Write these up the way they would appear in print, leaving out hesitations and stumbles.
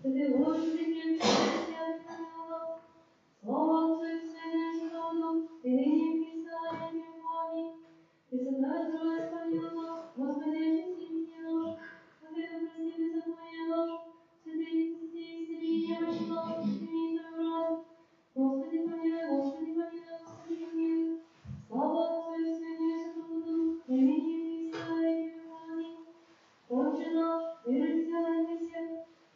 Святый Господи, прежде всего, Слава Отцу и Сыну и Святому, и ныне и присно, и веками. Пресвятая Троица, помилуй, Господи, очисти грехи наши, Господи, прости беззаконие наше, святые святые, исцели немощи наши, прими Твою ради. Господи, помилуй, Господи, помилуй, Господи, помилуй. Слава Отцу и Сыну и Святому Духу, и ныне и присно, и веками. Отче наш, мир сделай на всех,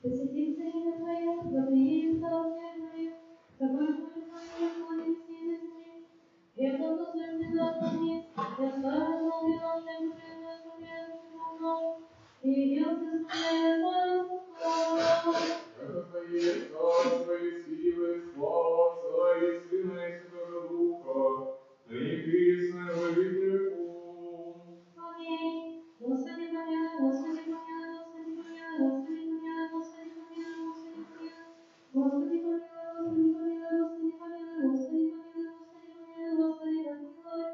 посвятится имя Твое, да приедет Царствие Твое, да будет воля Твоя, как на небе и на земле. Хлеб насущный дай нам днесь, и остави нам долги наши, как мы оставляем должникам нашим, и веди нас не искушение, но Это Твое царство и силы, слава Отца и Сына и Святого Духа, ныне и присно и во веки веков. Аминь. Господи, помилуй, Господи, помилуй, Господи, помилуй, Господи, помилуй, Господи, помилуй, Господи, помилуй. Господи, помилуй, Господи, помилуй, Господи, помилуй, Господи, помилуй, Господи, помилуй, Господи, помилуй.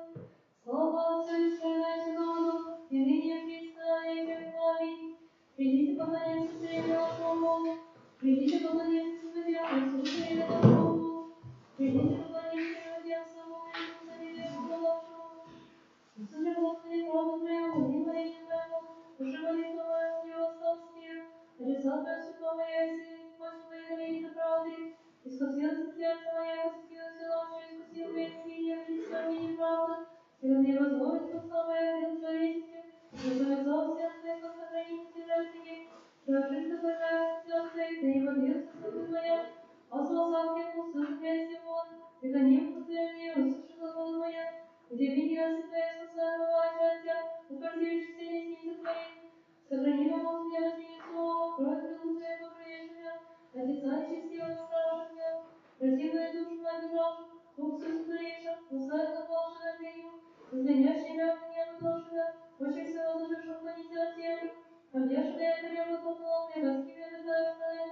Слава Отцу и Сыну и Святому Духу, и ныне и присно, и веками. Придите, поклонимся Царю нашему, придите, поклонимся Судьям Иисусу Христу, придите, поклонимся людям самому Иисусу Христу. Судя Господи, правду Твою, умиление Твоего, души молитву мою с Него спасти, адресат Твою святого Яйцы, пусть Твои дарит правды, искусился сердце мое, восхитился ночью, искусил веки, не принесет мне неправда, сила мне возможность самое дело человеческое, назовется всем Твоих сохранить стяжателей, прожить такое сердце, и да не подвергся судьбы моя, освободил слышит весь его, преклонил подтвердил, услышит голос моя, где меня святая спасая бывает от Тебя, утвердившись все десницы Твои, сохрани вам от меня вознесу, кровь крылу Твою покроешь меня, от лица нечестивого страшишь меня, противную душу мою державших, дух все сотворивших, узнай заполнши над Ты, изменяющий меня от меня подошина, очень всего заживших понесет землю, обвешенный я гребу пополом, и воски меня вытаю,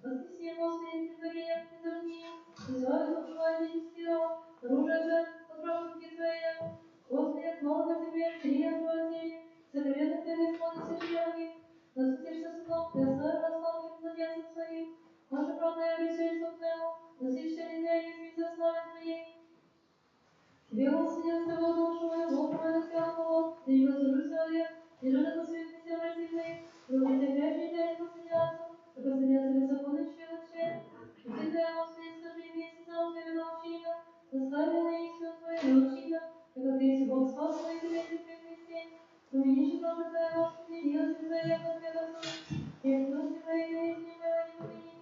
воскреси, Господи, творение призорни, вызывай душу одиннадцатого, оружие же, руки Твои, Господи, слава Тебе, Трия Твоей, сокровенно Ты исполнился чьями, насытишься сном, Ты оставил распалки младенцев своих, наше правное обещательство Твоему, насытишься незнаниями за славы Твоей. Тебе, Господи, оставил душу мою, Бог мой, на всякого, Ты не разрушься век, и же на посвятный всем родимый, руки Ты прежде Тебя не посадятся, а посадятся беззаконно членоче. И Ты, Господи, скажи вместе нам Твоими научина, заставил на них все Твое научина, как Ты, Бог, спас своих людей при Христе. Помяни чудо Твое, Господи, милость Твоя, как Ты Господь, и милость Твоя, и не помяни.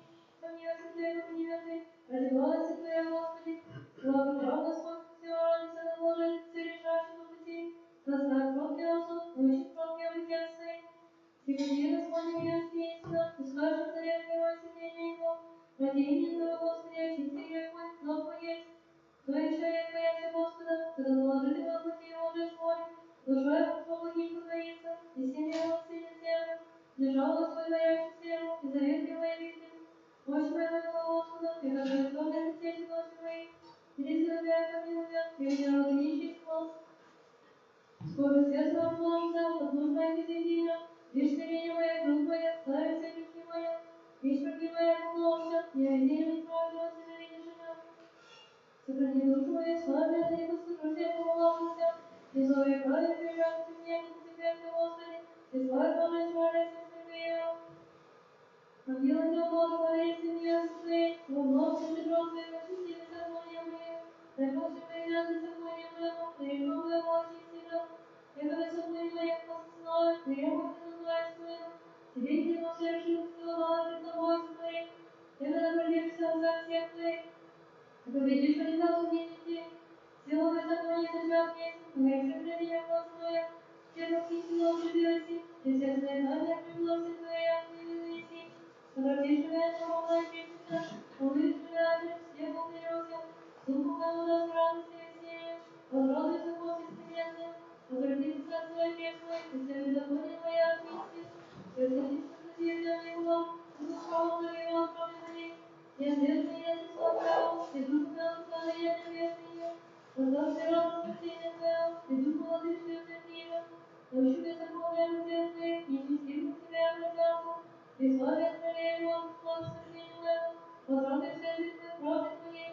Помилуйся Ты, помяни Ты, ради благости Твоя, Господи, благо прав Господь, все ради себя наложить, все решающих на пути, наставь кроткий осуд, научит кроткий обытия своим. Пригоди, Господи, милости истина, пускай же царя Твоего сидения его, ради имени Твоего, Господи, очисти грех мой, но поесть. Кто и человек боялся Господа, когда положили Господи его же свой, душой по благим покориться, и семья его сына землю, держал Господь боящийся его, и завет его явитель. Мощь моя молила Господа, и как бездомный хотеть ночи мои, иди сюда, помилуй меня, и меня народ нищий спас. Скоро сердце отложится, от нужд моих изъедения, лишь смирение мое, грудь моя, ставит все грехи мои, лишь враги моя помножься, не веди мне правду, ненавидишь меня. Сохрани душу мою, славя, да не послужусь я помолвся, и злое праве прижаться мне, как тебя, ты, Господи, и славь Божия, славя сердце мое. Могила Тебя, Боже, поверься мне, Своей, во вновь щедро Твоим очисти беззакония мои, дай Боже, меня беззакония моего, да и Бог моего очисти да, яко беззаконие моих послал, да я буду называть Твоим, Тебе не во всех живых силах пред Тобой сотворим, Ты наградишься за всех Твоих, победишь унизал судите, сила беззакония зачат есть, греши пред Тебя, Господи, все похитили ошибились, и все знания пригласи Твоя, не вынеси. Сотрудничая с Богом, очистится, улыбчивая, все помирился, духу моему радости веселье, возрадуйся после смиренным, возвратится свой грех мой, и все беззаконие моя очисти, святились сосудився мне Бог, душа моя его кроме моей, я верный, я не смотрел, и дух мой славы я небесный, воздавший радость спасения Твоего, и дух молодых все утвердил, научу беззаконие в сердце, и не стигну тебя обратятся, И славят Твоей Бог, благословению Его, возрадуйся избытку правды Твоей.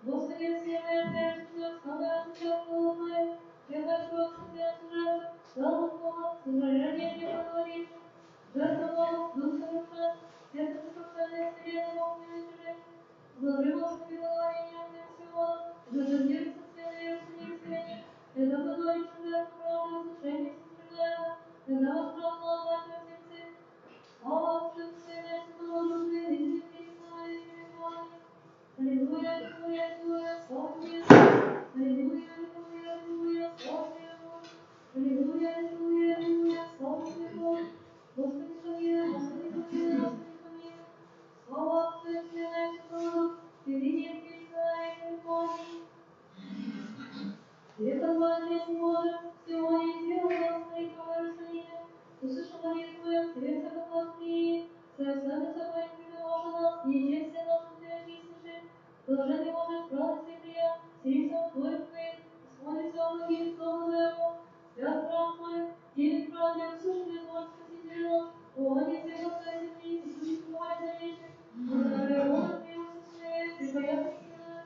Господи, все моя церковь, все самое зачеркнуло Твое, я хочу отсутствие жертвы, слава Бога, сожаление не говоришь. Жертва Бога, дух совершен, сердце сокровенное, смиренно Бог не уничижит. Зложи, Господи, благоволение огня всего, зажигается свет Иерусалим священник, это подоришь жертву правды, возвышение сострадаемо, когда возбранно отдать во сердце. Слава Отцу и Сыну и Святому Духу, и ныне и присно во веки веков. Аллилуйя, аллилуйя, аллилуйя, слава Тебе, аллилуйя, аллилуйя, аллилуйя, слава Тебе, аллилуйя, аллилуйя, аллилуйя, слава Тебе, Господи, помилуй, Господи, помилуй, Господи, помилуй. Слава Отцу и Сыну и Святому Духу, и ныне и присно во веки веков. Века звание Боже, сегодня сделал Господи в Иерусалиме, услышал молитву Твою, Тебе всяко благослови, Твоя самая собой приложа нас, ече все наши Ты очистишь, блаженный Боже, радость и прият, сирийцам Твоих Твоих, исполнится о благих слова Твоего, свят храм Твой, дивен правде, услышанный Бог, Спаситель наш, о, не все Господи, и Иисус, Бога дальнейших, благодаря Бога Твоего сосуя, припоятно силою,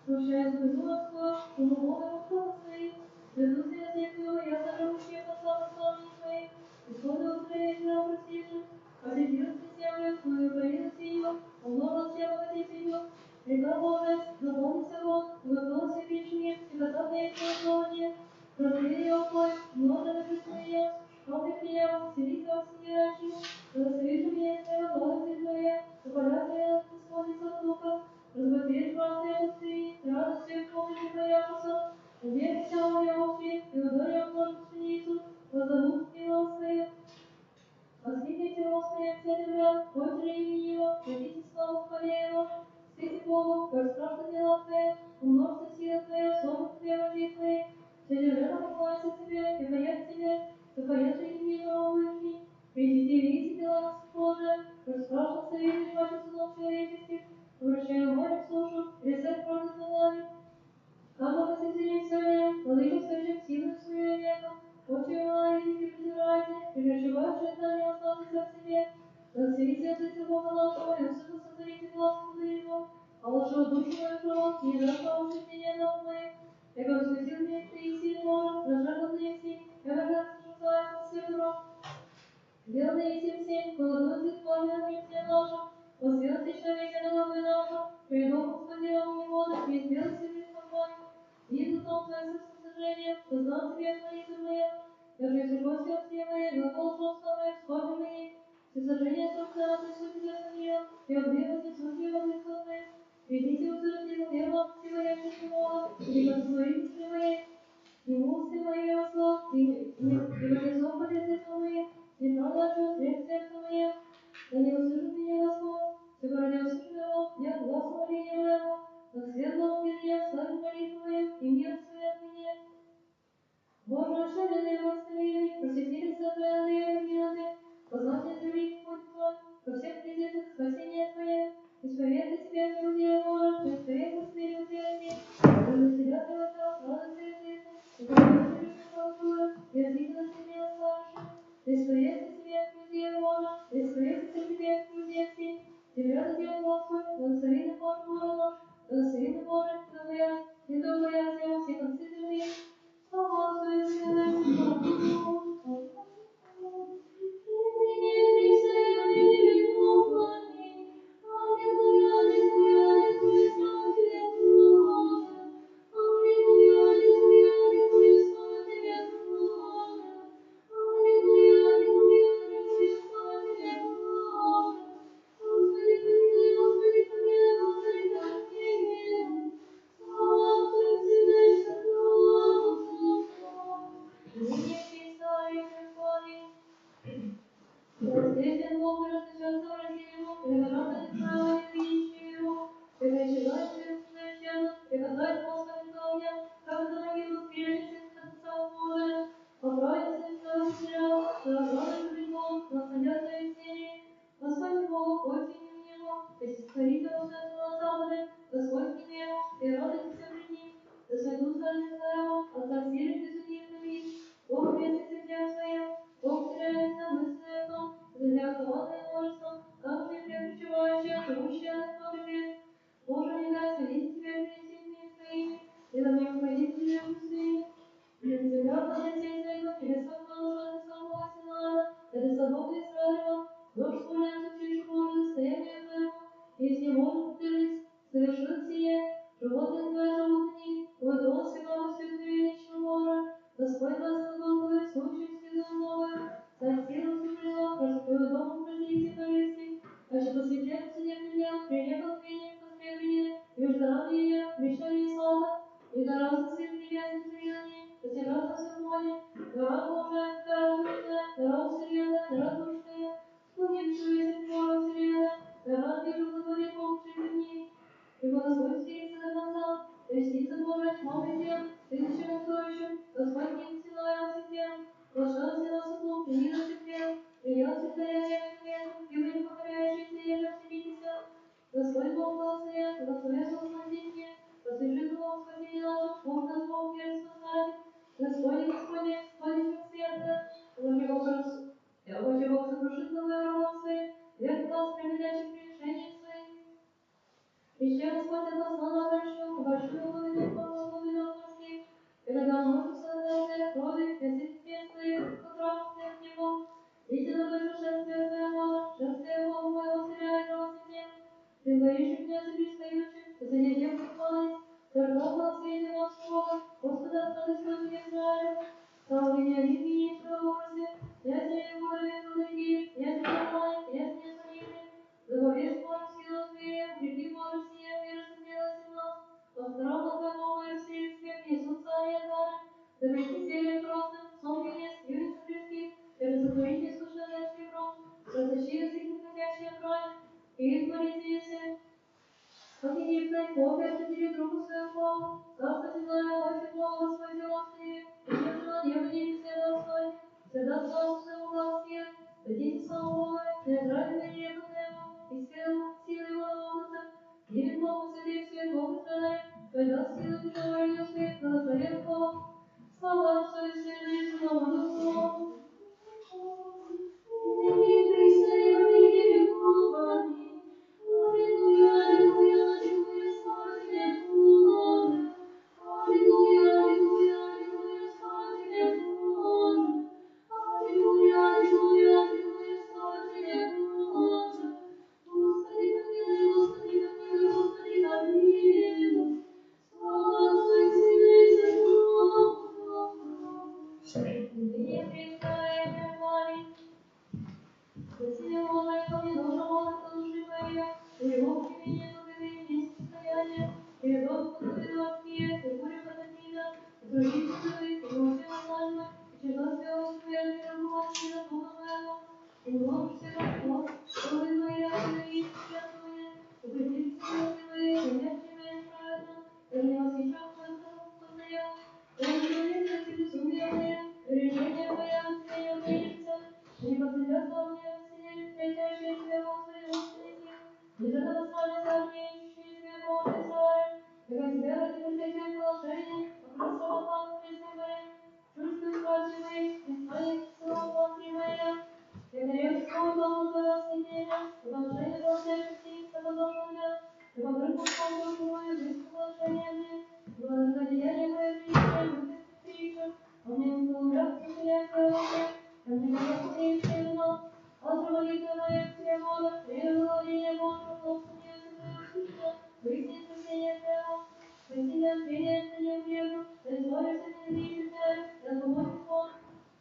слушая Господь, шуму Бога благослови, ведутся язык Твой, я зарабочие пославления Твоих, исхода устроения Твоего простейших, посетился землю Твою, появилась ее, умножился я богатец ее, река Божия, наполнится вод, уготовился печенье, и готовное плодование, разлили его Твой, множеное присвоение, шкалды меня, селиться во всемирящему, благослови же меня, Твоя благодать Твоя, поля Твоя, исполнится духа, разбогатеешь праздные пустыни, радостью помощи появится, уверь вся у меня общие, и удаль Божью пшеницу, воззовут дела свои. Воскликните Господи, вся земля, пойте же имени Его, хотите славу хвале Его, встайте Богу, как страшны дела Твои, умножься сила Твоя, слава Тебе вожди Твои, вся земля поклонится Тебе, и поет Тебе, и поет же имени Его Вышний, придите и видите дела Божия, как страшно советы ваших сынов человеческих, обращая море в сушу, рисать правду над нами. Кама посетили сегодня, владыка скажем силу свою веком, очи его языки презирайте, переживавшие знания остался в себе, благословите языка Бога нашего, и усыпа сотворите глаз его, а лучшего душу мою кровь, и израстал суждение ног моих, яко воскресил мне Таисия Божий, прожарганный все, яко как сожжается все урок. Белые семь, колодуцы пламя митья наша, посвятый человека на головы наша, придом Господи огни воды, и сделай себе тобой. Видно том твое сожжение, познал тебе молитвы моя, даже если гости от всей моей, глагол шелста моих, сходы мои, все сожжения собственно отнесу тебе сомнил, и обды вознесу тебе воды твои. Ведите утвердил небо, всевоящий Бога, и благословите все мои, ему все мои осла, и вознесу полезы мои, не проглочу средь сердца моя, да не услышит меня Господь, все ради услышанного, я глаз моления моего, как свет благоволения, славит молитву мою, и мир свет мне. Боже, ошибленный благословенный, просветили сотворенные могилы, познайте земли путь Твой, во всех призывах спасения Твое, исповедуй Тебе, друзья Боже, исповедуй Тебе, утверди, за Тебя превратил радость языка, и поможешь людям культуры, язык на земле оставший, исповедуй Тебе, друзья Боже, исповедуй Тебе, друзья все, Тебя раздел Господь, благослови на Божий ворона, благослови на Божий, не только я взял все концы земли, слава Твоя святая, слава Богу. Воскресен Бог, рассвещен совратил его, приготовлен право и видящий его, приготовляет священно, приготовит Господи огня, как это могилу скрежет отца Божия, покроется все зря, зараженный грехом, находятся в сене, Господь Бог, Господь имени Его, Христоритель Святого Запада, Господь имя Его, и радуйтесь пред Ним, да святутся лица Его, Отца силы безудивными, Бог вместе с землей своим, Бог теряется мыслью о том, задя колонной множеством, Господь Бог благословен, благословен благословение, послужи Бог, спасение наше, Бог нас Бог, мир спасает. Господи, Господи, Господи, Бог света, Бог сокрушит новые росы, вверх нас применяющих решений своих. Еще Господь отослал на большую глубину морских, и когда множество народных роды, пресвятительствует, потрапны от Него. Истинно душу шествие Твоего, шествие Бога моего, царя и правосвятия, предваришь меня за предстоящим, и за неделю похвалить, торгового свете Господа, Господа, Отец Израиля. Слава Вениамин, министр образе, если не воля, другие, если не знает, если не сомнение, заповедь Божью силу Твою, укрепи Божью силу, мир сохранилась в нас. Во втором Лукавом и Русейском Иисус Царь и Царь, да прийти силе красным, сон венец, юница близких, это сотворить искушенное ребром, разощи язык находящий край, и творите все. Как Египет, Бог определи другу своего, царство земное, власть его, Господи, Господи, и чем же на небо не всегда встань, всегда царство своего власти, дадите самого, не здравие небо его, и силы его наводятся, имя Богу святых свет Бог Израиля, когда силы тяжелые свет, благословен Бог, слава Отцу и Сыну и Святому Духу. Ныне присно и во веки веков. Аминь. Аллилуйя, аллилуйя, аллилуйя, слава тебе, Боже. Аллилуйя, аллилуйя, аллилуйя, слава тебе, Боже. Аллилуйя, аллилуйя, аллилуйя, слава тебе, Боже. Господи, помилуй, Господи, помилуй, Господи, помилуй. Слава Отцу и Сыну и Святому Духу. Ныне присно и веками. Спаси Боже, ко мне душа моя, души моя, и Бог имени Твоего есть состояние, и Бог подготовил морские, и буря потопина, и трудиться живых, и вообще влажно, и чертог свелось Твоя, и рабовать сына Духа Моего, и Бог всего, Бога моя, и чувствуя, укрепить силы Твои, и мягче меня праведно, и не восхищал Твоего моя, и говорит, что безумие мое, и решение мое, и умеется, и подойдется мне встречающие тебя, Господи, Господи, не за того славится мне, ищущие тебя, Боже Израиль, как тебя ради предвечных положений, опросова там, пресной моей, чувствую праздник моих, и твоих слов внутри моя, и грех свой дом твоего сидения, и положение должности, и подложения, и покрыть пустоту твою, близко положение мне, и благодеяние мое величие, будет притча, он мне умрет, сожалеет твоего мне, и мне Господи, и все вино, Отже, молитва моя к тебе, Боже, прежде благоволения Божьего, благословения Твоего слышно, выясни спасение Твоего, спасение от меня, не убеду, да избавишься от ненавидящих тебя, и от помощник Бог,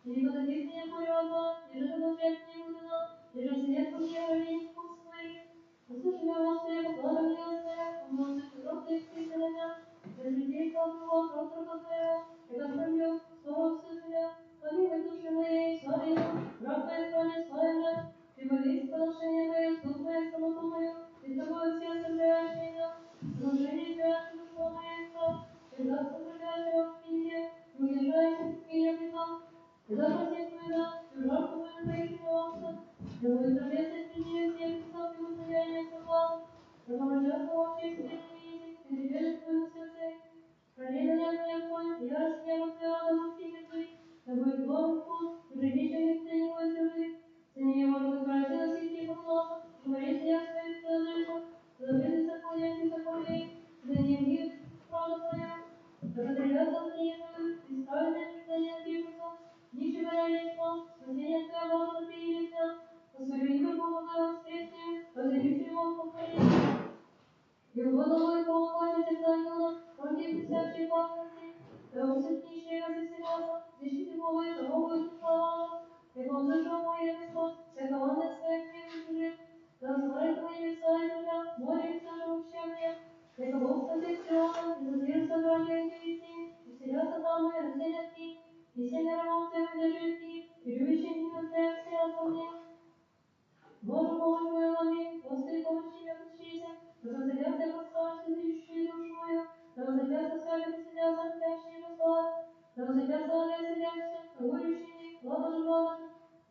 и не подадит мне порядка, и же ответ не удано, и же свет ко мне хранит вкус твоих. Услыши меня, Господи, покладу мне на тебя, помолвся рот Твоих истинных, разлетись от него, пространства Твоего, и контролю, скоро услышу я, помилуй души моей, слави, раб моей храни, славина, прибавись положение мое, суд мое, самоту мою, и тобой все оставляющие меня, служение тебя, душу моей, всегда сокрывающего в книге, и удержающих в книге греха, и запросит меня, и жарко мою твоих нюансов, да будет ответственность при ней всех весов и воздаяние согласов, да помрачатся вообще свидетели язык, и движет твою сердце, храни занятия твой, и ярость неба твоего, да будет тихо твой, да будет Божий вкус, и приличие ты не будешь живых, за нее можно выбрать носить по глазу, и говорить я своих продажах, забыли законы, беззаконие, за нее мир, правда твоя, да потребятся за ней твою, исправленные предания движутся, ниже горя спас, спасение твое Боже примет нас, по свое имя Бога воскресне, возлюбите его похвалить. И угодно помогать этим ангелам, против присящей пакости, да усыпнейшие развеселятся, защите Бога и Бога душа ваша, и он зажал мой Господь, вся команда своих книг чужих, да знает мои лица и земля, море и все живущее, яко Бог спасет Сиона, и зазрит собрание эти весни, и вселятся там мои населятки, и семя ремонты выдержитки, и любящие имя Твое вселятся мне. Боже, помощь мою, аминь, Господи, помощи мне, подчися, да возвратятся подставшие, ищущие душу мою, да возвратятся связи, возвратятся спящие Господь, да возвратятся сидящие, говорящие, ладно же,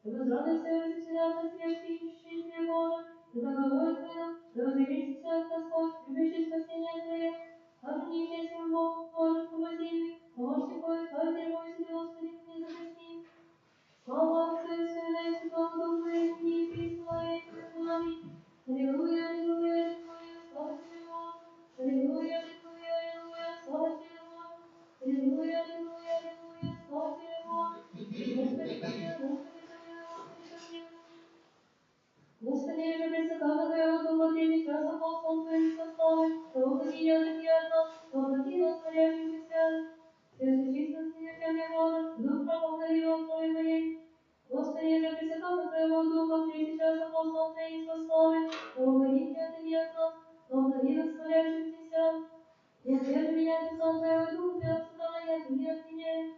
да возрадуйся, развеселятся свежие, ищущие Тебя, Боже, это головой Твою, да возвеличится Господь, любящий спасение Твое, хранивший всем Богом, Божеству Базилию, помощник Твой, Твой, Господи, Господи, мне запасни. Слава Отцу и Сыну и Святому Духу, и ныне и присно, и веки. Аминь. Аллилуйя, аллилуйя, аллилуйя, слава Тебе, Боже. Аллилуйя, аллилуйя, аллилуйя, слава Тебе, Боже. Аллилуйя, аллилуйя, аллилуйя, слава Тебе, Боже. Господи, помилуй, Господи, помилуй, Господи, помилуй. Господи, я же присягаю Твоего Духа, третий час апостол Твоим составы, да уходи от них от нас, да уходи нас, молящимся. Сердце чисто, смертельный Боже, Дух православил Твой моей. Господи, я же присягаю Твоего Духа, третий час апостол Твоим составы, да уходи от них от нас, да уходи нас, молящимся. Не отвержи меня от лица Твоего Духа, от сатана, я не отменяю.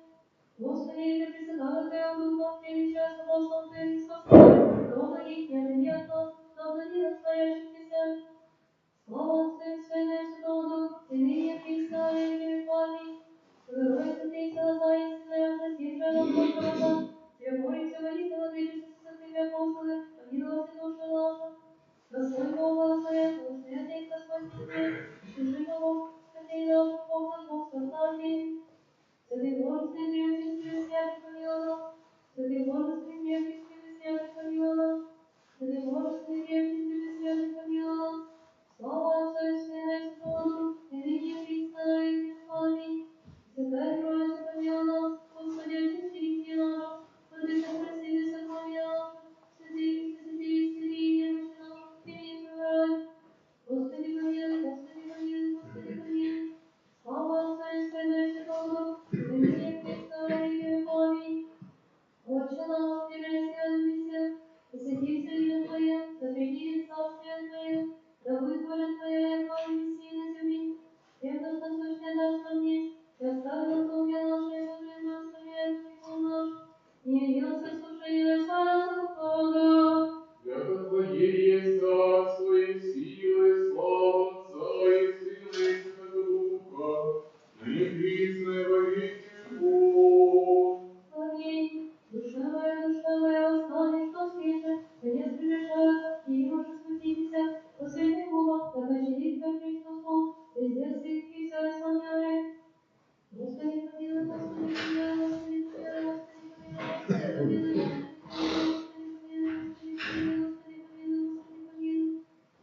Господи, я же присягаю Твоего Духа, третий час апостол Твоим составы, да уходи от них от нас, да уходи нас, молящимся. Слава Отцу и Сыну и Святому Духу, и ныне и присно, и во веки веков. Аминь. Герой святый Солозай, сына Анастасия, Господа, Тебе борется, воистину движется со святыми апостолами, помиловать душу нашу. Господь Бог благословен, благословен Господь везде, служи Бог, Спасение наше, Бог наш, Бог спасатель. Святый Божественный, пречистый, святый помилуй нас. Святый Божественный, пречистый, святый помилуй нас. Святый Божественный, пречистый, святый помилуй нас. Слава Отцу и Сыну и Святому Духу, и ныне и присно, и во веки веков. Аминь. Святая Троица, помилуй нас, Господи, очисти грехи наши, владыка, прости беззакония наши, святые Христе, святые исцели немощи наши, прими помирай. Господи, помилуй, Господи, помилуй, Господи, помилуй. Слава Отцу и Сыну и Святому Духу, и ныне и присно, и во веки веков. Аминь. Отче наш, мирный святый, и святится имя Твое, да придет царствие Твое, да будет воля Твоя, яко на небеси и на земле. Хлеб наш насущный дашь нам днесь, и остави нам долги наши, и Боже, мы оставляем грехов наших. Не веди нас в искушение, но избави нас от лукавого. Яко Твое есть царство и сила и слава Отца и Сына и Святого Духа, ныне присно и во веки веков. Аминь. Душа моя, восстань, что свете, конец приближается, и можешь спуститься, последний Бога, да почтит Тебя Христос Бог, везде свет и вся исполняет. Господи, помилуй, Господи, помилуй, Господи, помилуй, Господи, помилуй, Господи, помилуй, Господи, помилуй, Господи, помилуй, Господи, помилуй, Господи, помилуй, Господи, помилуй.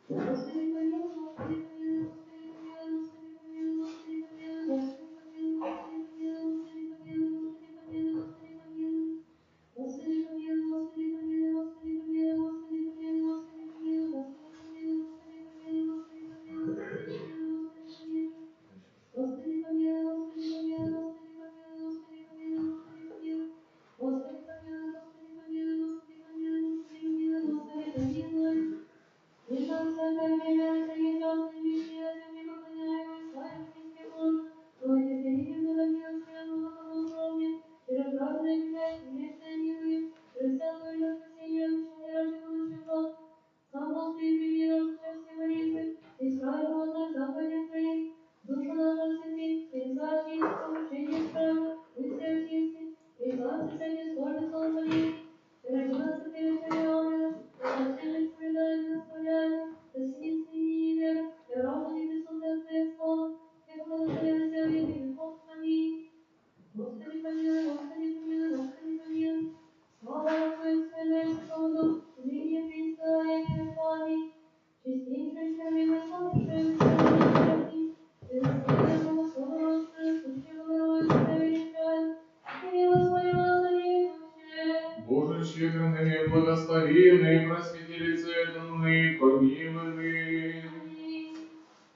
Господи, помилуй, Господи, помилуй, Господи, помилуй, Господи, помилуй, Господи, помилуй, Господи, помилуй, Господи, помилуй, Господи, помилуй, Господи, помилуй, Господи, помилуй. Господи, помилуй, Господи, помилуй, Господи, помилуй, Господи, помилуй, Господи, помилуй, Господи, помилуй, Господи, помилуй, Господи, помилуй, Господи, помилуй, Господи, помилуй. Господи, помилуй, Господи, помилуй, Господи, помилуй, Господи, помилуй, Господи, помилуй. Господи, помилуй, Господи, помилуй, Господи, помилуй, Господи, помилуй, Господи, помилуй. И так всякое время, всякий час, и веки на земле поклоняемый, славим Христе Боже, Твое терпение, многомилостие, многоположение, через праведное грех, грешное милые, через всякое на спасение, обещание ради будущих благ. Сам Господи, прими нас для всей молитвы, исправь живот наш заповедям Твоим, душу нашу освети, сердца очисти, помышления исправь, мысли очисти, и славься всякий сложный сон болезнь. Ради нас и Ты, Твоя милость, и со всеми соблюдаем и наставляем, да синится и не вера, и равно не присутствие Твоей славы, и благословенность во веки веков. Аминь. Господи, помилуй, Господи, помилуй, Господи, помилуй. Слава Отцу и Сыну и Святому Духу, и ныне и присно, и во веки веков. Аминь. Чистейшая, червивая, сладкая, веселая, прекрасный, превосходная, благословенная, сущая, Богородица, величай, и милость Твоя содержащая. Боже, щедрый, благословенный, просветилица этому, помилуй.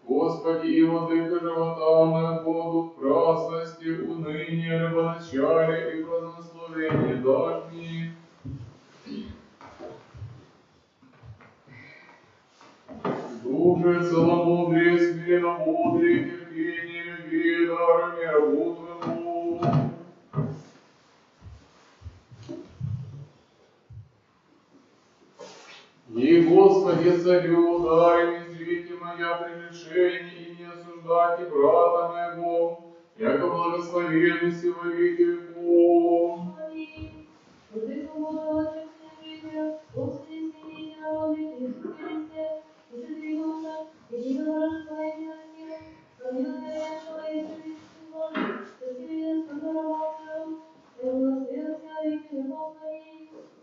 Господи, и владыка живота моего, дух праздности, уныния, любоначалия и празднословения дашь мне. Душе целомудрие, смиренномудрие, терпение, любви, дары мне рабу Твоему. И, Господи, царю, дай мне зрите моя прегрешение и не осуждайте брата моего, яко благословенности во веки веков. Аминь. Владыка Бога, Отче всех мира, Господи, святите народы, Иисус Христос,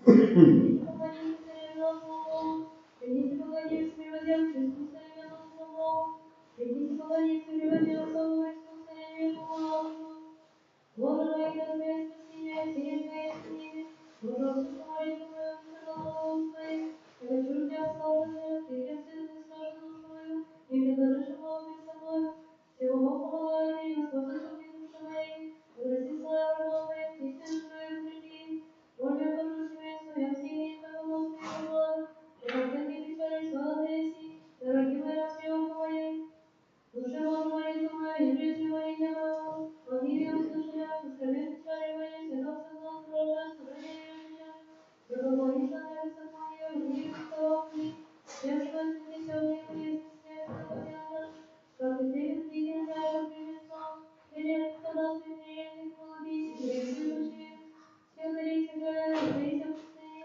Примите погоните царя Богу, примите погоните приводя Христуса имену Богу, примите погоните приводя Отцу Христуса имену Богу. Боже мой, да Твое спасение, все Твои силы, Боже, все творит Твое, все Твое, я хочу тебя славить, Ты тем сыном страшно душою, и предложишь его перед собой. Всего Бог помогает, и Господь заступит души моей, возврати славу врагов моих, и сын твой укрепи. Боже, я хожу семейство, я сильнее Твоего Господа блага, я как ты печали своего тряси, дороги мои, распевка моей. Душа Божия моя, думаю, и жизнь моя не было. Он не услышал, оскорбил печали моей, святом соглас, блаженство, бронее меня. Благословишь на небесах моей, мир высокий. Всем, что вознесет его, есть смерть понятно. Как ты видел, я примесал. Или тогда смиренный голуби, перекрывшие. Все дарите же, дарите пустыни.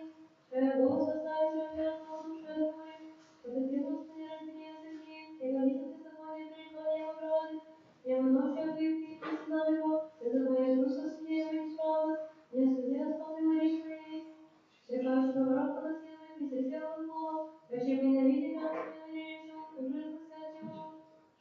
Чего создателя верного душе твоей. Вот ты, Господи, разбери языки, и говорит ты законе, прежде его граде. Я ночью отвлекли, не знал его, это моя душа судья его неправда. Я судья вспомнил речь моей. Все кажется, ворог подосилует, и сетел от Бога. Качи ненавидит, я не надеюсь, уже спасать его.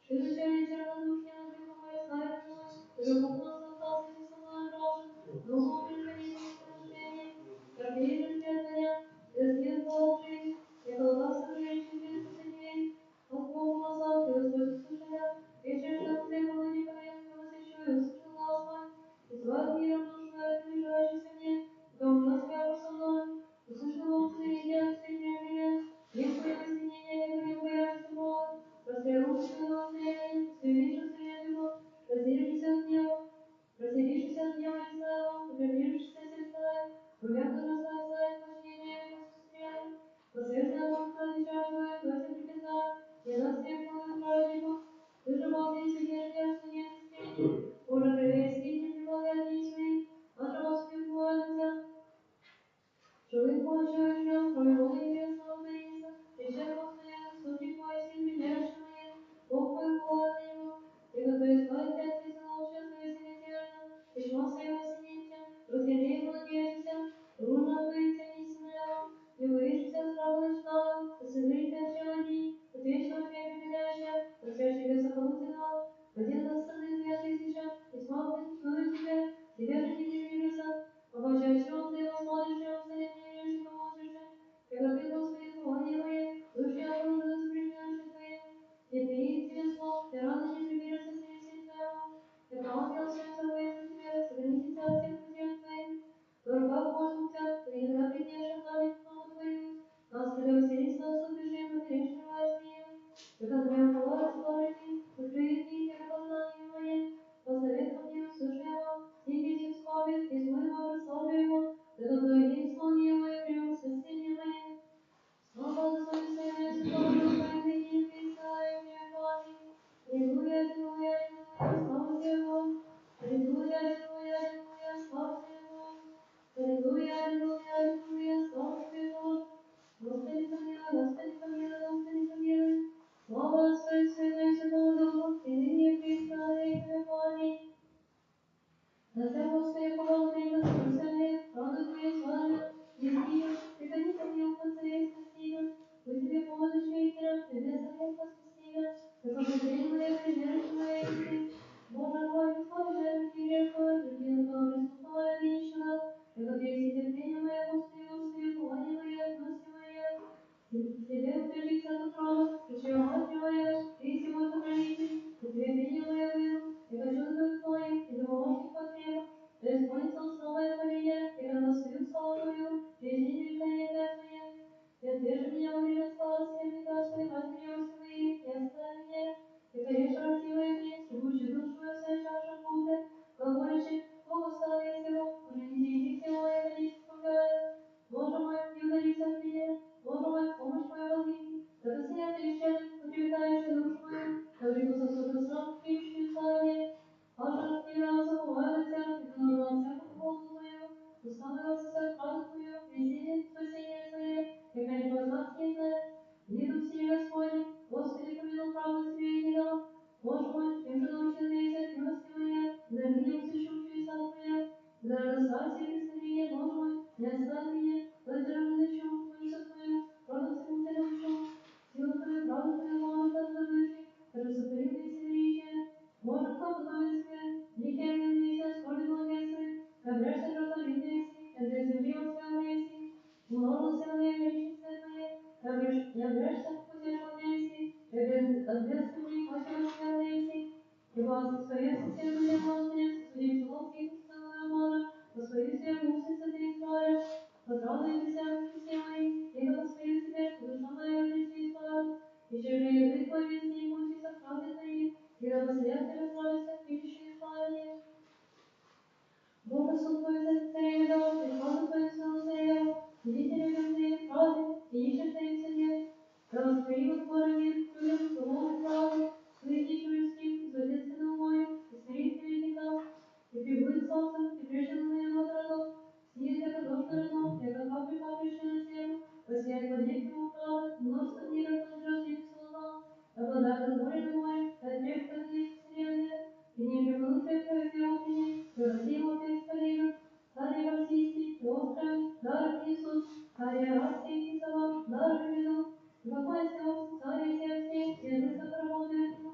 Шире вечер на душ, не надо помой, ставит мой. Руку просто остался, не со мной брошен. Духом преклонение, сожжение. Как вижу, свет меня, свет Божий. Я колотался женщин без посадей. От Бога глаза, ты Господь услышал. Вечер ждал ты, было не поверх, я вас еще и услышал глаз мой. И звать миром душу мою, приближающуюся мне. Дом на тебя со мной. Услышал Бог, ты и я, ты не меня. Нет твоего извинения, я не боялся Бога. Растряхнул своего зрения, свидетельствует свет его. Разделившись от него. Разделившись от него лица его, приближившись от сердца. Умех разрастает почтение, посмотрел. Посвятая Бог, отвечает твою, твою трепета. Я на всех новых праздников. Ты же Бог, не сидишь, я в суде искренне. Боже, привести не прибавляй свои. Наше Господи, молимся. Человек получает ждет, кроме Бога небесного Творится. Причем постоянно судит мой сын, придержи мои. Бог мой, уповаю на него. И как происходит, я ответила, лучше свою себе теряна. Письмо своего сините, разгорей его надеешься. Трудно быть истинным. Не боишься страха ночного, посылайте очевидни. Отвечу тебе прибегающая, отвечу тебе соколутиного. Один от страны твоя тысяча, письма повествую тебе, тебе же не приближится. Обожающий он ты его смотришь, и он царит не веришь, кому слышишь. Когда ты, Господи, помоги моей, душе я положу запрещающим твоим. Не приедет тебе слов, ты рано не прибежишься среди твоего. Я ангел всем забоится тебе, сохраните тебя от всех путей твоих. В руках возьму тебя, ты никогда придешь охранить ногу твою. Нас когда веселится, субежим, и переживаешь меня. Когда твоя голова расположит, закрыет них, я познание мое. Посовет ко мне, услыши его, тихий тип скорбит, и свой Боже, славлю его. Да какое не исполни мое время, спасение мое. Слава за свою святую святую, твою ныне присылаю мне память. Аллилуйя, аллилуйя, аллилуйя, слава тебе, Бог. Аллилуйя, аллилуйя, аллилуйя, слава тебе, Бог. Аллилуйя, аллилуйя, аллилуйя, слава тебе, Бог. Господи, помилуй, Господи, помилуй, Господи, помилуй. Слава Отцу и Сыну и Святому Духу, и ныне и присылаю тебе память. На тебя, Господи, помолвлен, Господи, правда Твоя славя, Иисус, приходи ко мне, Отца, спаси нас. Мы тебе помощь ветером, тебе совет спаси нас. Как ободрение мое, придержи моей ты. Боже мой, Господи, руки грех мой, руки на кого преступно мое вечно. Как отвеси терпение мое, Господи, Господи, упование мое, относи мое. Тебе утвердится от трона, ключи мать моя, ты си мой покровитель, и тебе принял мою веру. Я хочу твою твою, и ты помощник потреб. Да исполнится слава творения, и когда свою славу твою, жизнь и векания твоя. И отвержи меня во время спасения, века своей матери своей, и остави меня. И конечно, растивая мне, стребущую душу мою, вся чаша путы, глаголющий, Богу слава его, уже не сидите его, я ходить испугаю. Боже мой, не удалиться от меня, Боже мой, помощь моя возьми, да посея трещины, утрепетающую душу мою, да влеку сосуды срок, пьющую славе. Боже, не раз забываю на тебя, и наложил всякую волну твою, уставил всякую правду твою, везде спасение твое, яка не познать не знает Благословен сосед Господи, судим Соловки, Христового Божа, Господи, всем усица ты Израиля, возрадуйтесь, все мои, и благословен теперь, душа моя родится Израиля, еще же язык твой весь не учится в правде твоей, и да возведет тебя здравие, видящий Израиля. Боже, суд твой за царей дал, и правду твою силу царей дал, видите людям твоим правде, и ищешь ты им суде. Да воспримут Боже мир людям словом и правду, своих нечурским, злодейственным умой, и смирит клеветников, и прибудет солнцем, и прежде луны от родов, сиет, яко дождь на родов, яко капли капающие на землю, посеять плодник ему правда, множество мира положил тебе солода, обладает от моря до моря, от рек до гнезд вселенной, и не прибудут крепкие его при ней, и Россия опять спалила, царь российский, и остров, дары принесут, царь арабский, и сова, дары приведут, и поклонься он, царь и все язык, работают ему,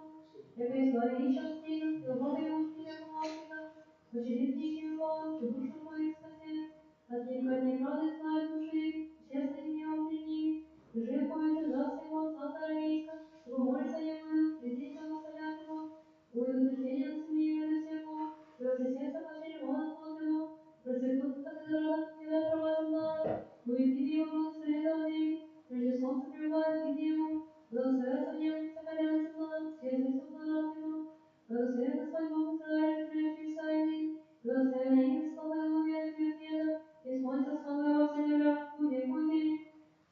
яко история ищет стену, и угода ему в тебе помощника, пощадит нищим его, и душу твою спасет, от них радость твоя души, честный гнев пред ними, и жив будет за всего царства аравийска, чтобы молится ему, придите восхвалят его, будет утверждение на земле и на всего, и во все сердца почили воду плод его, процветут от изрода, и да трава земная, будет тебе его благословен до дней, прежде солнце пребывает виде его, благословятся в нем вся колена земная, все языцы блажат его, благословен Господь Бог Израиля, прежде Исаии, благословен имя слава его веда и ответа, исполнится слава во все земля, будет пути,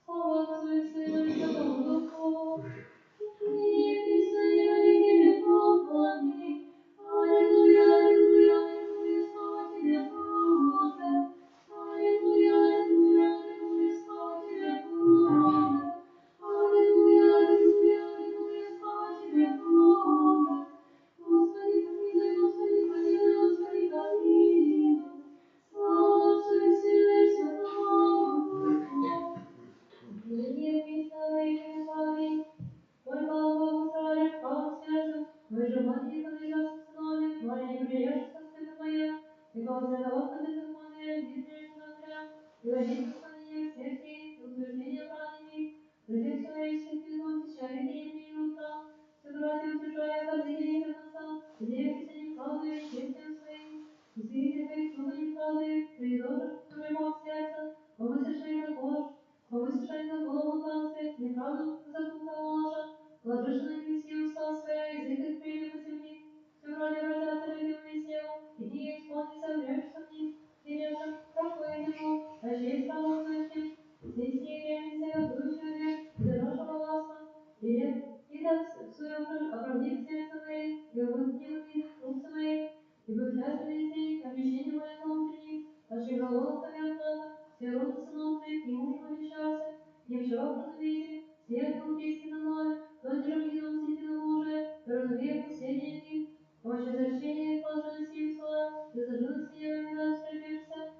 слава Отцу и Сыну и Святому Духу, ныне и присно и во веки веков. Аминь. Аллилуйя, аллилуйя, аллилуйя, слава тебе, Боже. Аллилуйя, аллилуйя, аллилуйя, слава тебе, Боже. Аллилуйя, аллилуйя, аллилуйя, слава тебе, Боже. Господи, помилуй, Господи, помилуй, Господи, помилуй. Слава Отцу и Сыну и Святому Духу. И ныне и присно во веки веков. Аминь. Только Богу Израиля, правым сердцем, мы же матери подвижется сыновья, твоя не приешь скотка твоя, и возрядовав на беззаконие, не прежде на царя, и водить послание всех ей, и утверждение праведники, против человеческих безумцев, человека не принял утра, собирать и утверждая каждый день до конца, делившись неправдой и честием своим, и свидетель твоих чудо неправды, предложишь в сердца, помыслишь как ложь, помыслишь как ломотанстве, неправду затолковала, Ложишь на небеси уста своя, язык их прежде по земли. Все вроде обратятся люди в лесел, и не исполнится врежься в них. Переша, какое ему, а честь православным. Здесь не время себя дующего век, и до нашего ласка. И да свое оправдив сердце мои, и умыть не увидит рук своих. И бы клятвы везде, и обличение мое злом при них. Ошибало твоя плата, все роды сынов твоих, и мужу обещался, не вчера разумейте, свет был истинно мною, тот же видом сетина Божия, разумея последние дни, помощь изречения блаженности и слава, и зажился я не даст пробежься,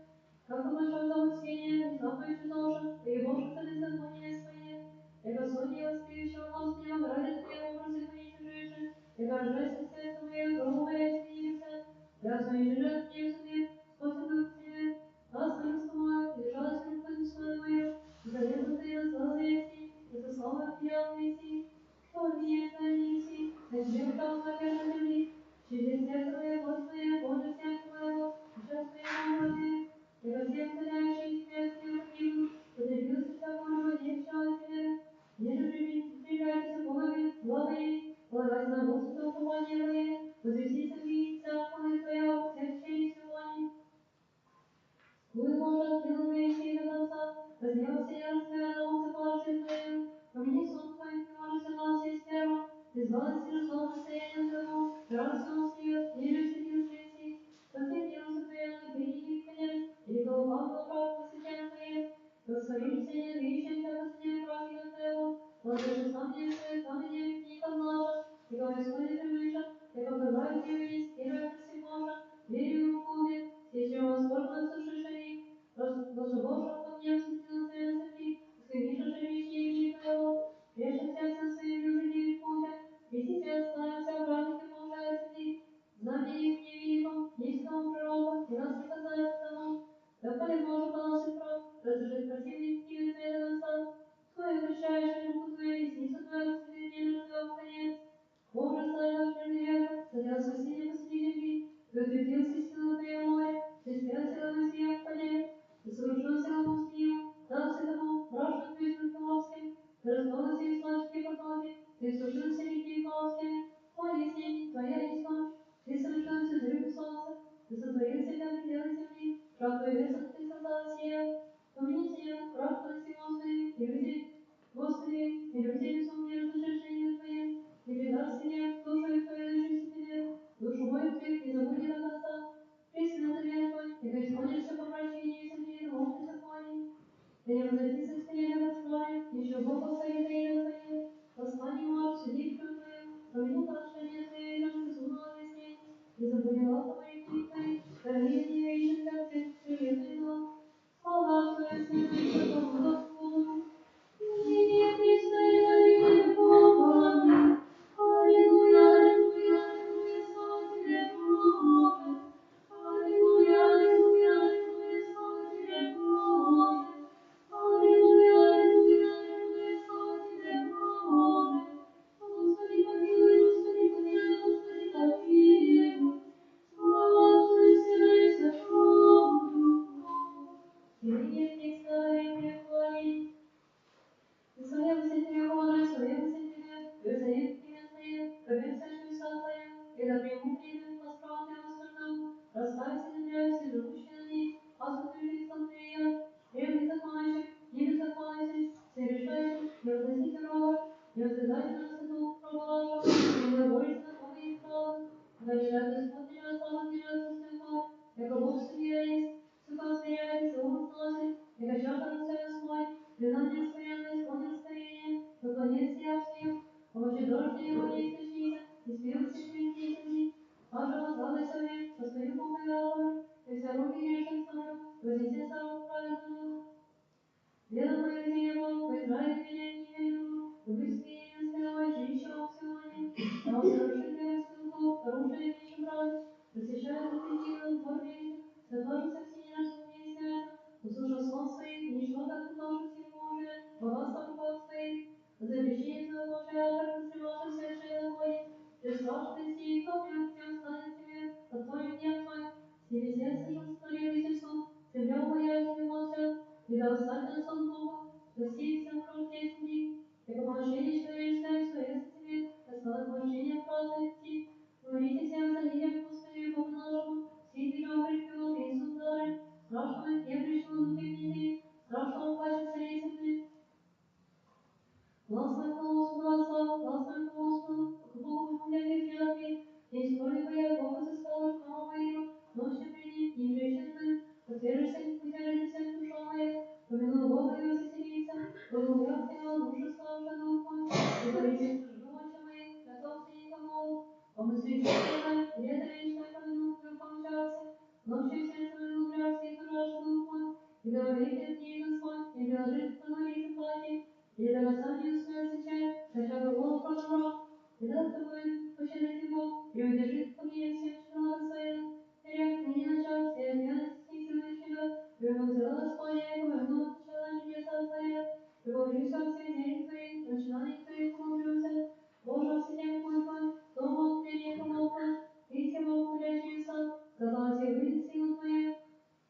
как обошел замысление, не заповедь тоже, и Боже за беззаконие свое, яко судьи воспевающего Господи, оградит твои образы мои чужие, яко рождается в сердце мое, громовое изменился, я свои же не взумею, способ к тебе, а свою самую, и держалась руку несную мою, и завета ты назвал вести, и со славой принял вести, что не занеси, на тебе православие на земли, через сердце мое, Господи, Боже, сердце моего, сейчас моего Божия, яко всем царящим тебе не погибнут, потребился всякого любодействия от тебя, ниже прибегайтесь Богове, благо ей, полагайся на Господа упование мое, возвестится ми вся хвалы твоя во всех течениях сегодня. Скую Боже, открыл вещи до конца, разневался ярость твоя на улице палочи твою, помяни сон твой, не может села все сперва, ты сбалась и жила состояние твоего, раз он слез, или сидел среди, посвятился твоя на грехи конец, или колупал прав посвящен твоим, и восхвалишься не видящим тебя последним праздником твоего, возложишь камень свой, камень книгом наша, и ко Господи привлечет, и показать ее есть, и радости Божа, верю в Бога, сейчас восторгнут сушиши, возжелавших под ним светил царя на земли, скрививших жилище имени твоего, прежде сердцем своим не ужидили путя, пресите оставимся праздники Божия от земли, знамение в невидимом, низкому пророку, и нас не касается тому, такой Боже по наших прав, разрешить противники твои до конца, твой обращаешь руку твою, и снизу твою, святые нежно твоего конец, Боже, царь наш прежде века, садил спасение Господи есть, святом смиряйтесь, умосносит, и качаша на свою смой, предание смиренное, исполнил скорее, поклонится я всем, помощи дождь его не истощится, и спьются клинки земли, аже возрадуйся мне, Господи, Бог и Авраам, и вся руки грешен царю, вознесется руку праведного. Ведом поведение Бог, Израиль меня не верю, Любви спиной, жилище в Сионе, а он совершит первый стрелков, оружие мечем брать, посещает аппетитов, борьбе, святоши со всеми разумнее связан, услышал сон своих, и ничто так тоже всем Божие, богатство в руках своих, запрещение твоего Божия, как назревавший святший огонь, ты страшный сей, кто прям станет тебе, от твой гнев твой, с небесец же створил суд, земля моя тебе молчат, и да оставь сон Бога, спаси всем кровь земли, как помощение человеческое своя за тебе, осталось помощение правды идти, говорите всем за миром, Господи, Богу нашему, все движем припевал, принесут дары, страшного не пришло духе гневи, страшного плачет царей земли. Гласно к Господу отца, гласно к Господу, к Богу помнят клятвы, не скоро боя Бога застала хвала моего, ночью приди, не причинны, потеряшься, не потеряйся, душа моя, помянул Бога и возвеселится, благоухал тебя, душа славша духу, и говорите, жду очи моих, готовься никому, помысли тебя, лето вечное помянул, твою помчался, ночью сердце моего умрется, и дураши духу, и да вовеки от ней заспать, и приложить к говорить заплатить, и да восстанет свет сейчас, хотя бы голос прозорал, и да тобой пощадит его, и удержит ко мне всем членам своим, и рек не начал, все отъяны снизил тебя, и он взял Господня, и повернул начало чудеса твоя, и поучился от всех день твоих, начинаний твоих поучился, Боже, все день мой твой, кто мог мне не помогла, и всего утолящийся, сказал тебе, выйдет сила твоя,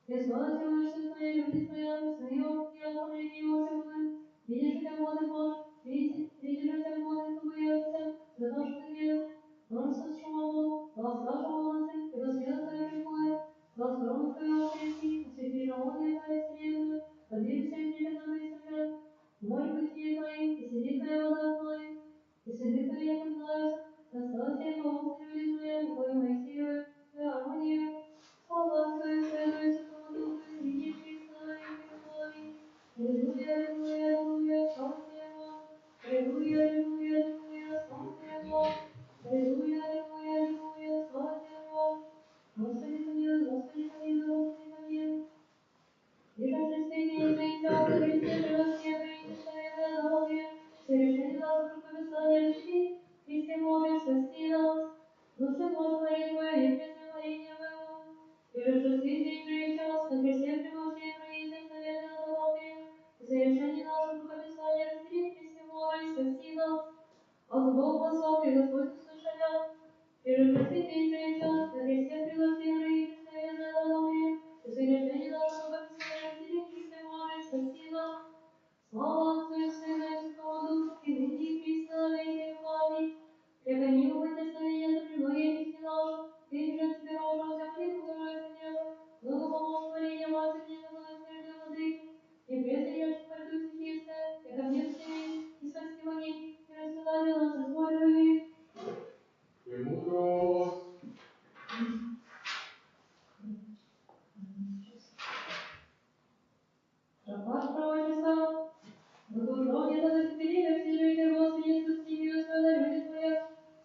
и слава тебе, что твоя любит твоя, своего, и оправление его все будет. Видишь, как воды Божь, видишь, как воды, кто боятся, святош ты бездны, множество шумов, ласка шумовцы, и восхвет твоя приходит, глаз крону твоего прийти, освети жалония твоя вселенную, подвиг всем трепетным земля, море бытие твоим, и сидит твоя вода твоя, и среды твои познаются, достаточно полосы люди твоя, покой Моисею, гармонию, слова твои следуют Святому Духу, и среди Христа и Христовой. Аллилуйя, аллилуйя, аллилуйя, слава Его. Аллилуйя, аллилуйя, аллилуйя, слава Его. Аллилуйя, аллилуйя, аллилуйя, слава Его. Господи помилуй, Господи помилуй, Господи помилуй. Лишь святые жития, Христе живет все время, что я задолбе. Все решения наши прописания решили, Христе Божий спасти нас. Душе Божий Мария Твоя, и пресвятворение моего. И же святые же час, на кресте прибывшие проездных наверное надавал Ты. И за решение наших рукописания раскрыть Христе Божий, спаси нас. От Бог послал, и Господь услышал. И же святые же час, на кресте прибывшие проездных наверное надавал Ты. И за решение наших рукописания раскрыть Христе Божий, спаси нас. Слава Отцу и Сыну и Святому Духу, и ныне и присно во веки веков. Яко не могут насловения за прямое письме наше, ты же тебе рожа, земли подорвать небо, много помощь творения вас и мне заглавить каждой владыки, и пресса ящик пойдут чистая, яко мне всеми, и спасти мои, и рассказать о нас изволили. Премудрость. Тропаж пророчества. Благословение на высокорение, все живите, Господи, спаси милость Твоя, люди Твоя.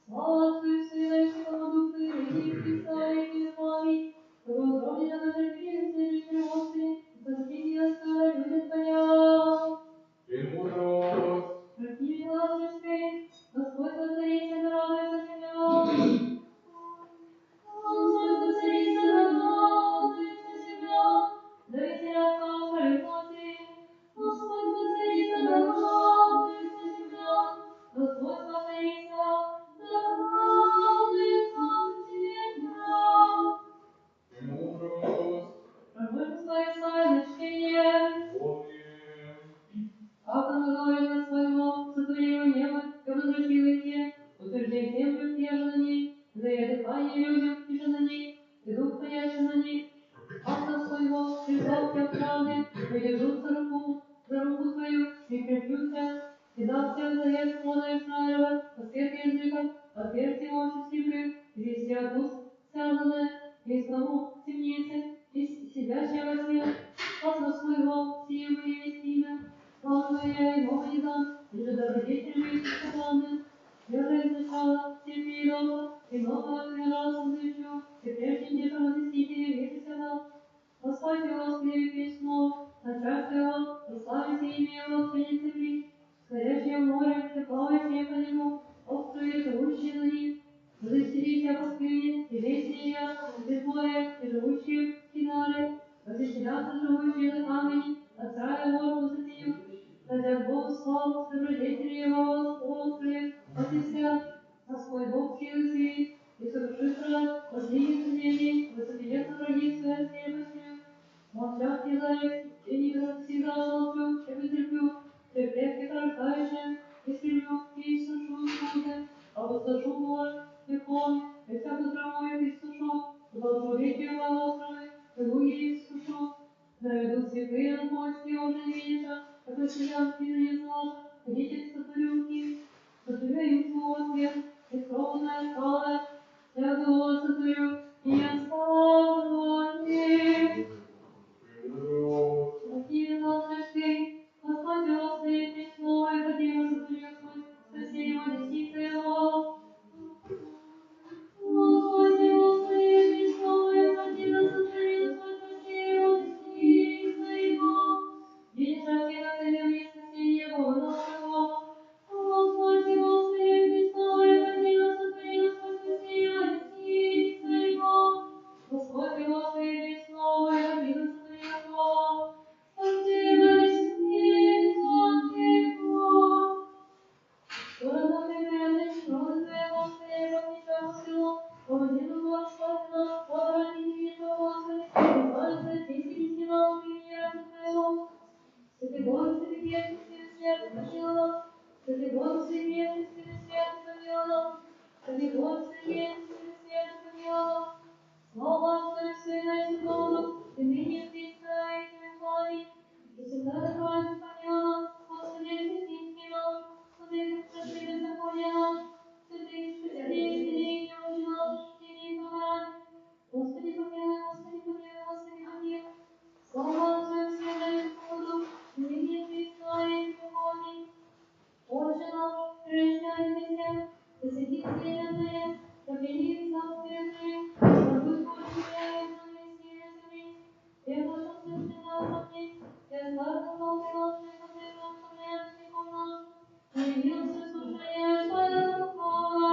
Слава Отцу и Сыну и Святому Духу, и ныне и присно во веки веков. Благословение на высокорение, все живите, Господи, спаси милость Твоя, люди Твоя. Премудрость. Какими глазами Господь воцарится, радуется земля. Господь воцарится, радуется земля. Да веселятся царю плоти. Господь воцарится, радуется земля. Господь воцарится, радуется земля. Премудрость. Пророчество Исаия, чтение. Помни. Как оно говорит Господь Бог, сотворил небо, и возвратил их те, утвердив землю, и же на ней, дая дыхание людям, и же на ней, и дух ходящий на ней. Как Господь Бог призвал тебя в правде, придержу за руку твою, и крепчуся, и дав тебе завет рода Израилева, по свет языка, отверг тебе очи слепых, и вести от уст связанное, и из кому темницы, все пустыни, и весь я, и море, и живущие в Кинаре, возвещена живущие на камени, от края моря высотию, хотят Богу славу, добродетели его, острые, отнесят, Господь Бог силы своей, и совершит раз, воздвигнет изменений, высокие враги своей крепостью, молчат не заяц, и не всегда молчу, и вытерплю, припрятки рождающие, и стерю, и сушу суды, а воздушу мой, веком, и всякую травой и сушу, благословите его островы, и луги сушу, наведут слепые на почте, уже не видишь, как россиянский не знал, ходите сотворюки, сотворю им слово свет, и скромная скала, всякого сотворю, и я славлю них. Какие волшебцы, Господь Господи, ты снова и хотим сотворил Господь, спаси его десницы его. Господи, Господи, ты снова и хотим сотворил Господь, спаси его десницы его. Державший на земле спасение Бога нашего. Господи, Господи, ты снова и хотим сотворил Господь, спаси его десницы его. Господи, Господи, ты снова и хотим сотворил его. Святый Боже, святый вечный, святый свет, помилуй нас. Святый Боже, святый вечный, святый свет, помилуй нас. Святый Боже, святый вечный, святый свет, помилуй нас. Слава Отцу и Сыну и Святому Духу, и ныне и присно и во веки. И всегда закроется помилуй нас, Господи, святый наш, Владыка, прости беззакония наш, святый, святей, святей, Отче наш, и помирай. Господи, помилуй, Господи, помилуй, Господи, помилуй. Слава Отцу и Сыну и Святому Духу, и ныне и присно и во веки. Отче наш, прежде небесен, да светится имя Твое, да придет царствие Твое, да будет воля Твоя на небесе и на земле. Хлеб наш насущный дай нам днесь, и оставь нам долги наши, как мы оставляем грехом нашим, и не веди нас в искушение, Бога.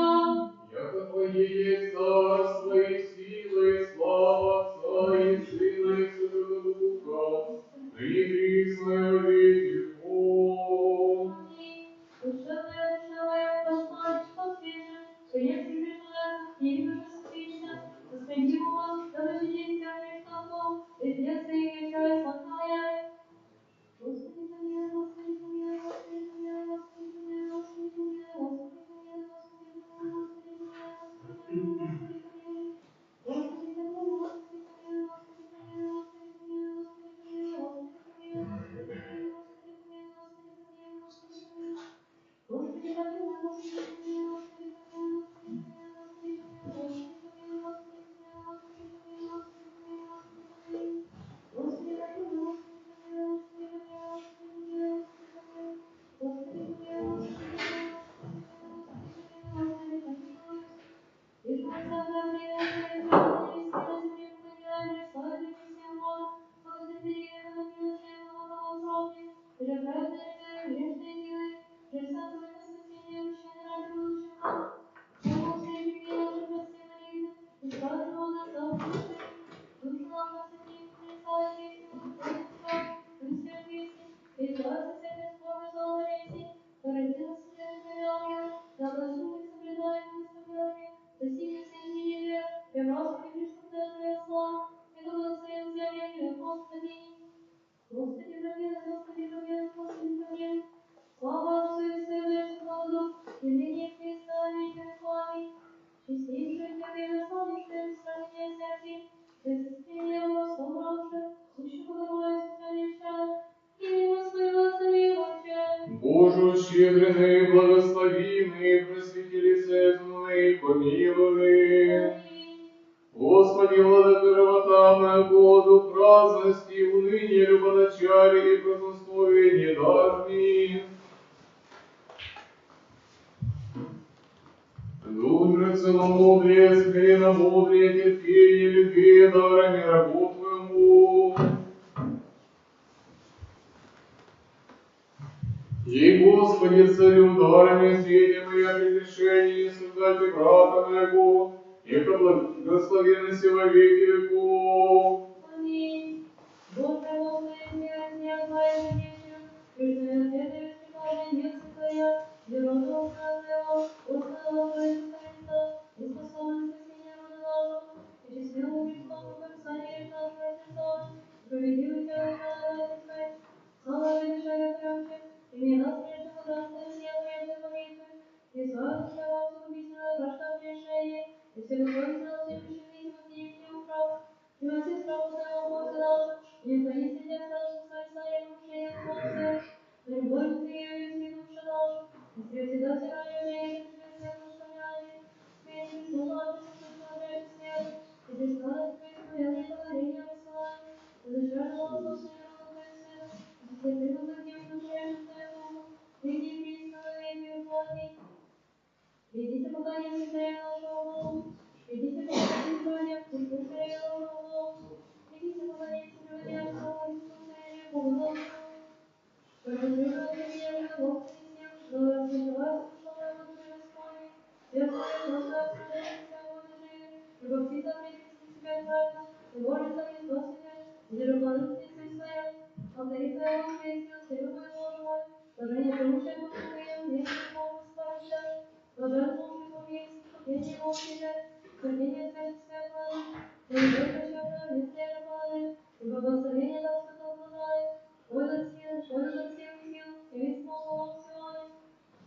Яко Твое есть царство и сила и слава Отца и Сына и Святого Духа, ныне и присно и во веки веков. Душа моя, восстань, что свежим, что если пришла, и не просветишься, Господи, Бог, да возжидит тебя Христом, и детство и чай спасая. Господи, помилуй, Господи, помилуй, Господи, помилуй, Господи, помилуй, Господи, помилуй, Господи, помилуй, Господи, помилуй, Господи, помилуй, Господи, помилуй, Господи, помилуй. Господи, помилуй, Господи, помилуй, Господи, помилуй, Господи, помилуй, Господи, помилуй, Господи, помилуй, Господи, помилуй, Господи, помилуй, Господи, помилуй, Господи, помилуй. Господи, помилуй, Господи, помилуй, Господи, помилуй, Господи, помилуй, Господи, помилуй, Господи, помилуй, Господи, помилуй, Господи, помилуй, Господи, помилуй, Господи, помилуй. Господи, помилуй, Господи, помилуй, Господи, помилуй, Господи, помилуй, Господи, помилуй. Господи, помилуй, Господи, помилуй, Господи, помилуй, Господи, помилуй, Господи, помилуй. И самое время, когда не сила земли, помогай, славе всем Бог, благодари, помилуй, Бога, сроки, прекрасные грешные дела, пресвятое спасение, учение ради будущего. Богу всей любви наши прости молитвы, и скажем о достаточности. Душу нашу освети, Христа, истину, Христа, Христе, Христе, и власти всякой скорби зловорези, породи нас святый ангел, да блаженных соблюдаем наставления, достигнет среди невер, и мразок и преступная Твоя слава, и да благословен земле, Господи. Господи, помилуй, Господи, помилуй, Господи, помилуй. Слава Отцу и Сыну и Святому Духу, и ныне и присно и во веки веков. Чистейшее Тебе, славнейшее сравнение сердцем, пресвятение Бога, собравшее, сущего Богородицы, Царевича, имя Своего Царевича. Боже, щедренный, благословенный, просвети лице Твое, помилуй. Господи, владыка живота году праздности, уныние, любоначалие и празднословие не дашь мне. Душе целомудрие, смиренномудрие, терпение, любви, дарами рабу Твоему. Ей, Господи, царю, дарами свете моя прегрешение, не создайте брата моего, яко благословенный си во веки веков. Аминь. Боже, Господи, Твоя Твоя Вечеря, прежде света растрепала нет Твоя, где родом Твоего, Господа Твоего Христа, и способен спасения рода нашего, и честного Христом, как Саня нашего сердца, справедливый Тебя народа Твоих, слава дышая громче, прими нас прежнего гранта, сия прежде молитвы, и слава Твоего загубительного вражда пришения, и всего Твоего всем решены, и управ, Превози славу Твоего Бога нашу, и не твои сидят наши царя крушения Бога, но любовь Ты и душа нашу, и средоточие рождения, и средоточие восстановления, смерть Христу нашу, совершая смерть, и Христа Твоего благодарения высылаем, и зачарного спасения рода Твоего Сына, и все приготовим душевным Твоему, ныне и присно во веки веков. Идите поклонимся царя нашего Богу, идите поклонимся людям, Христу царя нашего Богу, идите поклонимся людям, Христу царя Богу нашего. Пожалуйста, меня в Господе всем, но распознавать душу мою во дворе Господне, сердце мое глаза страдает всякого движения, ибо птица приписана себя правильно, и может там не сдох себе, и даже планы птицы своя. Повтори твоя воскресила, царю мой, Боже мой, положение живущее душу мою, вместе не могу спасться. Блажен Бог и Бог есть, терпение Бог тебе, терпение царствия планы, но не только черного вместо планы, ибо благословение даст потом планы. Воля от всех сил, и весь Бога Сионы.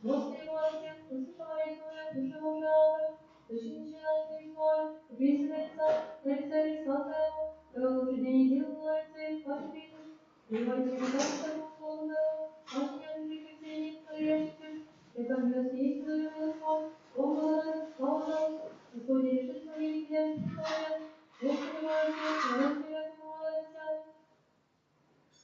Господи, Боже всех, услышал молитву мою, душу Божию, защитничай нас перед Твоим, и присни на лице Христа Твоего, Твоего лучше день и дел главе Твоих, Паче видишь, и говори передаться Богу Слову Твоего, Паче не отвлеки все Твои речи, яко милость есть Твоя Господь, Бог благодати, слава Богу, Господи, решит Твои, где Твоя, Господи, Боже всех, народ Тебя помолимся.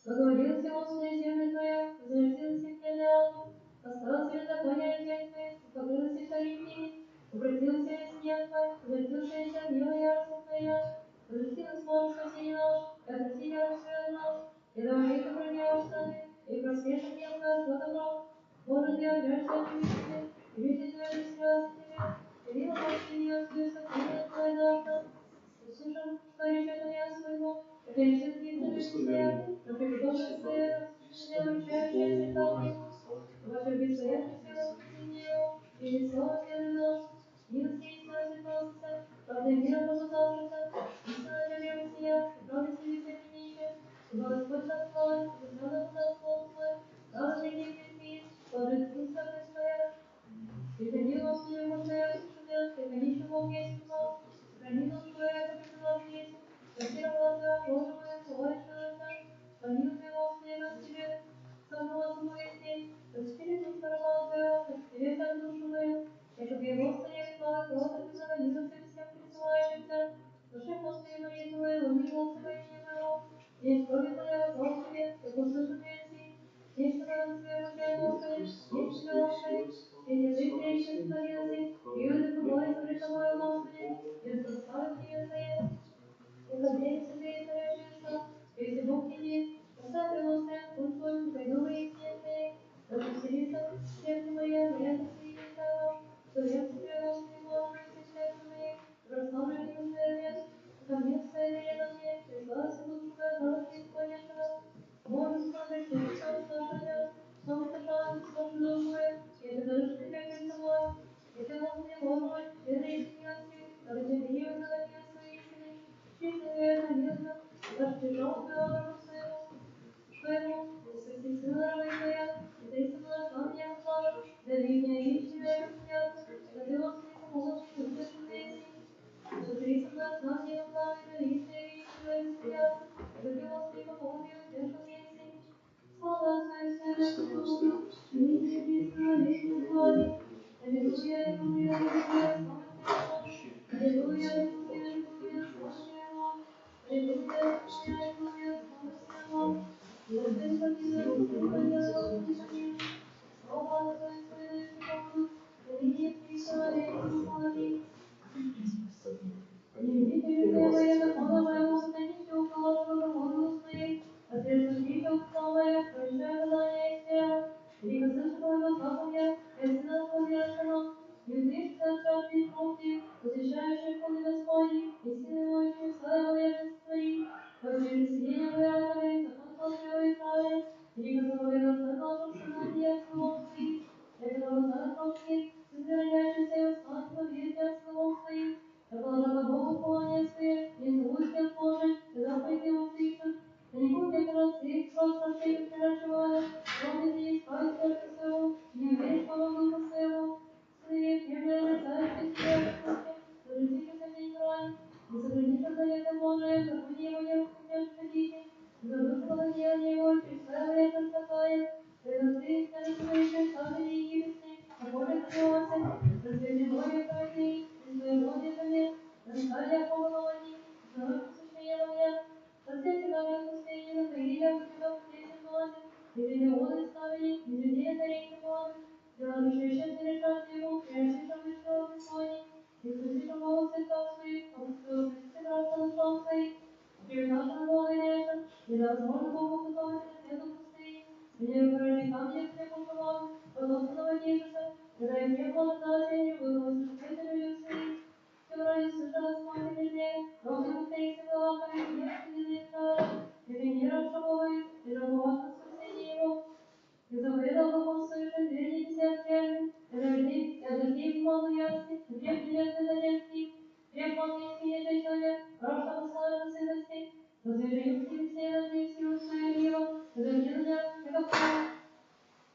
Поговорился Господи, земля Твоя, возвратился к пределам, остался беззаконие людей Твоих, и покрылся царь ними, обратился весь гнев Твой, возвратился весь гнев яростный Твоя, возвратилось Боже спасение наш, и отврати ярость Твою от нас, и до века прогневаешься Ты, и проспешит гнев Твой от добро. Боже, Ты отряжься от любви, и люди Твои веселятся Тебе, и видел Господи, не отсюда спасение Твое наше, услышал, что речет меня своего, это решит гибнуть всех, но приготовься своя, обучающая цвета его, ваше бесстояние сила спасения его, и лицо земли нашу, милость есть на светлости, правда мира побудавшихся, истинно любим сия, и правда себе светлейшая, ибо Господь даст власть, и правда даст слово свой, правда прийти прийти, положит пустотность твоя, приходи, Господи, Бог Твоя, сушумя, приходи, что Бог есть упал, сохрани душу Твоя, как и была в песне, спаси раба Твоя, Боже мой, помолишь человека, помилуй Ты, Господи, нас Тебе, самого самого вести, спаси душу раба Твоя, как Тебе, как душу мою, как Разве Божья правды, Святой Божьей Жене, Раскаля помилований, за посвящение моя, Разве тебя пустыни на Твои, у тебя путейся платит, и ты не воды ставили, и людей царей помогут, дела душевщицы решат ему, прежде чем вышел Господень, и слышишь голос цветов своих, а кто слышит граждан слов своих, Через нашу Бога нежно, и невозможно Богу готовить ответу пустыни, или выражи камни к тебе помогут, потомственного Иисуса, когда их не было значения, выдалось раскрыто людям своим, все вроде слышал Господь везде, роды пустые всегда, как и нет, и не знаю, и ты не расшибывает, и жаловаться спасение его, и заповедал Богом слышать, двери небеса открыты, и дожди туману ясный, и грех небесный зарезки, грех молнийский не человек, прошлого славы сыности, возвержи все дожди силу свою либо, и дожди на нем,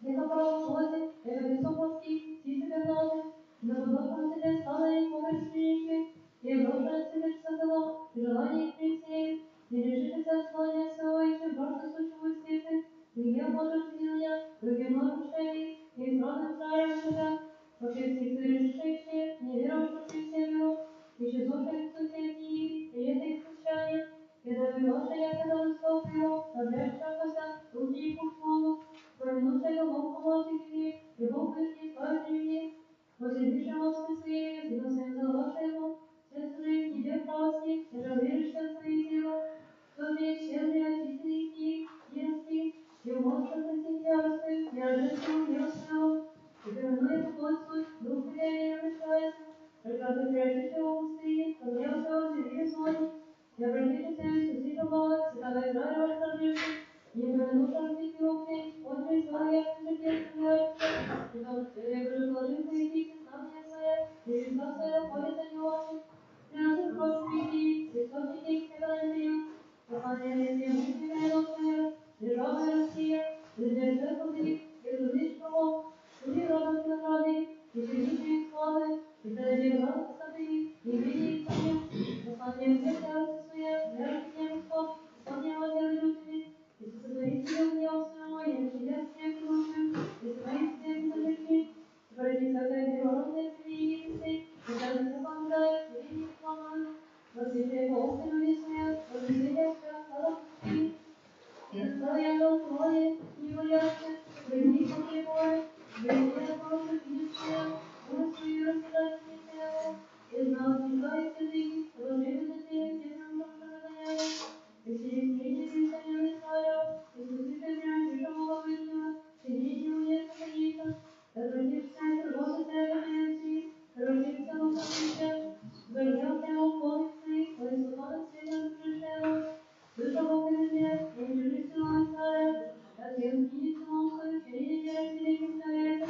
нека право плоти, нека високости, птицы перноты, на подобном тебе славные погребственники, и брошенные цветы садова, и желание их присеять, и решитесь от слоня своего, еще брошенные сущего степи, и я можу меня, другим нарушений, и странным царем себя, вообще всех решивших, не веровавших всем, еще зошли в суседи, и это их случайно, и добивавшие я когда высоко его, обращавшихся, руки и пухло, Вернувши до помощники, його ближні створені, возлюбивши вас своє, зіносим залишимо, святої тебе праці, і жалієшся своє тіло, тобі щедрі очистити єрські, і можна прийти яростою, я жертву милостивого, і вернує плоть дух не вмешається, прекрасно прячешься у пустыне, ко мне все живи звони, я обратившись, слышал голос, святого Израиля восторжившись, не вернувшись в Эфиопии, он пришел, я пришел, и там предложил появиться знания своя, и лица своя ходит на него, и наши кровь источники всегда послание не мысли своя, державы Россия, держи ходы, и различь кого, суди рода награды, и сидите славы, и дадим рад сады, и види самим, послание всех своя, веры всем Господь, послание вас любви, и сотворите его самого, и начинят всех дружбы, и сотворите всех замерки, и пройти всякое переворотное применение, и даже запоминает, и не сломают, возвещай полностью люди своя, возвещай всех народов своих, и наставлял твое, не бояться, войди по прибору, войди просто видишь себя, будут свои рассказать себя, и знал всегда их языки, положили на тебя, тем нам заняли, и через книги писали царя, и служители прежнего вышнего, сидите у них конечно, обратившись к Богу церкви, обратившись к Богу, гонялся его полностью, он слухал света пришел, слышал Бог меня, и жили царя, а тем кинется свою через великим человеком,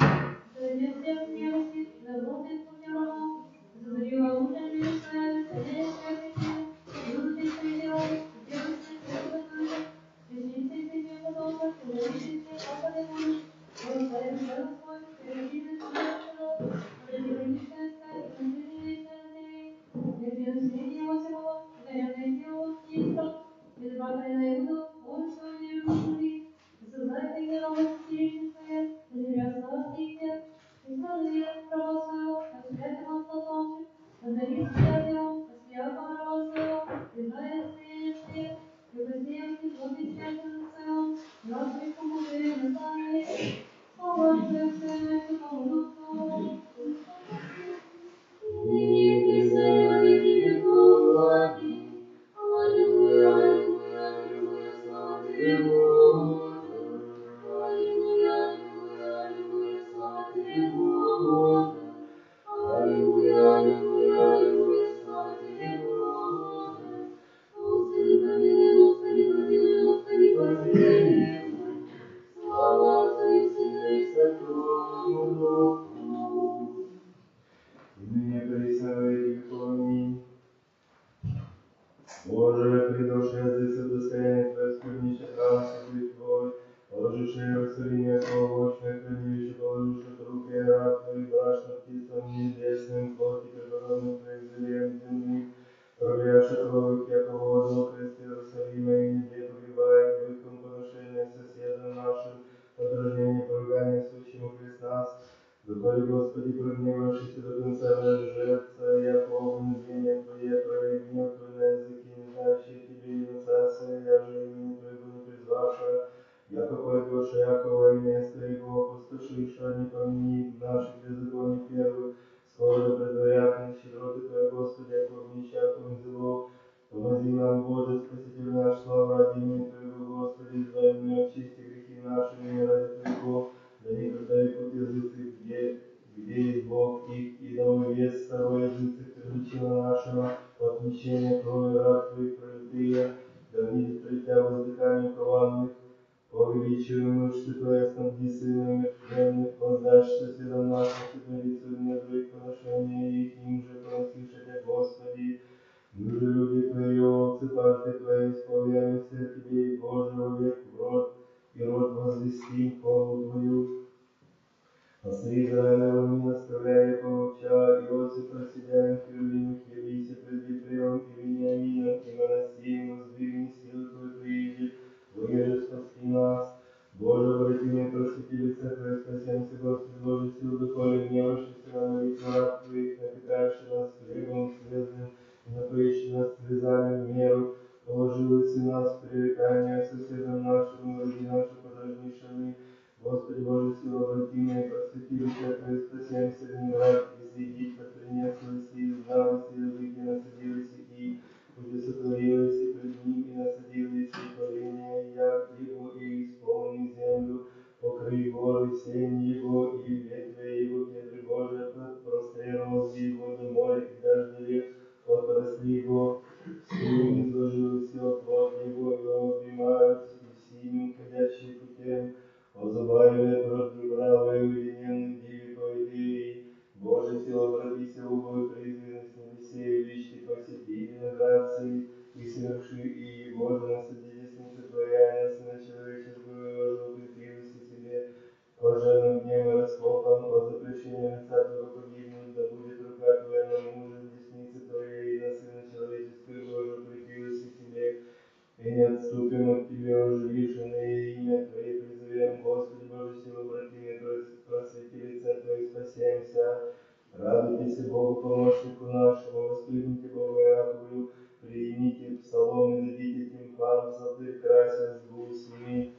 заведет всех смелости, заботы пути врагов, задарил оружие своей, царя святости, будут свои дела, делать свои дела, причинить себе подобно, зависеть все папады будут, Господи, Господь, перейди на свое, родившаяся стать, родившаяся земли, если среди его всего, одаренный его естеством, или бакарина Иуду, он все верующий, создать их новое священное, или оставьте их, и сразу право своего, как святым отцом, одарить святого, святого раба своего, Израиля святое, и посеял плоды святого своего, нас их помогли на славе, слава Отцу, Сыну и Святому Духу. Слава Отцу и Сыну и Святому Духу. И ныне присно во веки веков. Аминь. Боже, придошедший за достояние Твое скорбнейший храм святый Твой, положивший Иерусалиме полночное хранилище, положивший труп и раб Твоих брачных птицам небесным, плоти преподобных Твоих зелен земных, проявших кровь, яко воду крест Иерусалима, и нигде погребает быком поношение соседам нашим, подражнение поругания сущему крест нас, Доколе, Господи, прогневавшийся до конца разжется, яко обнажение Твое, прояви гнев Твой на языке, не знающие Тебе и на царствие, я же имени Твоего не призвавшая, яко пойдешь, Якова и место его опустошиша, не помяни наших беззаконий первых, скоро предварят на щедроты Твоя, Господи, яко в нищаком зело. Помоги нам, Боже, Спаситель наш, слава ради имени Твоего, Господи, избави меня от чести грехи наши, имя ради Твоего, да никогда и путь языцы, где есть Бог их, и да увест второй языцы причина нашего, отмещения крови раб Твоих пролитые, да видит пред Тебя воздыхание кованных, по величию мышцы Твоей снабди сына мертвенных, воздашь соседам нашим, сотворицу недруг поношения их, им же поносишь Тебя, Господи. Мы же люди Твои, овцы, пашты Твои, исполняемся Тебе, Боже, век в рот, и рот возвестим хвалу Твою. Посреди Израилева не наставляя помолча, Иосифа, сидя на херувимах, явися пред Ефремом и Вениамином, и Манасеем, воздвигни силы Твою прииди, выеже спаси нас. Боже, обрати мне, просвети лице Твое, спасемся, Господи, Боже, сил доколе гневавшийся на молитву раб Твоих, напитавший нас хлебом свежим, и напоишь нас слезами в меру, положил и нас в пререкание соседям нашим, враги наши подражнейшими. Господи, Боже, сила обратимая, просвети лице Твое, спасемся, виноват, из Египта принеслась и изгналась, и языки насадились, и пути сотворились, и пред ним, и насадились, и творения, и яд его, и исполни землю, покрый горы, сень его, и ветви его, кедры Божия, прострел мозги его до моря, и дождеве, отрасли его, струи изложились, и оплот его, и обнимают, и синим, ходящие путем, озабавили продубравые уединенные диви по идее, Боже, сила обратися убой, призванный с небесе, вещи посети, виноградцы, и соверши, и, Боже, насади десницы Твоя, на Сына Человеческого, и Боже, укрепилась и себе, блаженным днем и раскопом, по запрещению лица Твоего погибнуть, да будет рука Твоя на мужа, десницы Твоей, и на Сына Человеческого, Боже, укрепилась и себе, и не отступим от Тебя, оживившее имя Твое призовем, Господи, Боже, силу обратимой, просвети лице Твое, спасемся. Радуйтесь Богу, помощнику нашему, воскликните Богу Яковлю, приимите псалом и дадите тимпан, псалтырь крася с гусями.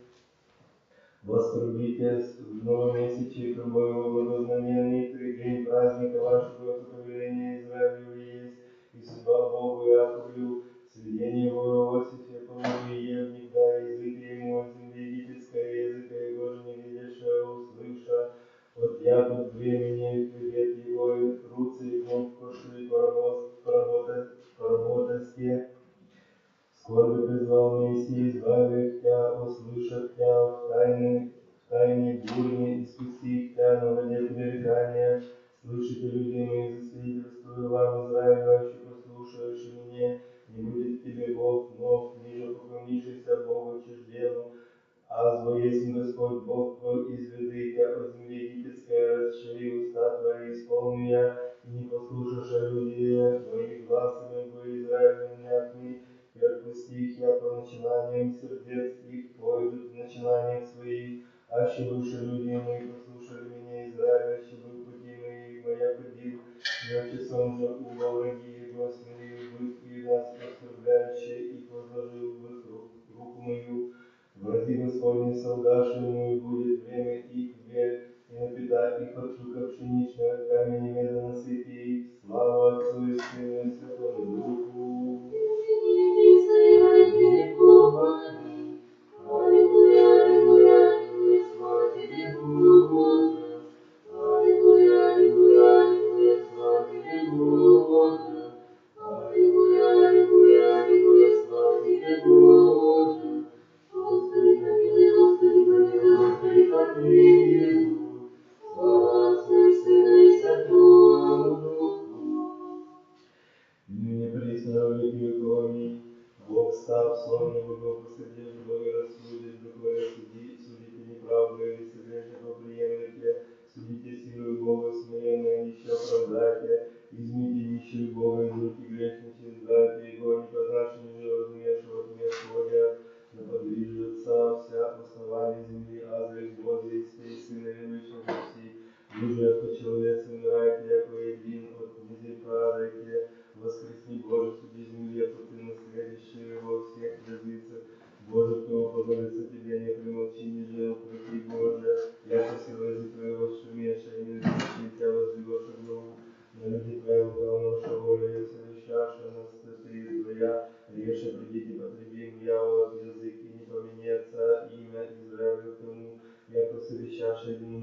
Вострубите в новомесячии трубой во благознаменный день праздника вашего повеления Израилю есть, и судьба Богу Яковлю, сведение его Иосифе, половый евник, да языке ему от земли египетской, языка его же не видящая, услыша, от ягод времени привет его, и руцы его пошли поработать. Скорби призвал Моисей, избавив Тя, услышав Тя в тайне бурне, испусти Тя на воде пререкания. Слышите, люди мои, засвидетельствую вам, Израилевичи, послушающие мне, не будет тебе Бог нов, ниже поклонившийся Богу чуждему. Азбо есть Господь Бог твой, изведи Тя от земли египетской, расшири уста Твои, исполни я, и не послушаша людей Твоих глазами, во Израиле мятни, и отпусти их я по начинаниям сердец их, пойдут в начинаниях своих, аще выше людей мои послушали меня, Израиля, аще был пути мои, моя ходил, я часом же угол враги его, смирил бык и нас оскорбляющие, и возложил в их руку мою. Врази Господни солдаши ему, и будет время их век, и напитать их от лука пшеничного, камень меда насыпи их, слава Отцу и Сыну и Святому Духу. Аллилуйя, аллилуйя, аллилуйя, слава Тебе, Боже. Аллилуйя, аллилуйя, аллилуйя, слава Тебе, Боже. Аллилуйя, аллилуйя, аллилуйя, слава Тебе, Боже. Господи, помилуй, Господи, помилуй, Господи, помилуй. Слава Отцу и Сыну и Святому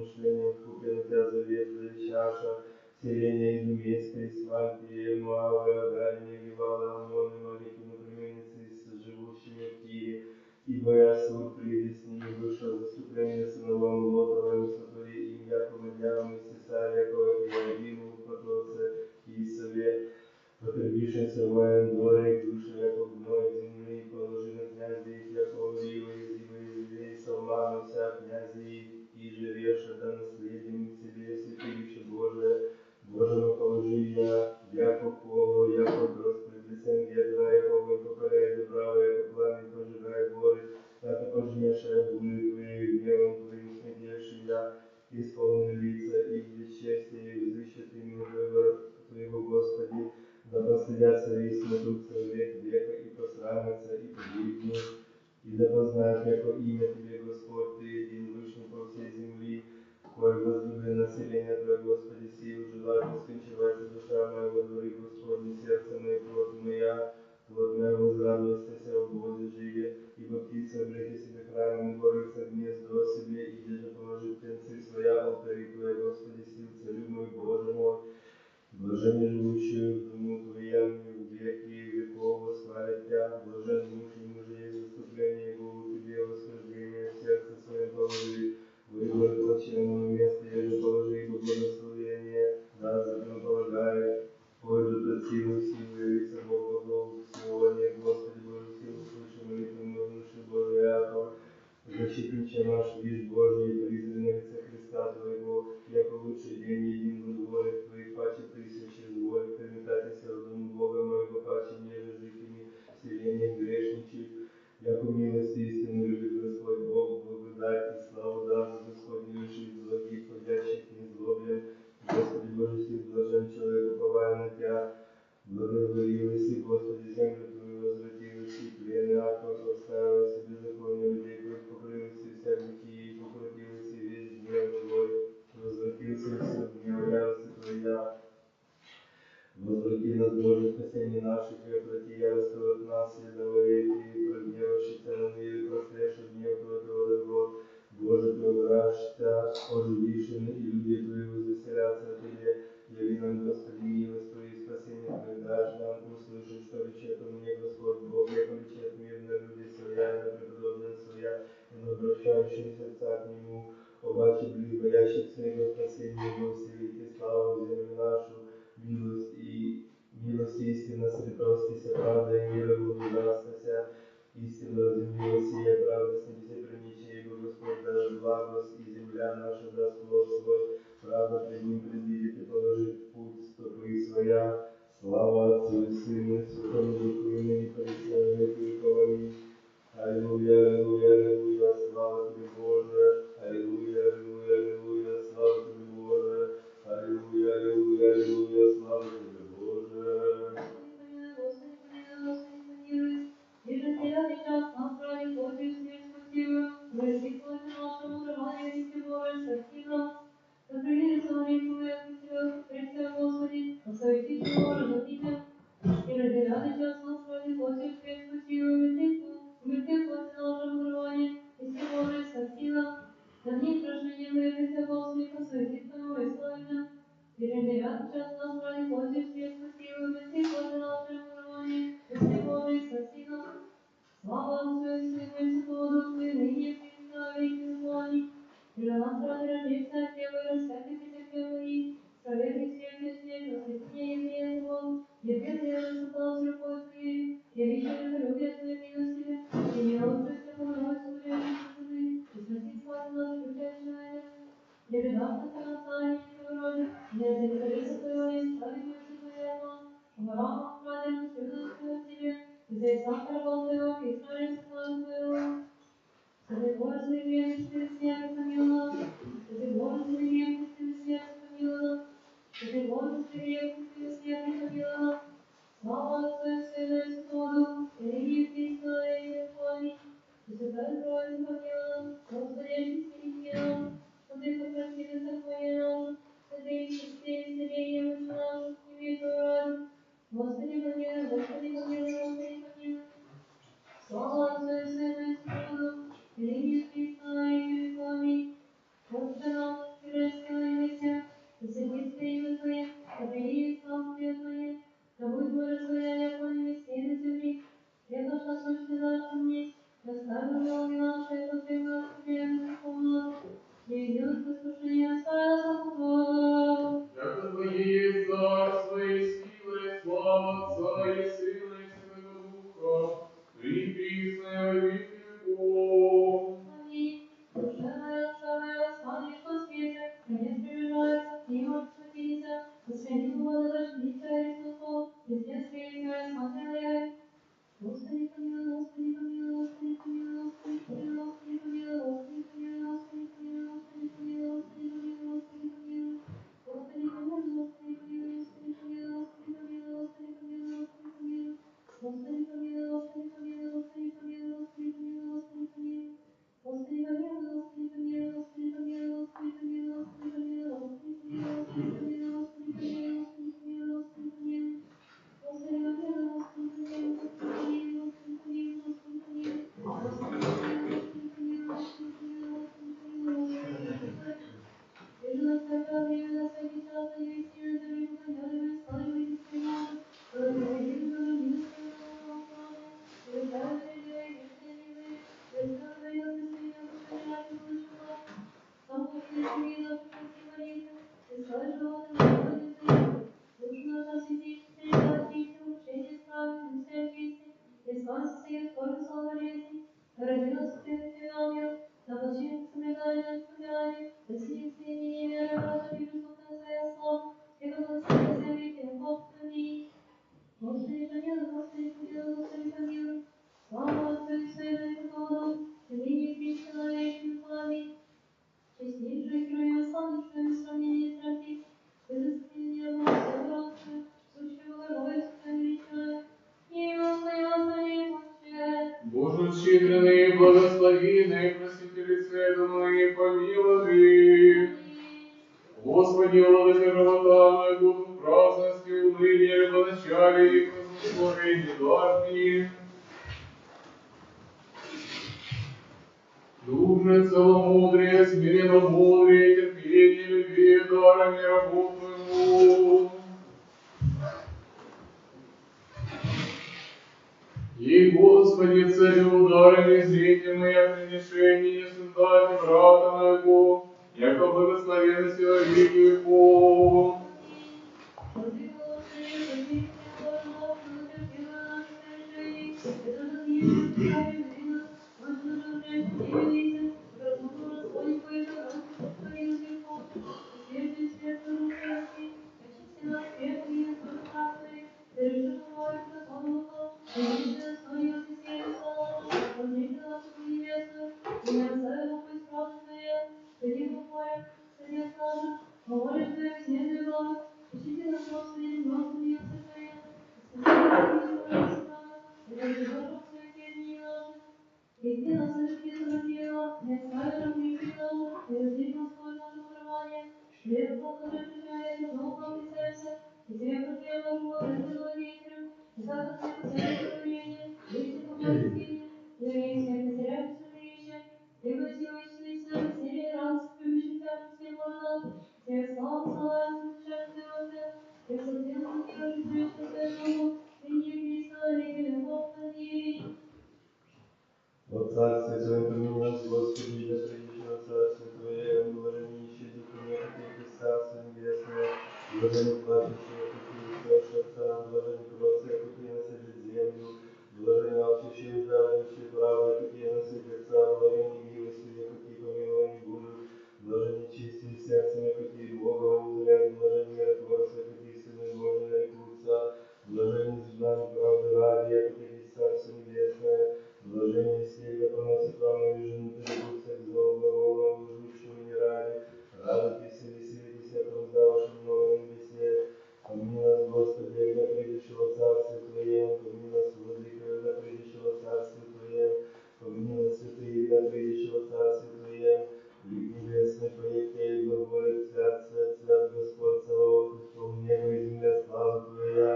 помышлениям, купе на тебя завет, чаша, селение изумейской, Свальтии, Муавра, Гарине, Гевала, Амоны, Маликину, племенницы, с живущими в Кире, ибо я суд придет с ними, вышел заступление сыновом Лотовым, сотвори им, Якова, Дьявом, и Сесар, Якова, и Иовиму, поклонце, и Исаве, потребившийся воин дворе, и душа, Яков, гной земли, положи на князя их, Якова, Рива, Изива, Изивей, Салману, вся князя их, и живеша, да наследием к тебе, святилище Божие, Божьему положи я, Яков Полу, Яков Господь, лицем ветра, Яков огонь попаляет дубравы, Яков пламень пожирает горы, яко пожнешая бури твоей, гневом твоим смятевший я, исполнил лица их бесчестия, и взыщет имя твоего, Господи, да постыдятся и смутутся век века, и посрамятся, и погибнут, и да познают, яко имя Тебе, Господь, Ты един вышний по всей земли, кой возлюблен население Твое, Господи, сил желать, скончивается душа моя во дворе, Господне, сердце мое, плоть моя возрадуется в Боге живе, ибо птица обрети себе храмом, и горится гнездо себе, и где же положит птенцы своя, алтари Твоя, Господи, сил, царю мой, Боже мой, блаженне живущие в дому Твоем, в веки веков восхвалят Тя, блажен муж и мужей, заступление его у Тебе, восхождение в сердце своем положи, выбор плачевного места, я же положи, ибо благословение, да, закон полагая, пользу от силы в силу, явится Бог богов, сегодня, Господи Боже, силу, слышим молитву мою, души Божия, Якова, защитниче наш, вишь Божий, призван лица Христа Твоего, яко лучший день един во дворе Твоих, паче тысячи зволь, приметайтесь в дом Бога моего, паче неже жителей селения грешничек, яко милость истину любит Господь Бог, благодать и славу даст Господь, не лишит злодей, ходящих незлоблен, Господи Боже, сил блажен человек, уповая на Тя, благословилась и Господи, землю Твою возвратилась, и плены Аква оставилась, и беззаконие людей Твоих покрылось, и вся грехи, и покрутилась, и весь гнев Твой, возвратился и все гнев ярости Твоя. Возврати нас, Боже, спасение наших, и отврати ярость от нас, и доволеки, прогневавшийся на мир, прострешь от гнев Твоего добро. Боже, Ты обращся, оживившими, и люди Твои возвеселятся о Тебе. Яви нам, Господи, милость Твою, и спасение Твое дашь нам, услышишь, что речет мне Господь Бог, яко речет мир на люди своя, и на преподобные своя, и на обращающим сердца к Нему, обаче близ боящих своего спасения Его вселите славу в землю нашу, милость истина средостися, правда и мира благодастася, истина в земле сия, правда с небесе приничия, ибо Господь даст благость, и земля наша даст плод свой, правда пред Ним предвидит и положит путь стопы своя, слава Отцу и Сыну и Святому Духу, и ныне присно во веки веков. Аминь. Аллилуйя, аллилуйя, аллилуйя, слава Тебе, Боже, аллилуйя, аллилуйя, аллилуйя, слава Тебе, Боже, аллилуйя, аллилуйя, аллилуйя, слава Тебе, Боже. Господи, помилуй, Господи, помилуй. И же теряли час нас ради Божию смерть спасибо. Вести плоти нашему дарованию, и Боже, спаси нас. Да прилится молитву Христе, Господи, освети Боже, замите. И разделяли час нас ради Божию смерть спасибо. Вести плоти нашему дарованию, и Боже, спаси нас. Да не прошение мы, Христе, Господи, посвяти Твоему и славим. Переделят час нас ради Божьей смерть спасибо, вести Боже нашему дарованию, вести Боже, спаси нас. Слава Отцу и Сыну и Святому Духу, и ныне и присно во веки веков. И для нас ради рождения Девы, распятых Твоих, справедливых всех смерть, воскресения еврея Его, Еврея высота с рукой Твоей, я вижу любовь Твою милостиве, и милостью всему Богородицу Твою, и спаси славу нашу причащенную. Я видал Твоего Царя, Богородиц, я заветовался Твоего и ставить душу Твою от нас, чтобы рама вкрадем всюду Твою Тебе, и за Исаака рабов Твоего, и Израиля славу Твоего. Святый Боже, свои грехи, через смерть помилуй нас. Святый Боже, свои грехи, через смерть помилуй нас. Святый Боже, свои грехи, через смерть помилуй нас. Слава Отцу и Сыну и Святому Духу, и ныне и присно во веки веков. Аминь. Пресвятая Троица, помилуй нас, Господи, очисти нас, что Ты сопротивился Твоей нашу, святые, чистые, Господи, запиши молитвы, искать живота, Господи, Ты. Душу наша святейшая, очисти, улучшение справедливости, очисти, искать союз, только сон болезни, ради нас, святых ангел, на починку соблюдания, отправляния, достиг соединения веры, братьев и преступная своя слава, всех благословения веки веков. Аминь. Господи, помилуй, Господи, помилуй, Господи, помилуй. Слава Отцу и Сыну и Святому Духу, ныне и присно на веки веков. Аминь. Честнейшую героя, славнейшую без сравнения страстей, предостережение Бога, всеблагородную, сущую Богородицу, Твою величаю, и Господи, восстанови Боже. Боже щедренный, благословенный, просветлице моей помилуй. Господи, владыка живота, году праздности, уныния, родоначалия и благословения дарни. Дружное целомудрие, смиренно мудрее, терпение, любви, дарами работу. И, Господи, царю, дарами зрите моя приношение, создайте брата моего, яко благословенность во веки веков. Говоришь, Твоя беседует Бога, ищите нас, Господи, Господи, Отца Твоя, Господи, Господи, Бога, это же Божье святение наше. Иди нас, Господи, заводила, не остави нам грехи наши, и раздель Господь наше дарование, хлеб благословенный, духом и сердце, и Тебе проклеим нашу Божию благодетелю, и так от Твоего царя правления, вечно поблагословения, и век всех потеряющих жилища, и воссилующих с нами веселье и радость, любящих Тебя, всем Боже наш, Тебе славу посылаем, совершенствуем Отца, и соответственно делаешь Душу Святому, ныне и присно во веки веков. Аминь. О Царстве Твоем помилуй нас, Господи, да придешь на Царствие Твое, блаженнее ищи Духа некоторых из Царства Небесного, блаженны плачущие, какие совершатся, блаженны кроткие, какие насадят землю, блаженны алчущие, жаждущие правды, какие насытятся, блаженны милостивые, какие помилования будут, блаженны чистые сердцами, какие Бога узрят, блаженны миротворцы, какие Сыны Божии нарекутся, блаженны знания правды ради, каких есть Царство Небесное, блажение сей, да поносит вам и жену, нарекутся к злу, глаголом, лжущим и не ради, радуйтесь и веселитесь, яко воздавшим много на небесе. Помилуй нас, Господи, да придешь во Царствие Твое, помилуй нас, Владыка, да придешь во Царствие Твое, помилуй нас, святые, да придешь во Царствие Твое, лик небесный поете и глаголит свят, свят, свят, Господь Саваоф, исполни небо и земля славы Твоя,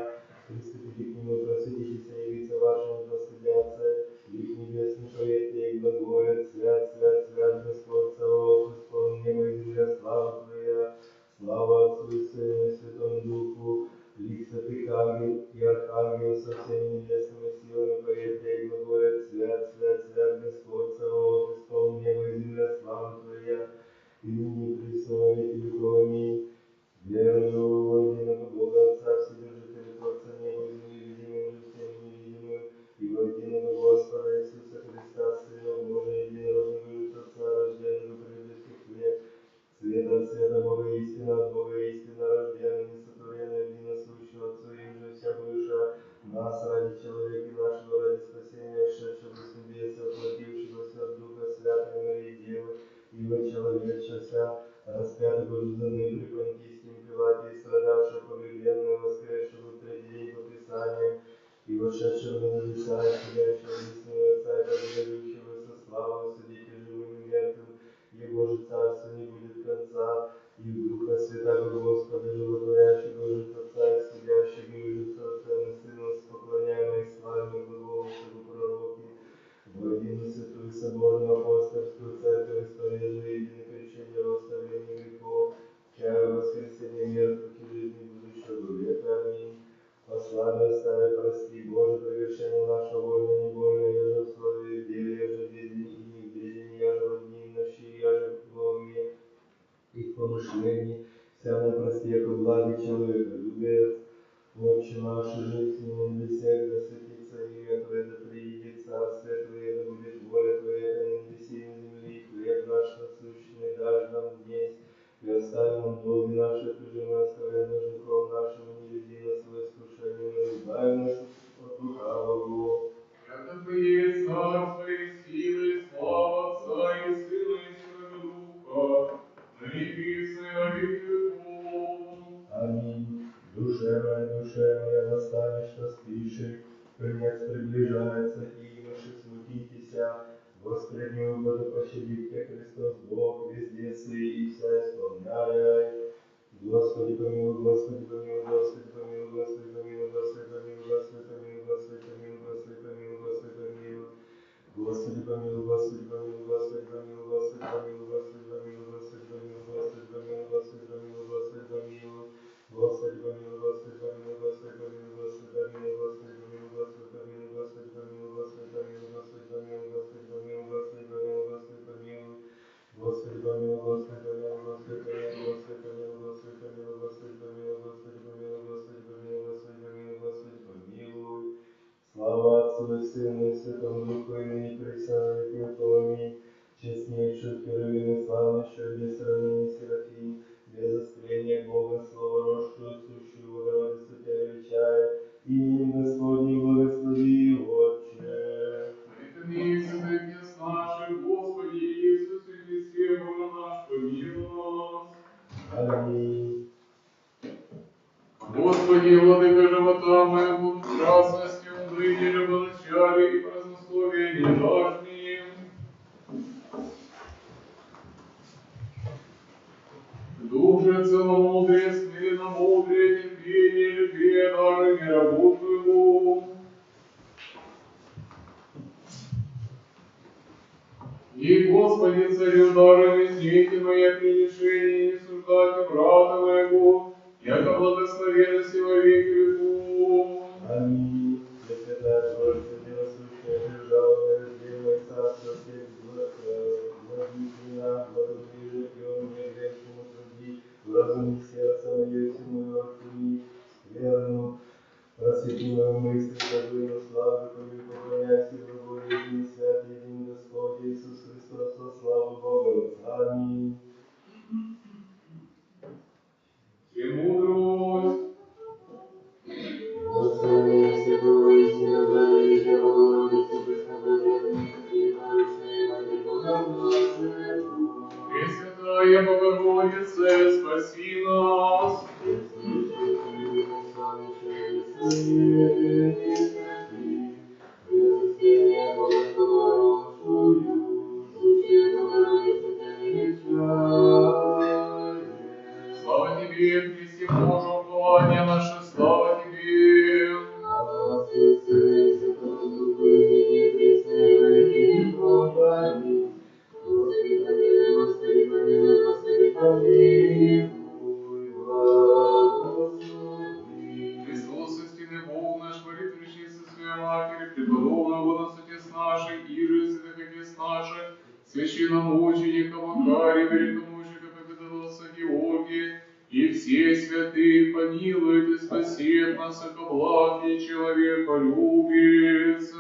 приступите к Нему, просветитесь, и явиться вашим постыдятся, лик небесный поете и глаголит свят, свят, свят, Господь Саваоф, исполни небо и земля славы Твоя, слава Отцу и Сыну и Святому Духу, лик святых ангел и архангел со всеми небесными силами поете и глаголит свят, свят, свят, Господь Саваоф, исполни небо и земля славы Твоя, и ныне и присно во веки веков. Аминь. Верую во единого Бога Отца, Вседержителя, Творца неба и земли, видимым и всем невидимым, и во единого Господа Иисуса Христа, Сына Божия, единородного и от Отца, рожденного прежде всех век, света от света, Бога истина от Бога истина, рожденный, несотворенный, единосущий, Отцу и же вся бывшая, нас ради человека нашего, ради спасения, шедшего с небес, воплотившегося от Духа Святой Марии Девы, и вочеловечился, распятого же за ныне при Понтийском Пилате, и страдавшего, погребенного, воскресшего в третий день по Писаниям, и вошедшего на небеса, и сидящего десного Отца, и подгребающего со славой судить и живым и мертвым, Его же царство не будет конца, и в Духа Святого Господа, животворящего уже Отца, и судящего уже с Отцем и Сыном, с поклоняемой и славимой глаголом пророки, в единую святую соборную апостольскую церковь, исповедую единое крещение во оставление грехов, чаю воскресения мертвых и жизни будущего века. Аминь. Пославе остави, прости, Боже, прегрешение нашего воля, не помышлений, вся нам прости, яко благий человеколюбец. Отче наш, житель на небесах, да святится имя Твое, да приидет царствие Твое, да будет воля Твоя, как на небесе и на земле. Хлеб наш насущный дашь нам днесь, и остави нам долги наши, прежде мы оставляем должников нашим, и не веди нас в искушение, но избави нас от лукавого. Яко Твое царство и сила, и слава Отца и Сына и Святого Духа, ныне и присно и во веки веков. Аминь. Душа моя, восстань, что спишь, конец приближается, и имаши смутитеся. Господи, Господи, пощади Тебя, Христос Бог, везде сы и вся исполняй. Господи, помилуй, Господи, помилуй, Господи, помилуй, Господи, помилуй, Господи, помилуй, Господи, помилуй, Господи, помилуй, Господи, помилуй, Господи, помилуй. Господи, помилуй, Господи, помилуй, Господи, помилуй, Господи, помилуй, Господи, помилуй, Господи, помилуй, Господи, помилуй, Господи, помилуй, Господи, помилуй. Господи, помилуй, Господи, помилуй, Господи, помилуй, Господи, помилуй, Господи, помилуй, Господи, помилуй, Господи, помилуй, Господи, помилуй, Господи, помилуй, Господи, помилуй, Господи, помилуй, Господи, помилуй. Господи, помилуй, Господи, помилуй, Господи, помилуй, Господи, помилуй, Господи, помилуй, Господи, помилуй, Господи, помилуй, Господи, помилуй, Господи, помилуй, Господи, помилуй. Слава Отцу и Сыну и Святому Духу, и ныне и присно во веки веков. Аминь. Честнейший херувим и славнейший, без сравнения Серафим, без искривления Бога, Слово росшую, сущую, Богородицу Тебя величаю, именем Господним благослови, Отче. Преклонись, Отец наших, Господи Иисусе Христе, Боже наш, помилуй нас. Аминь. Господи, владыка живота моего, в страстности, уныние, любоначалие и празднословие не дашь мне. Дух же целомудрие, смиренномудрие, терпение, любви, даже не работаю. И, Господи, царю, даже не снейте мои прегрешения, не суждайте брата моего, яко благословенность и во веки веков. Аминь. Пресвятая Троица, делосущая, державная, разделимая царство всех благих вина, благоближие к нему, не грешному суди, вразуми сердце мое, всему отцеми, верну, просвети мою мысль, добрыну, славу Твою, поклоняйся, благой, един, свят, един, Господь Иисус Христос, во славу Бога Отца. Аминь. Премудрость. Благословение Святого Истина, Дарья, Богородицы, Пресноблаженной, Пречистой Матери Бога нашего. Пресвятая Богородице, спаси нас. Слава Тебе, Христе Боже, упование наше, слава Тебе. Христос, истинный Бог наш, молитвенничница Своей Матери, преподобного Бога Отец нашей, Иры, святых Отец наших, священномученика Макария, великомученика Победоносца Георгия, и всех святых помилует и спасет нас, как благ и человеколюбец.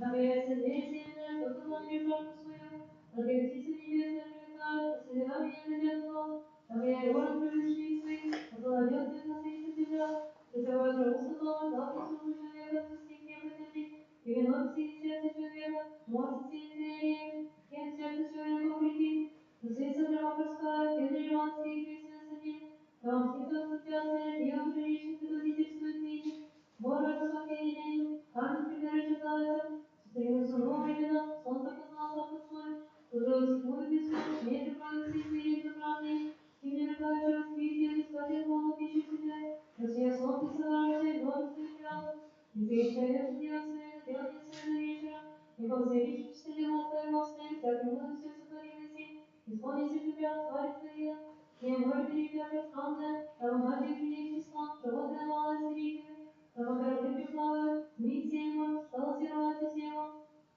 Напояйся веселья, что познанию жажду свою, а ты птицы небесные прилетают, посреди меня глядят зло. Напояй город приличный своих, а то найдется и насытится земля. Призывай траву садовую, запах суму человека, спусти крепость земли, и вино всей сердце человека, может сеять зрение, нет сердце человека прийти. Насытится трава морская, кедры ливанские, крестные садил, там птица ассоциация, дьявол приличный предводительствует ныне. Боже, высокий день, камень примеры читается, состоялся новый вина, солнце познал запах свой, узрел седьмую весну, ветер правил все свидеть забранные, тени рыгающего спите, искатель полну пищу себе, Россия солнце собрался, и город свой плял, и ты человек дел своих, делание свое до вечера, и по всей вечности лимон твоего встань, всякий мудрый все сотворил си, исполнись тебя, тварь твоя, всем боль перепятый странная, там магия приличий слав, животное малое зритель, там корабли приплавают, змей сева, стал сировать и сева,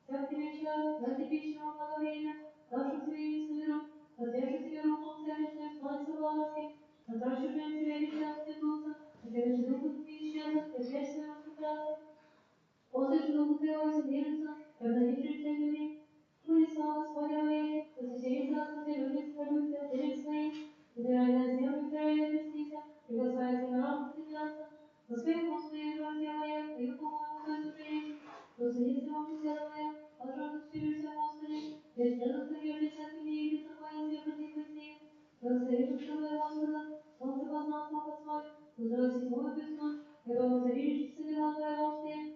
всякий вечер, дайте пищу во благовремя, дашу свои сыру, отвяжу себе руку целичную, склонься ласки, натрачу же себе вечер стедутся, а следующий дух исчезнут, и дверь свою открываться. После дух твоего изумится, когда не прицелили, слава Господня моей, возвеселится Господи, люди скорбятся, перед своим, взирая на землю, вторая крестится, прикасаясь на рамку стыдятся, Господи, Господи, братья моя, Твою помощь, Твою сужение, усудите вам тело мое, пожалуйста, Господи, ведь это согревший всякими явится Твоим святым пути, Воцаришь Твоего Господа, солнце познал Бога свой, узрел седьмую весну, когда воцаришь Твоего Твоего,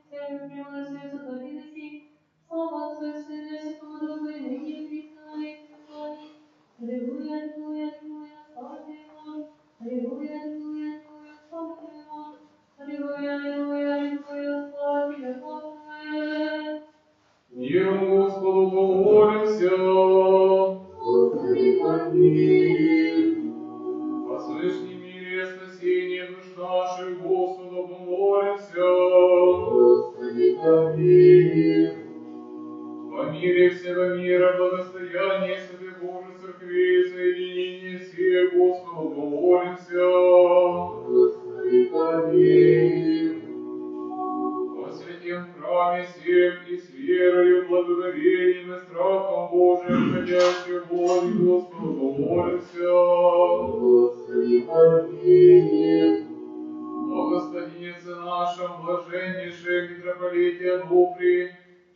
церковь прямую свою сотворила си, слава Отцу и Сыну и Святому Духу, и ныне и присно во веки веков. Аллилуйя, аллилуйя, аллилуйя, слава Тебе, Боже. Аллилуйя, аллилуйя, аллилуйя, слава Тебе, Боже. Аллилуйя, аллилуйя, аллилуйя, слава Тебе, Боже. Миром Господу помолимся. Господи, помилуй. О слышнем мире и спасении душ наших Господу помолимся. Господи, помилуй. О мире всего мира, благостоянии Святой Божьей Церкви, соединении всех Господу помолимся. Господи, помилуй. О святем храме всем и с верою, благоговением и страхом Божиим, ходящим в Боге, Господу помолимся. Господи, помилуй. О Господинице нашем, блаженнейшем митрополите Ануфрии,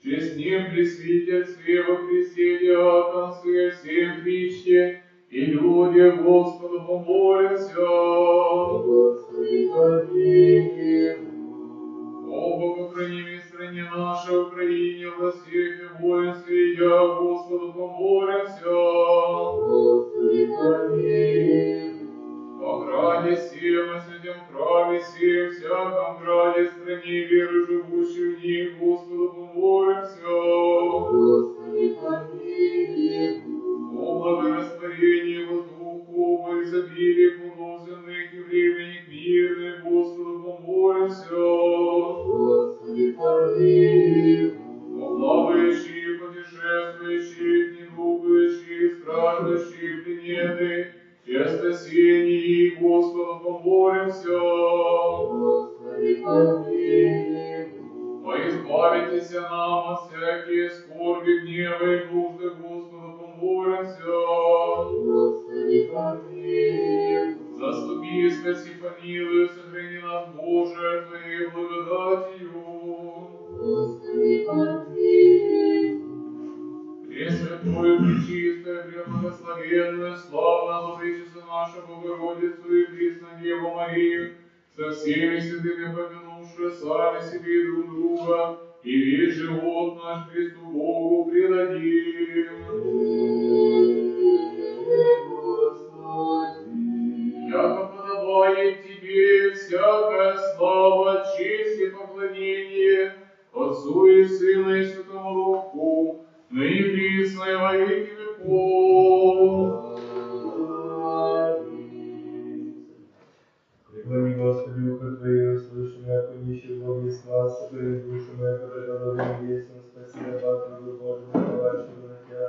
честнем пресвитерстве во Христе диаконстве, всем Христе и людям Господу помолимся. Господи, помилуй. О богохранимой стране нашей Украине, властях и воинстве, я Господу помолимся. Господи, помилуй. О граде сем, о святем храме сем, всяком граде, стране, веры живущих в них, Господу помолимся. Господи, помилуй. О благорастворении воздуху, о изобилии плодов земных и времени мирных, Господу помолимся. Господи, помилуй. О плавающих, путешествующих, недугающих, страждущих, плененных, и о спасении их, Господу помолимся. Господи, помилуй. О избавитесь нам от всякие скорби, гнева и нужды, Господу помолимся. Господи, помилуй. Заступи, спаси, помилуй, сохрани нас, Боже, Твоей благодатью. Господи, помилуй. Пресвятую, пречистую, преблагословенную, славную Владычицу нашу Богородицу и Пресную Деву Марию, со всеми святыми помянувши сами себе и друг друга, и весь живот наш Христу Богу предадим. Господи. Яко подобает Тебе всякая слава, честь и поклонение Отцу и Сыну и Святому Духу, ныне и присно и во веки веков. Преклони, Господи, ухо Твое, услыши меня, нищий Бог, и спас, сокрыли душу мою, которая подобна весен, спаси раба Твоего, Боже, наплывающего на Тебя.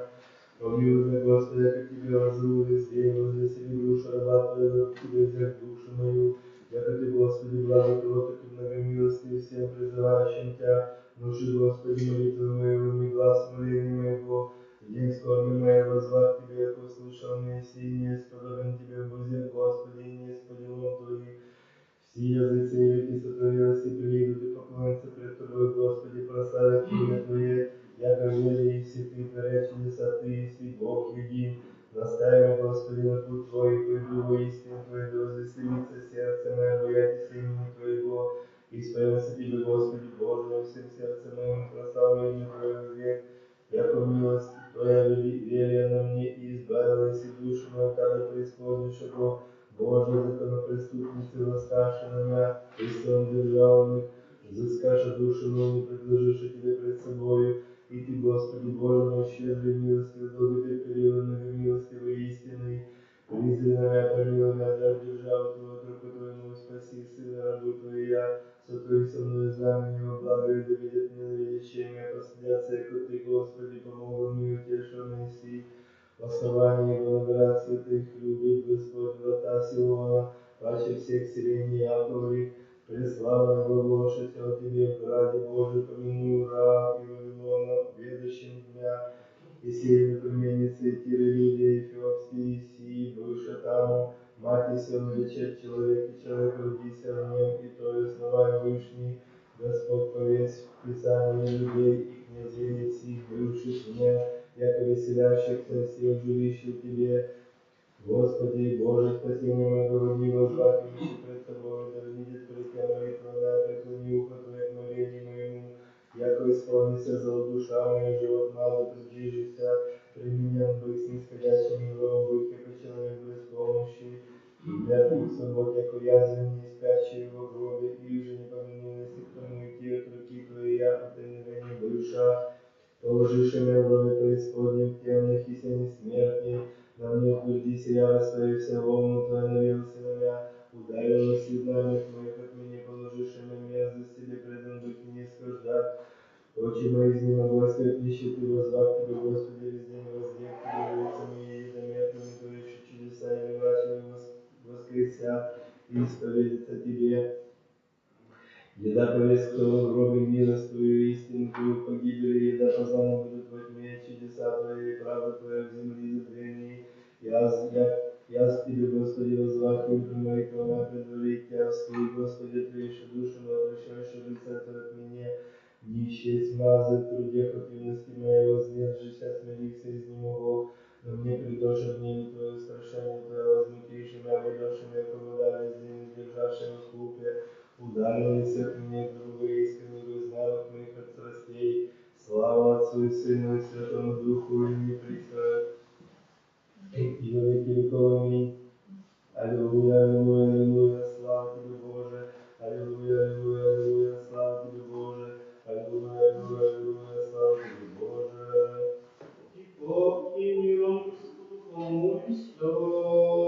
Помилуй меня, Господи, как Тебе воззру весь день, возвесели душу раба Твоего, к Тебе взять душу мою. Яко Ты, Господи, благо кроток и многомилостный, всем призывающим Тебя, внуши Услыши, Господи, молитву моего, и глаз моления моего. В день скорби моей возвах Тебе, як услышал Мессии, не сподобен Тебе, возир, Господи, не споделом Твоим. Все языцы и веки сотворилось, и приедут и поклонятся пред Тобой, Господи, прославят имя Твое, яко вере и все Ты, творя чудеса Ты, если Бог един. Наставим, Господи, на путь Твой, и пойду во истину Твою, да возвеселится сердце мое, боятися имени Твоего, и споемся Тебе, Господи, Боже, во всем сердце моем, прославлю имя Твое век, яко милость Твоя велия на мне, и избавила и душу мою, когда преисподню шагов. Боже, законопреступницы, восставши на меня, и сон державных, взыскаша душу мою, не предложишь Тебе пред собою, и Ты, Господи, Боже мой, щедрый милостивый, долготерпеливый, многомилостивый, истинный, призри на меня, помилуй меня, для державы Твою, руку Твою, мою спаси, Сына, рабу Твою я, сотвори со мною знамение во благо, и доведет ненавидящие меня, постыдятся, яко Ты, Господи, помогу мне, утешенный си. Основание его наград святых любит Господь врата Сиона, паче всех селений Яковлевых, преславно глаголошите о Тебе, в граде Божий, помяну раб и Вавилона, ведущим дня, и сеяли племянницы Тиры, Лидия, Эфиопские, Сии, бывши там, мать Сион речет человек, и человек родился в нем, и то и основание Вышний, Господь повесь в Писании людей и князей сих, бывших в нем, яко веселящихся все жилище Тебе, Господи, Боже, спасение моего, не возвать еще пред Тобой, да видит пред Тебя молитва моя, преклони ухо Твое к молению моему, яко исполнится зол душа моя, живот мал, да приближится, применен бык с нисходящими в бык, яко человек без помощи, и мертвых свобод, яко язвенные, спящие во гробе, и уже не помяну, если к тому идти от руки Твоей, я от не бывша, положишь меня в роли преисподней темных и сени смертней, на мне утвердись ярость Твоя, вся волна Твоя навелась на меня, ударилась и знамя Твоих от меня, положишь меня мерзость Тебе, предан быть не исхождать. Очи мои изнемоглась от нищеты, возвах Тебе, Господи, весь день воздех Тебе, лица мои едомертвыми, творивши чудеса, и врачи воскресят, и исповедятся Тебе. Еда повесть, кто в гробе милость Твою, истину Твою в погибели, еда познаны будут во тьме, чудеса Твои, и правда Твоя в земле забвении. Я с Тебе, Господи, возвах, и молитва моя предварить Тебя, вскрой, Господи, Твоишу душу, но отвращаешь лица Твое от меня. Нищие смазы в труде хотливости моей вознесшися, смирився из него, но мне придошь гневу Твое, страшение Твое, возмутивши меня, выдавши меня, повода везде, державшими в купе, ударились от меня друга искренних знамок моих от страстей. Слава Отцу и Сыну и Святому Духу, и не присно, и во веки веков. Аминь. Аллилуйя, аллилуйя, аллилуйя, слава Тебе, Боже. Аллилуйя, аллилуйя, аллилуйя, слава Тебе, Боже. Аллилуйя, аллилуйя, аллилуйя, слава Тебе, Боже. И миром Господу помолимся.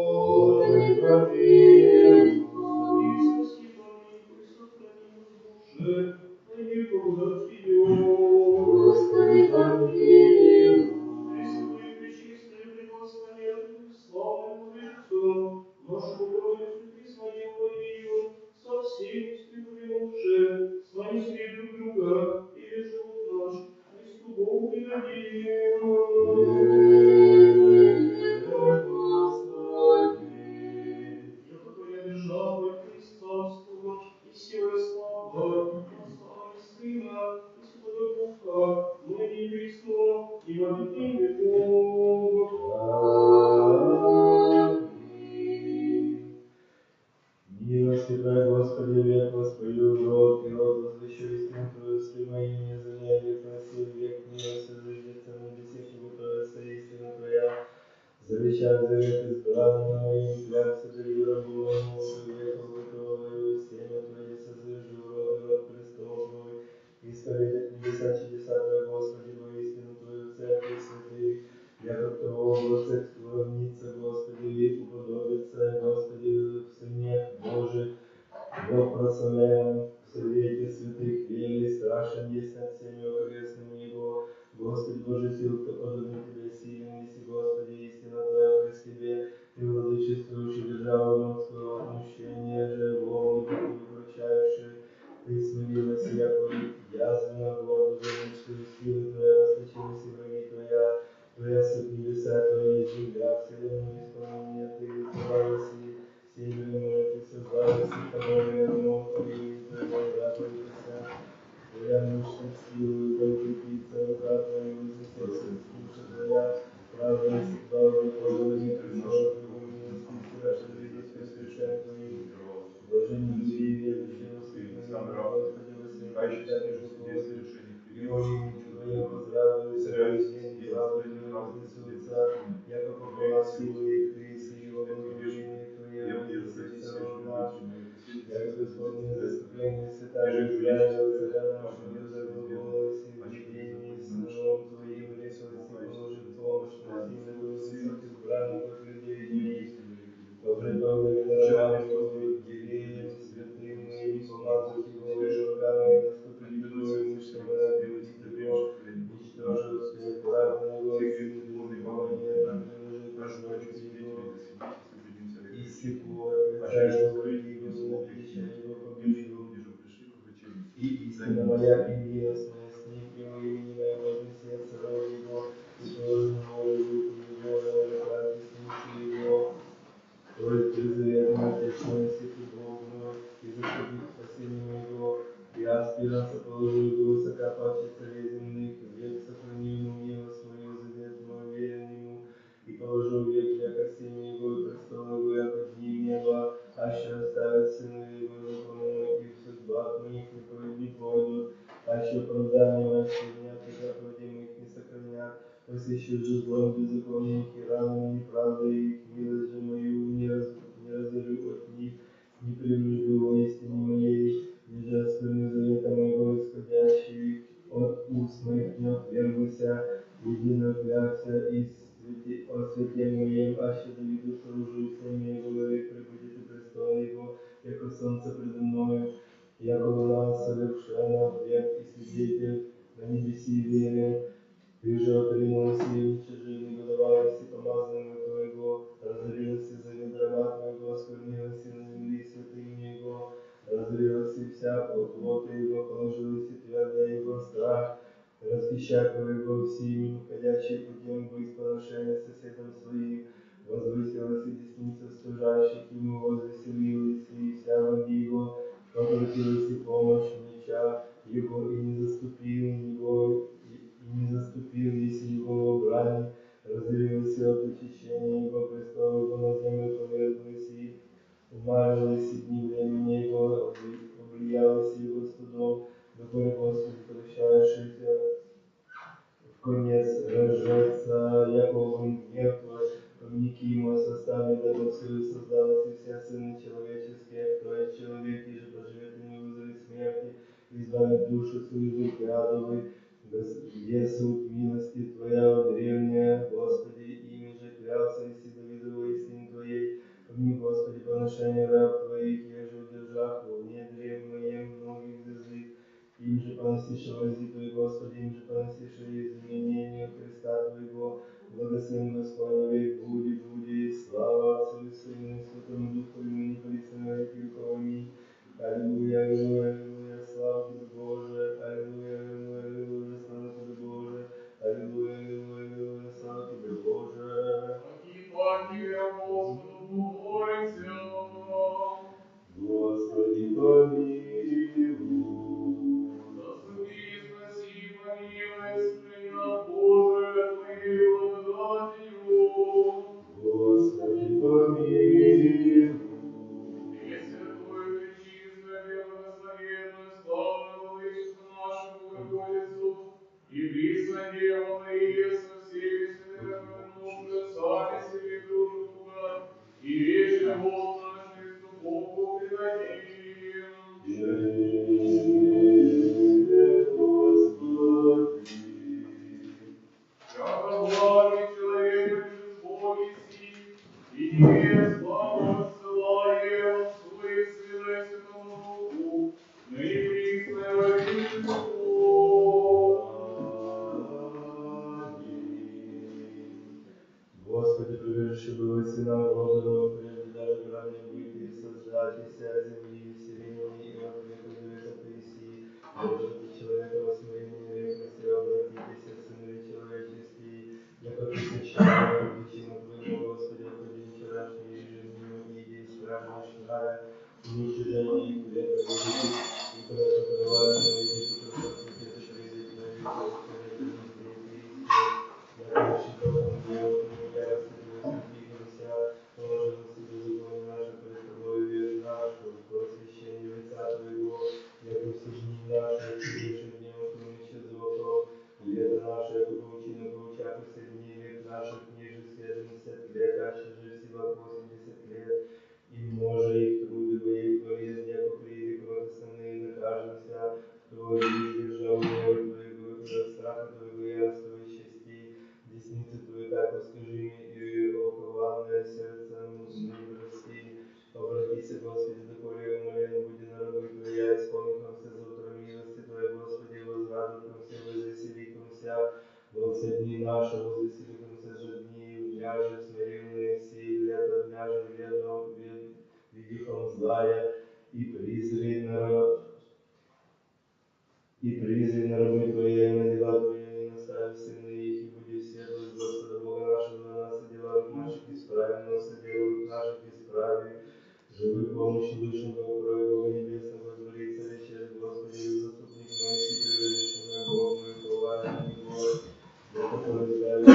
Господи, помилуй. Господи, спаси, помилуй, сохрани нас, Боже, Твоей благодатью. Господи, помилуй. Пресвятую, пречистую, преблагословенную, славную Владычицу, нашу Богородицу Преснодеву Марию, со всеми спрямовше, славясь друг друга, и весь живот наш Христу Богу предадим. Яко Твоя держава, и есть царство, и сила, и слава, и Отца, и Сына, и Святого Духа, ныне и присно, и во веки веков. Аминь. Милости Твоя, Господи, век воспою род, и род возвещу истину Твою, с моими за меня век носил, век милости заждется на небесе, готовится истина Твоя. Завещав завет избранным моим, клятся даю рабу моему, веков готовую, семя Твое созижу, род престол Твой, исповедать небеса чудеса Твои, Господи, во истину Твою, церковь святых, яко того облаце склонится, Господи, уподобится, Господи, в сыне Божий, Бог прославляем в совете святых, вере, страшен есть над всеми окрестными Его. Господи, Божий сил, кто подобен Тебе, силен, если, Господи, истина Твоя прес Тебе, Ты владычествуешь и державу морского отмущения же, волны не прочаявши, Ты смирилась, яко язвенно гордо священник, правда Твоя вознесутся, яко поклон силы Ты, силу благоволения Твое, вознесется род наш, яко Господне заступление святая Израиля, царя нашего, заглаголось и в видении сыновом Твоим, рекоси, положит помощь на сильного высок избранников людей Твоих, поприбавили дарование Твоих гиреям, святым и помазать его руками, наступить Твоим мышцам, обратить его, ничтожил всех враг его, силы беззакония, приложит руки его, истеку от лица его, гибель, напища его побью. И истина моя, и милостная с ним, и во имени моего вознесется род его, и положит волю руку его, на руках десницы его. Твой призаветный Отец мой, святый Бог мой, и заходи к спасению его, и аспиранца положу его высока паче царей земных, век сохрани ему милость мою, завет мой верен ему, и положу век, яко семя его, и престол его, яко дни неба, аще оставят сыны его закон мой, и в судьбах моих не пойдут, аще оправдания мои склонят, и заповеди моих не сохранят. Посещу же злом беззаконие их и ранами неправды их, милость же мою не разорю от них, не привлечу во истине моей, ниже оскверню завета моего исходящий от уст моих не отвергнуся, едино клялся и о святе моем, аще доведу служу всеми его, и пребудет и престол его, яко солнце предо мною, яко луна совершена век и свидетель на небеси верен. Ты же отринул силу чужие, негодовалось и помазанного Твоего, разорилась и завет раба Твоего, осквернилась и на земли святынь Его, разорилась и вся плота Его, положилась и твердая Его страх, расхищака Его всеми, ходячие путем быть поношения соседом своим, возвысилась и десница стужащих Ему, возвеселилась и вся враги Его, возвратилась и помощь меча Его, и не заступил Его, и не заступил, если его брани, разделилось от очищения его, престол его на землю поверглось, и умалилось и дни времени его, облиялось его студом, доколе Господи прощающийся, в конец рожется Яковом гневу, помники ему составили, дабы свою создалось и все сыны человеческие, кто есть человек, и же поживет и не вызовет смерти, избавит душу свою из руки адовой, где суд милости Твоя древняя, Господи, ими же клялся и Давидовой истине Твоей, помни, Господи, поношение раб Твоих, я же удержах в недре моем многих язык, им же поносишь рази Твои, Господи, им же поносишь изменение Христа Твоего, благословен Господь во век, буди, слава Отцу и Сыну и Святому Духу, и ныне присно во веки веков. Аминь. Аллилуйя, аллилуйя, аллилуйя, слава Тебе, Боже, аллилуйя, аллилуйя, аллилуйя, слава Тебе, Боже, аллилуйя, аллилуйя, аллилуйя, слава Тебе, Боже. Паки, Господу помолимся. Господи, помилуй. Заступи, спаси, помилуй, сохраня, Боже, Твоей благодатью. Господи, помилуй. Пресвятую, пречистую, преблагословенную, славную Владычицу нашу Богородицу, и присно Деву Марию со всеми святыми помянувшую сами себе друг друга, и весь живот наш Христу Богу предадим. Яко благий человек без Боги си, и тебе славу отсылаем Отцу и Сыну и Святому Духу, ныне присно и во веки веков. Господи, прибежище было сынам Божьего, прежде даже грани быть и создатися земли и вселения, и от века до века Таиси, рождите человека во смирении ревности, обратитесь, сынове человеческие, яко ты сочтение причину Твоему, Господи, отходи вчерашний режим мимо, иди, стража ночная, уничижение их века великих, и когда подавали на веки, то сохраните, придет на веки, ускорите мистерии, я решительно делаю, я рассудился, положил себе законы наши пред Тобой, век нашу, просвещение лица Твоего, яко все дни наши, превыше днем, кроме золото, лето наше, яко получили во все дни наши, возвеселимся же дни, вляжет смиренные все лето, вляжет ведом, видихом злая, и призри народ. И призри на рабы Твои, на дела Твои, и настави сыны их, и буди светлость Господа Бога нашего на нас, и дела рук наших исправи, но соделу рук наших исправи. Живы помощи душника, укрой Бога Небесного, возборится речет Господи, и заступник мой, ситель величный мой, Бог мой, упование на Него, за который ставит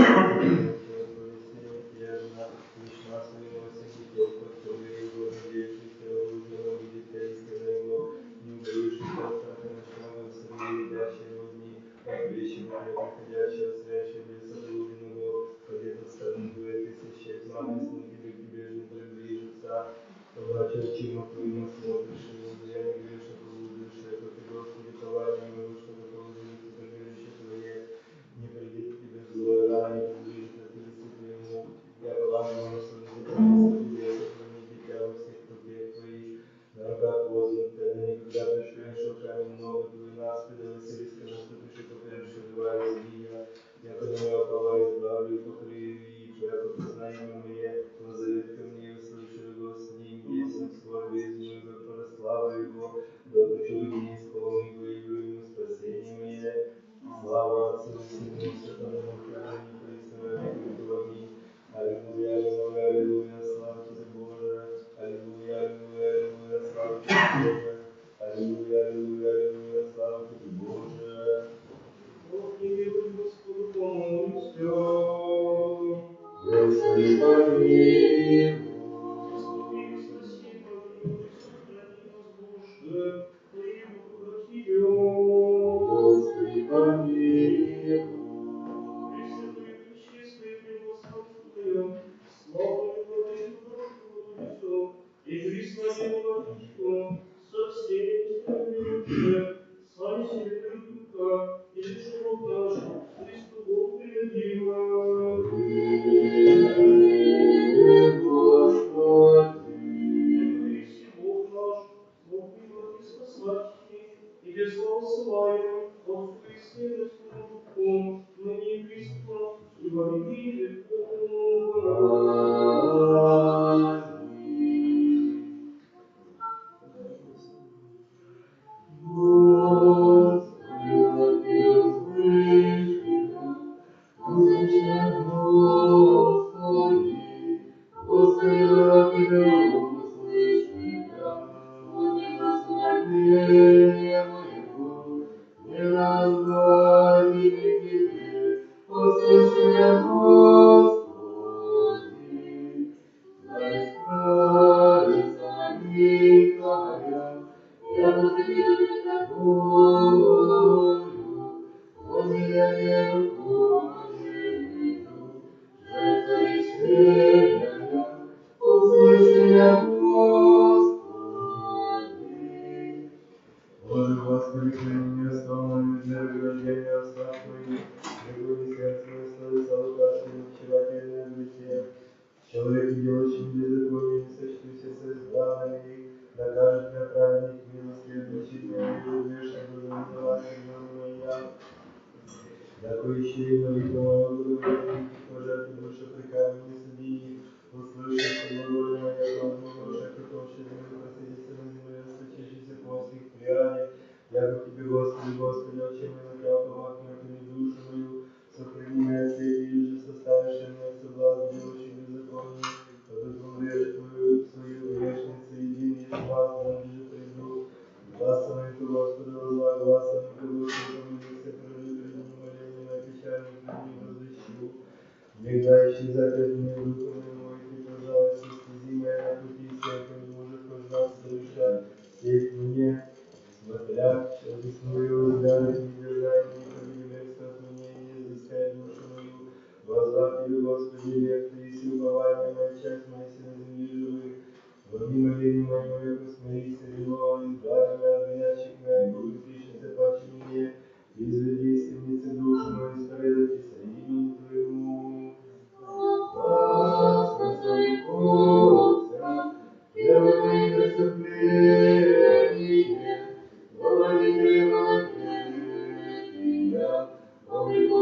Тежно, лишь нас выносим, и тем, кто Его, надеявшийся, оружием, видит таинственно Его, не укрывшийся от страха ночного, среди летящего дни, отвечивает неприходящего, срящего леса блудного, где-то стороны 2000, мамы, снуки, к тебе же не приближится. Обращай чему Твоему смотришь, и воздаяние грешных лужишь, это Ты, Господи, пование моего, чтобы положились прибежище Твое, не придет к Тебе злой рана, не приближит от лица Твоему. Я пование моего, что не запомнится, я сохранить Тебя во всех путях Твоих, на руках вознутых, да никогда пришли шелками много Твои нас, когда Василиска наступишь и поперешь, живая змея, я поднимаю слова, избавлю, покрию и Твоя попознание мне, назовет ко мне, услышу его с ним, песню скорби из моего, прославлю его, до почули не исполни, выявлю ему спасение мое. Слава Отцу и Сыну и Святому Духу, ныне и присно во веки веков. Аминь. Аллилуйя, аллилуйя, аллилуйя, слава Тебе, Боже. Аллилуйя, аллилуйя, аллилуйя, слава Тебе, Боже. Аллилуйя, аллилуйя, аллилуйя, слава Тебе, Боже. Бог не милуй, Господу помолимся. Господи, помилуй. Господи, спаси, помилуй, сохрани нас, Боже, Твоим благодатью. Господи, помилуй. Пресвятую, пречистую, превосходную, славную владыку нашего несем, и пресвою владычку, со всеми остальными, сами себе Духа, и живот наш, Христу Богу предадим. Если Бог наш, Бог милый и спасательный, и без зла посылаем, Отцу и Сыну Духу, ныне и присно, и во веки веков. Аминь. Господи, услышь меня, услышь меня, Господи, Господи, услышь меня, благословение моего, не разглади тебе, услышь меня, Господи, дай справиться молитва моя, я возлюблю Тобою, возлюблю рукою иду, жертва вечерняя, услышь меня, Господи. Боже, Господи, храни меня, славное награждение остав моих, пригони сердце мое, славы салукашные, вчерательные грехи. Человек, делающий беззаконие, не сочтуся со избранными, докажет меня праведник милости, обличит меня грешно, благоволить моя. Докой ищи молитву мою, благоволение, пожертвуй душу приками не суди, услышишь глаголе моя, возможно, каком ще землю просидится на земле, сточившийся плотских прияний. Я к Тебе, Господи, Господи, очи мои на Тебя помахни, отвени душу мою, сохрани меня от всех, и же составишь меня от соблазн, делающих беззаконие, потом режет свою грешницу, един есть глаз, ныне же приду. Глазом к Господу, возла глазом к Господу, помолился, прожи пред Ним моление, на печальных дней возвещу. Всегда исчезать от меня духа моего, и Ты, пожалуйста, стези моя на пути всех, и не может пождать слыша, сеть мне, смотря, объясню, взгляды, не держай, не победи бегство от меня, и не изыскай душу мою. Возврат Тебе, Господи, век Ты, и упование моя, часть моя, си на земле живых. Во дни моления моего, яко смирися вино, избави меня от гонящих меня, и покрепишься паче мне, изведи из темницы душу мою, исповедайте со имени Твоему. Господи, Боже, первое мои преступления, Владыки мои, облику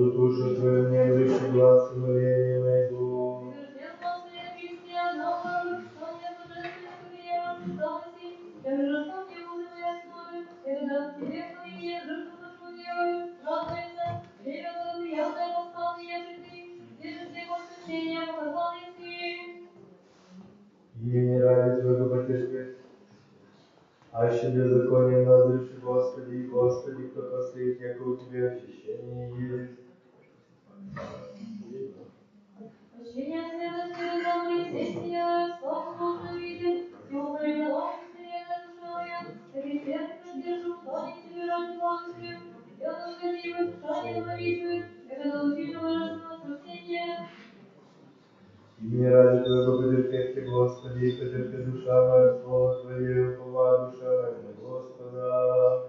Под душу Твою мне дыши глаз умоления найду. И не ради Твоего потерпеть, аще беззаконием назревши, Господи, Господи, кто посеет, яко у Тебя очищение есть. Ощущение святости разумной сессия, слава Божию видит, и упорядок священная душа моя, так и сердце продержу, что не тебе ради благостью, я долгодивы, что не молитвы, когда учишь божественного спасения. И не ради Твоего потерпеть, Господи, и потерпи душа моя, слово Твое, упова душа моя на Господа.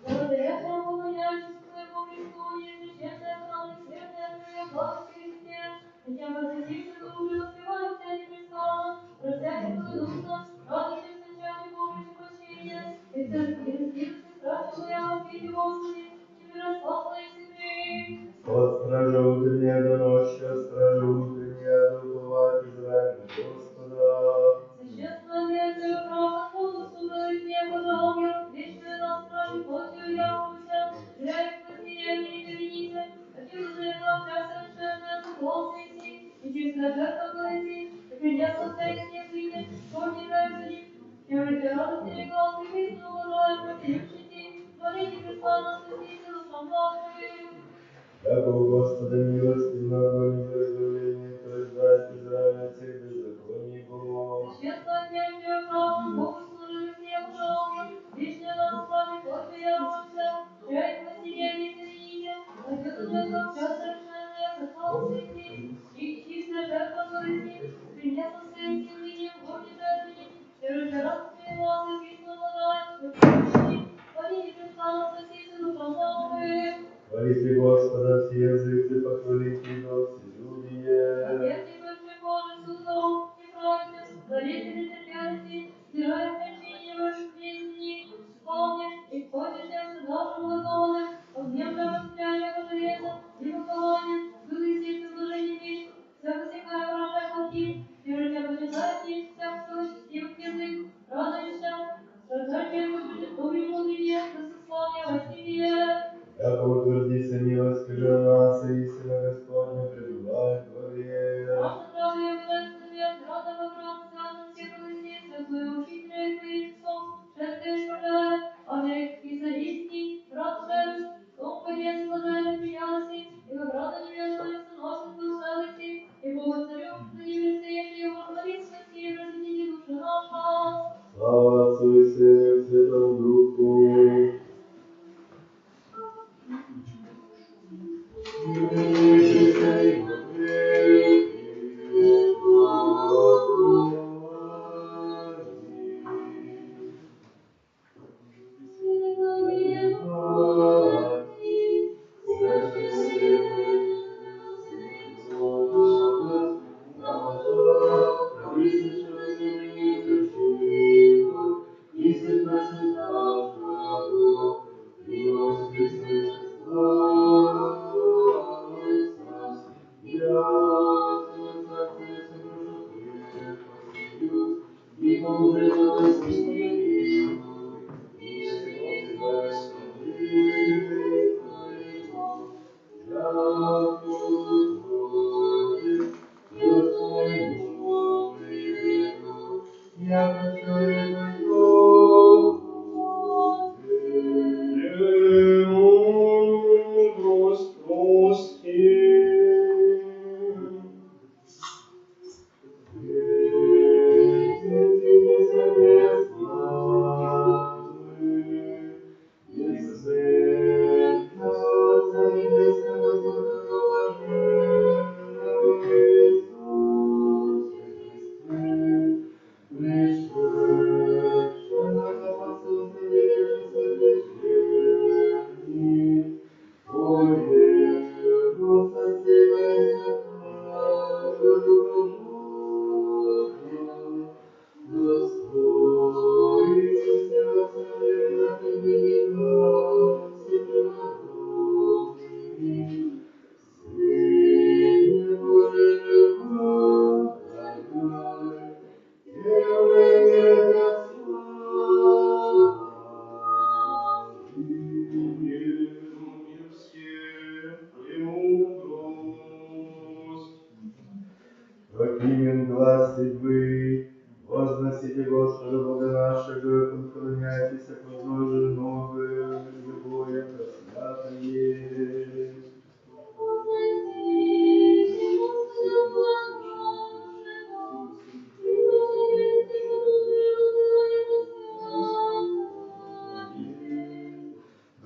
Благодаря всем поклоняющимся Твоему Христу, несвященная храм, и светлая Твоя благость Христе, и тем возвратившим душу, воспевают всяким престолом, просяким Твою душу, радуйся в сначале Божьего прощения, и церкви страшно Твоя воспите, Господи, Тебе расслабла и земли. От стражи утренняя до ночи, от стражи утренняя до уповает Израиль на Господа. Священство Твое право Богу судовых не пожалуй, вечную на страже плотью явлюся, теряя спасения не перенися, отверженная правда совершенная согласна си, и чистая жертва гласи, и принесла всякие ныне, корни граждане, Теория радости глаз и весну урожаем противщити, творение престанно спасите душам вашим. Яко у Господа милости много не выздоровления, то избавит Израиль от всех беззаконий Бог. Священство княжье право, Богу служили все пожалуй, вечная на страже плотью явлюся, чай спасения не перените, ответа жертва вся совершенная, согласна си, и чистая жертва гласи, принесла всякие ныне в горне жертвенник, Теория радости глаз и весну урожаем противщити, творение престанно спасите душам вашим. Хвалите Господа все языки, похвалите Его все люди. Отверзи бывший Божий судом, неправедным, дарители терпящие, стирая причине ваших песни, вспомни, и ходишься нашим законом, огнем расстреляя по железу, и похованием, выйти с предложениями, все посекая вражай плохих, теперь тебя почитает есть всяк стивых язык, радуешься, страданием будет добрый мудрее, да сославия во себе. Яко утвердися милостью для нас,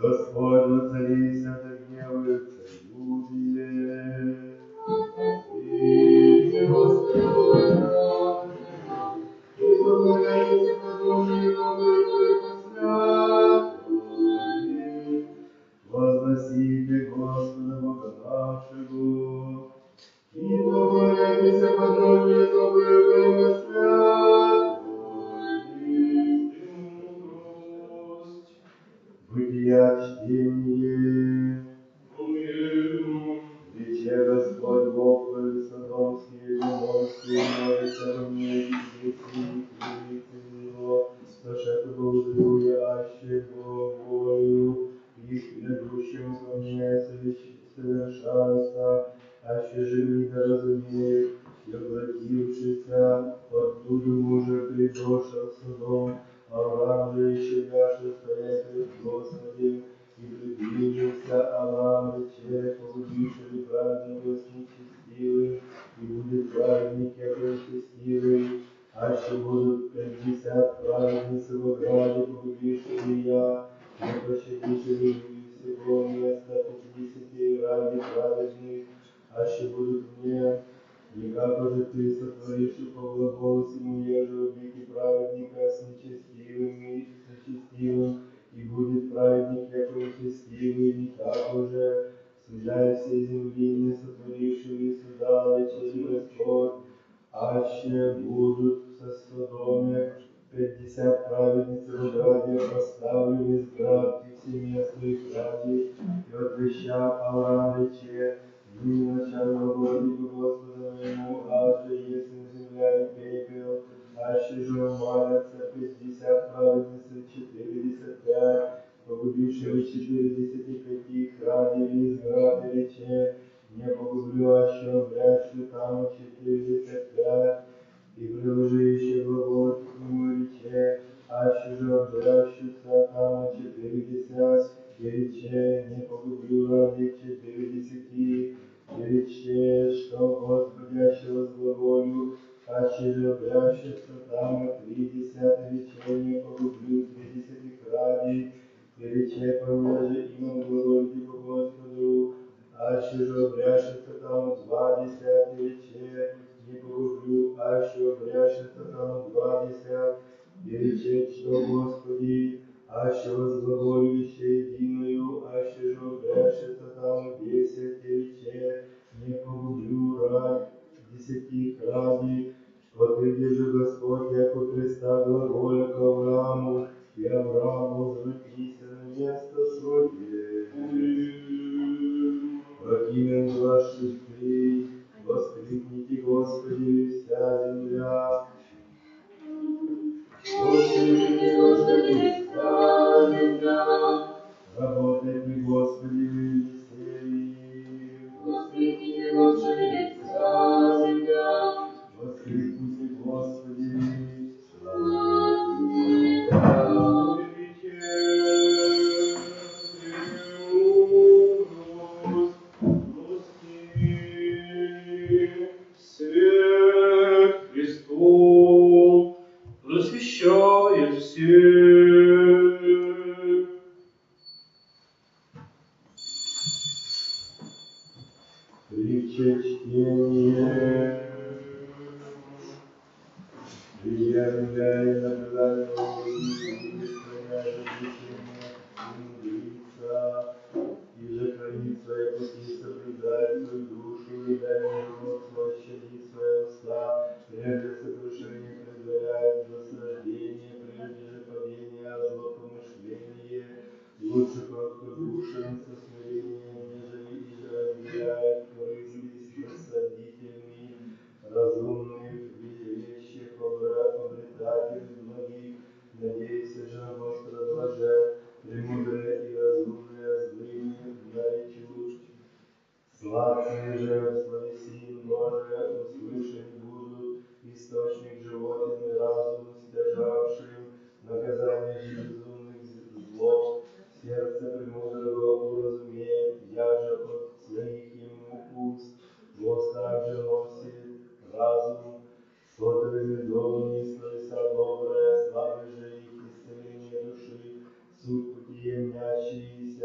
Господь воцарися, да гневается люди. Спасите, Господи, и поклоняйтесь подобные добрые посвятуй. Возгласите Господа Бога нашего, и поклоняйтесь подобные добрые посвятуй. Мудрость. Бытия чтение. Рече Господь Бог твой Содомский и Гоморский, молится во мне и дети, и его, сошедшего узрюя, аще Богою, их грядущим во мне совершаются, аще же не разумеет, и обратившийся, оттуда мужа придошел Содом, Авраам же еще яше стоять пред Господем, и приближился Авраам рече, погубивший праведника с нечестивым, и будет праведник, как нечестивый, аще будут 50 праведниц в ограде, погубивший я, не пощадивший всего места 50 ради праведных, аще будут мне, не как же ты сотворивший по глаголу сему еже убейте праведника с нечестивым, и будет праведник, яко нечестивый, не так уже, судя всей земли, не сотворивший суда, рече Господь, аще будут со Содоме 50 праведниц в граде, поставлю весь град и все места их ради, и отвещал Авраам рече, дни начала глаголику Господа моему, адже есть земля и пепел, аще же молятся 50 праведниц и 45, погубившего 45 ради весь град и рече, не погублю, аще обрящу там 45, и приложи еще глагол к нему рече, аще же обрящутся там 40, и рече, не погублю ради 40, и рече, что Господи, аще возглаголю, аще же обрящутся там 30, и рече, не погублю 30 ради, и рече, повеже имам глаголите по Господу, аще же обрящутся там 20, и рече, не погублю, аще обрящутся там 20, и рече, что Господи, аще возглаголю еще единую, аще же обрящутся там 10, и рече, не погублю ради 10 ради, отыди же Господь, яко Христа глаголя к Аврааму, и Авраам возвратися на место свое. Прокинем ваши ты, воскликните Господи, вся земля. Воскликните Господи, вся земля. Работайте Господи, веселье. Воскликните Господи, вся земля. Воскликните Господи, свет Христов просвещает всех. Притча чтение. Приявляя наблюдательного и же хранится, и пути соблюдает свою душу, и дай живот свой, щадит свои уста, прежде сокрушения предваряет заслаждение, прежде же падения, зло помышление, лучше кроткодушен со смирением, нежели и же разделяет корысть рассадительный, разумный в вещах обретатель многих, надейся же на Господа блажен, премудрые и разумные злыми наречут. Сладкие же в словеси множе услышать будут, источник животин разум стяжавшим, наказание же безумных зло, сердце премудрого уразумеет, яже от своих ему уст, Бог также носит разум, сотовые медовые словеса добрые, славы же их исцеление души, суть пути ямнящиеся,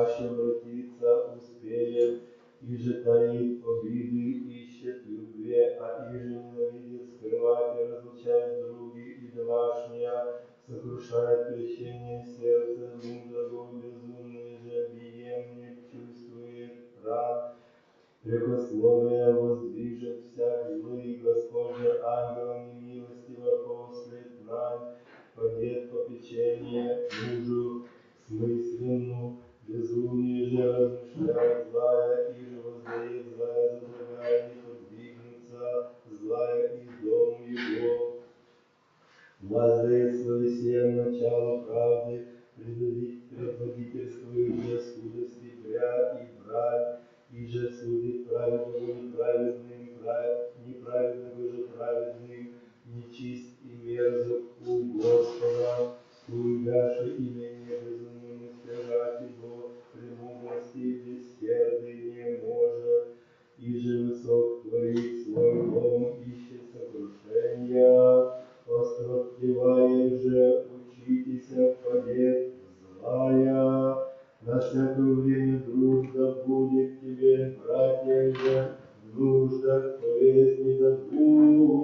аще обратиться успеет, иже таит обиды, ищет любви, а иже ненавидит, скрывать и разлучать други и домашние, сокрушает крещение сердца, дум дорогой безумный же, бием не чувствует ран, прекословие воздвижет всяк злый, Господь же ангелом немилостиво послет нам, подет попечение мужу смысленну, безумие же размышляет злая, и же воздает злая, зазлагая не подвигнуться, злая из дому его. Воздает свое семя начало правды, предводительствует же скудости пря и брань, и же судит праведного неправедным, неправедного же праведным, нечист и мерзок у Господа, уйгаши имение безумному стяжать его, премудрости бессердый не может, и же высок творит свой дом, ищет сокрушения, остроптевая же учитесь впадет злая, на всякое время друг да будет тебе, братья же, в нуждах полезни да будут.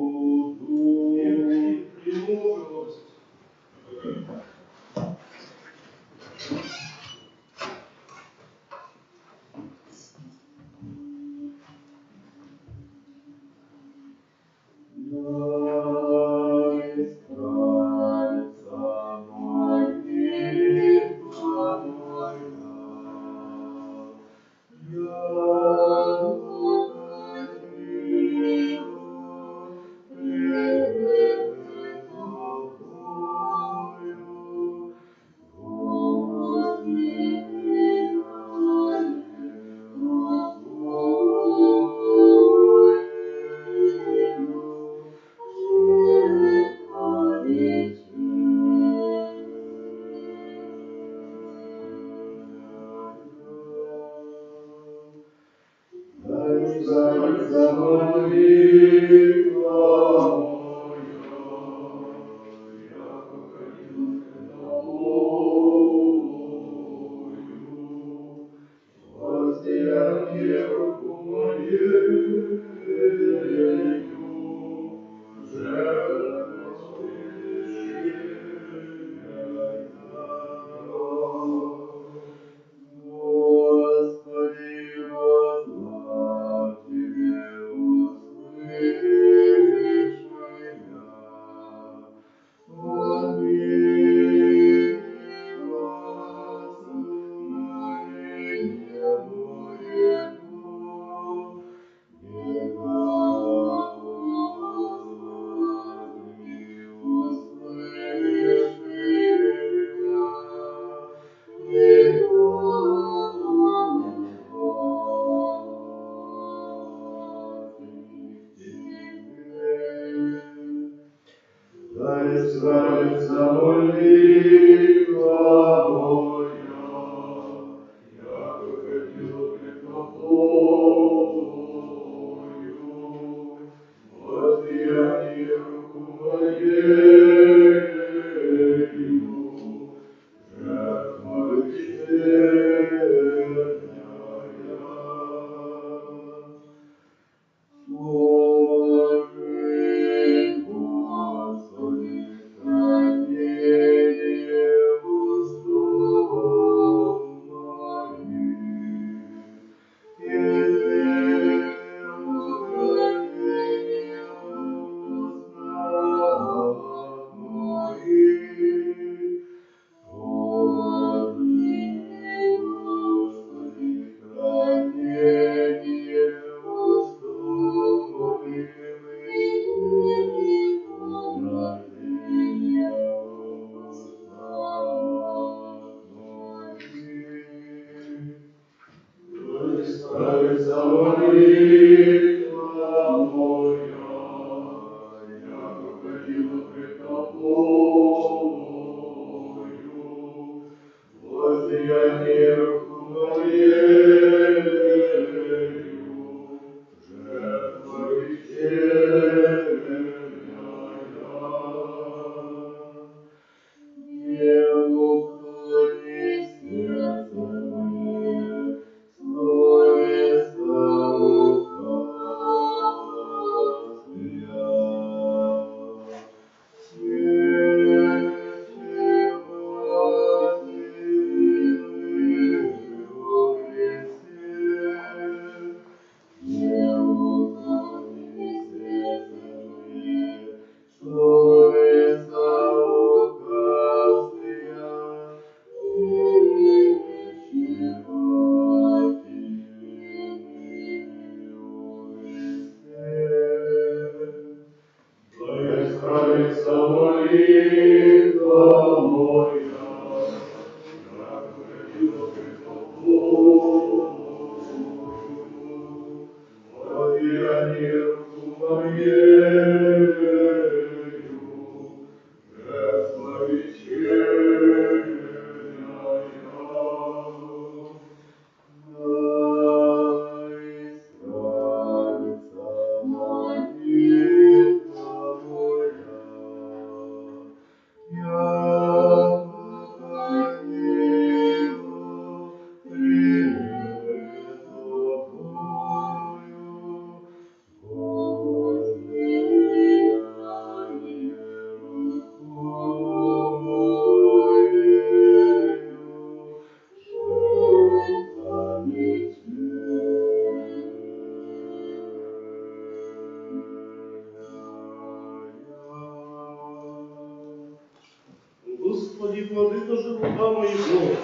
Господи, владыка живота моего,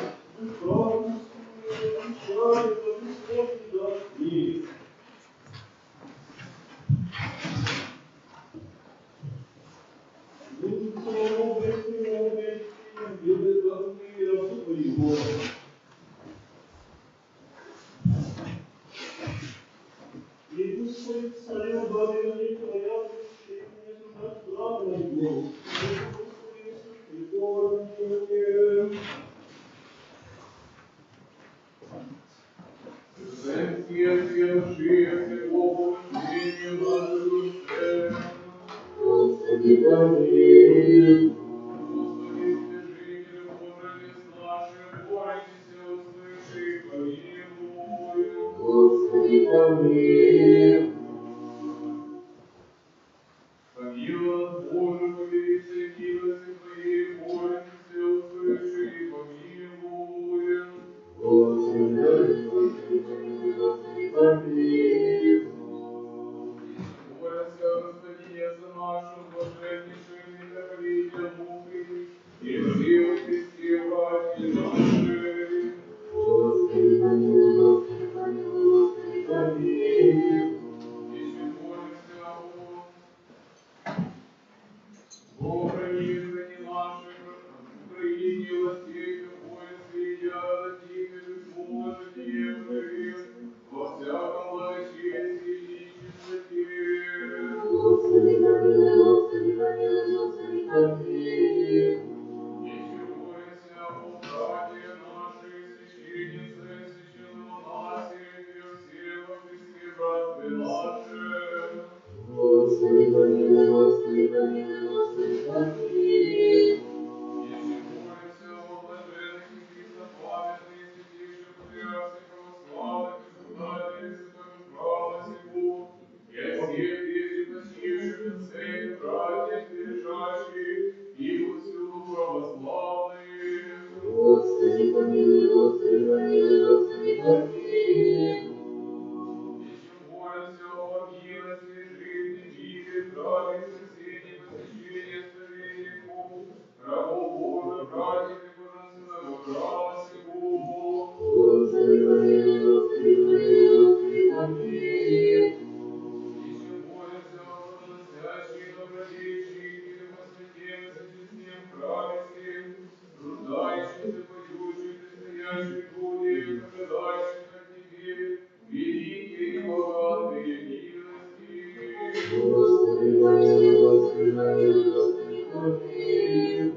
правду свою, отвечай, да Господь даст мир. Будь самого Бесного Бесия, да мира Твоего. И Господи, царю, благослови Твоя душа, не сужать брата моего. Господи, Прикорни мне. Зенсия души, Богу, имени нашей душе. Господи, помилуй. Господи, Свящитель Божий, лес наши, борйтесь, услыши, помилуй. Господи, помилуй. Помилуй нас, Боже, по великой милости Твоей, борйтесь, услыши, помилуй. Господи, помилуй. Господи, помилуй. Молимся, Господине, за нашим блаженнейшим митрополитом мудрый, и все во Христе, братья наши. Господи, помилуй. Господи, помилуй. Господи, помилуй. Еще молимся о хранителе наших, Украине, властей, какое следят, тихо безможно некоторые, во всяком благочестии и чистоте. Господи, помилуй. Господи, помилуй. Господи, помилуй. Еще молимся о братья наши, священницы, священномонахи, и все во Христе, братья наши. Господи, помилуй. Господи, помилуй. Господи, помилуй. Если молимся о блаженных и преснопамятных, святейших патриархах православных, испытателей святого храма сего, и о всех прежде почивших отцах, братьях, лежащих, и повсюду православных. Господи, помилуй. Господи, помилуй. Господи, помилуй. Еще молимся о милости, жизни, мире, здравии, спасении, посещении, оставлении веков, рабов Божьих, братьев и божественного храма сего. Господи, помилуй. Господи, помилуй. Господи, помилуй. Еще молимся о возрастающих, добродетельных и посвятем, сочетнем храме сем, труждающихся, поющих, предстоящих людях, ожидающих от Тебе, великие и богатые милости. Господи, помилуй. Господи, помилуй. Господи, помилуй.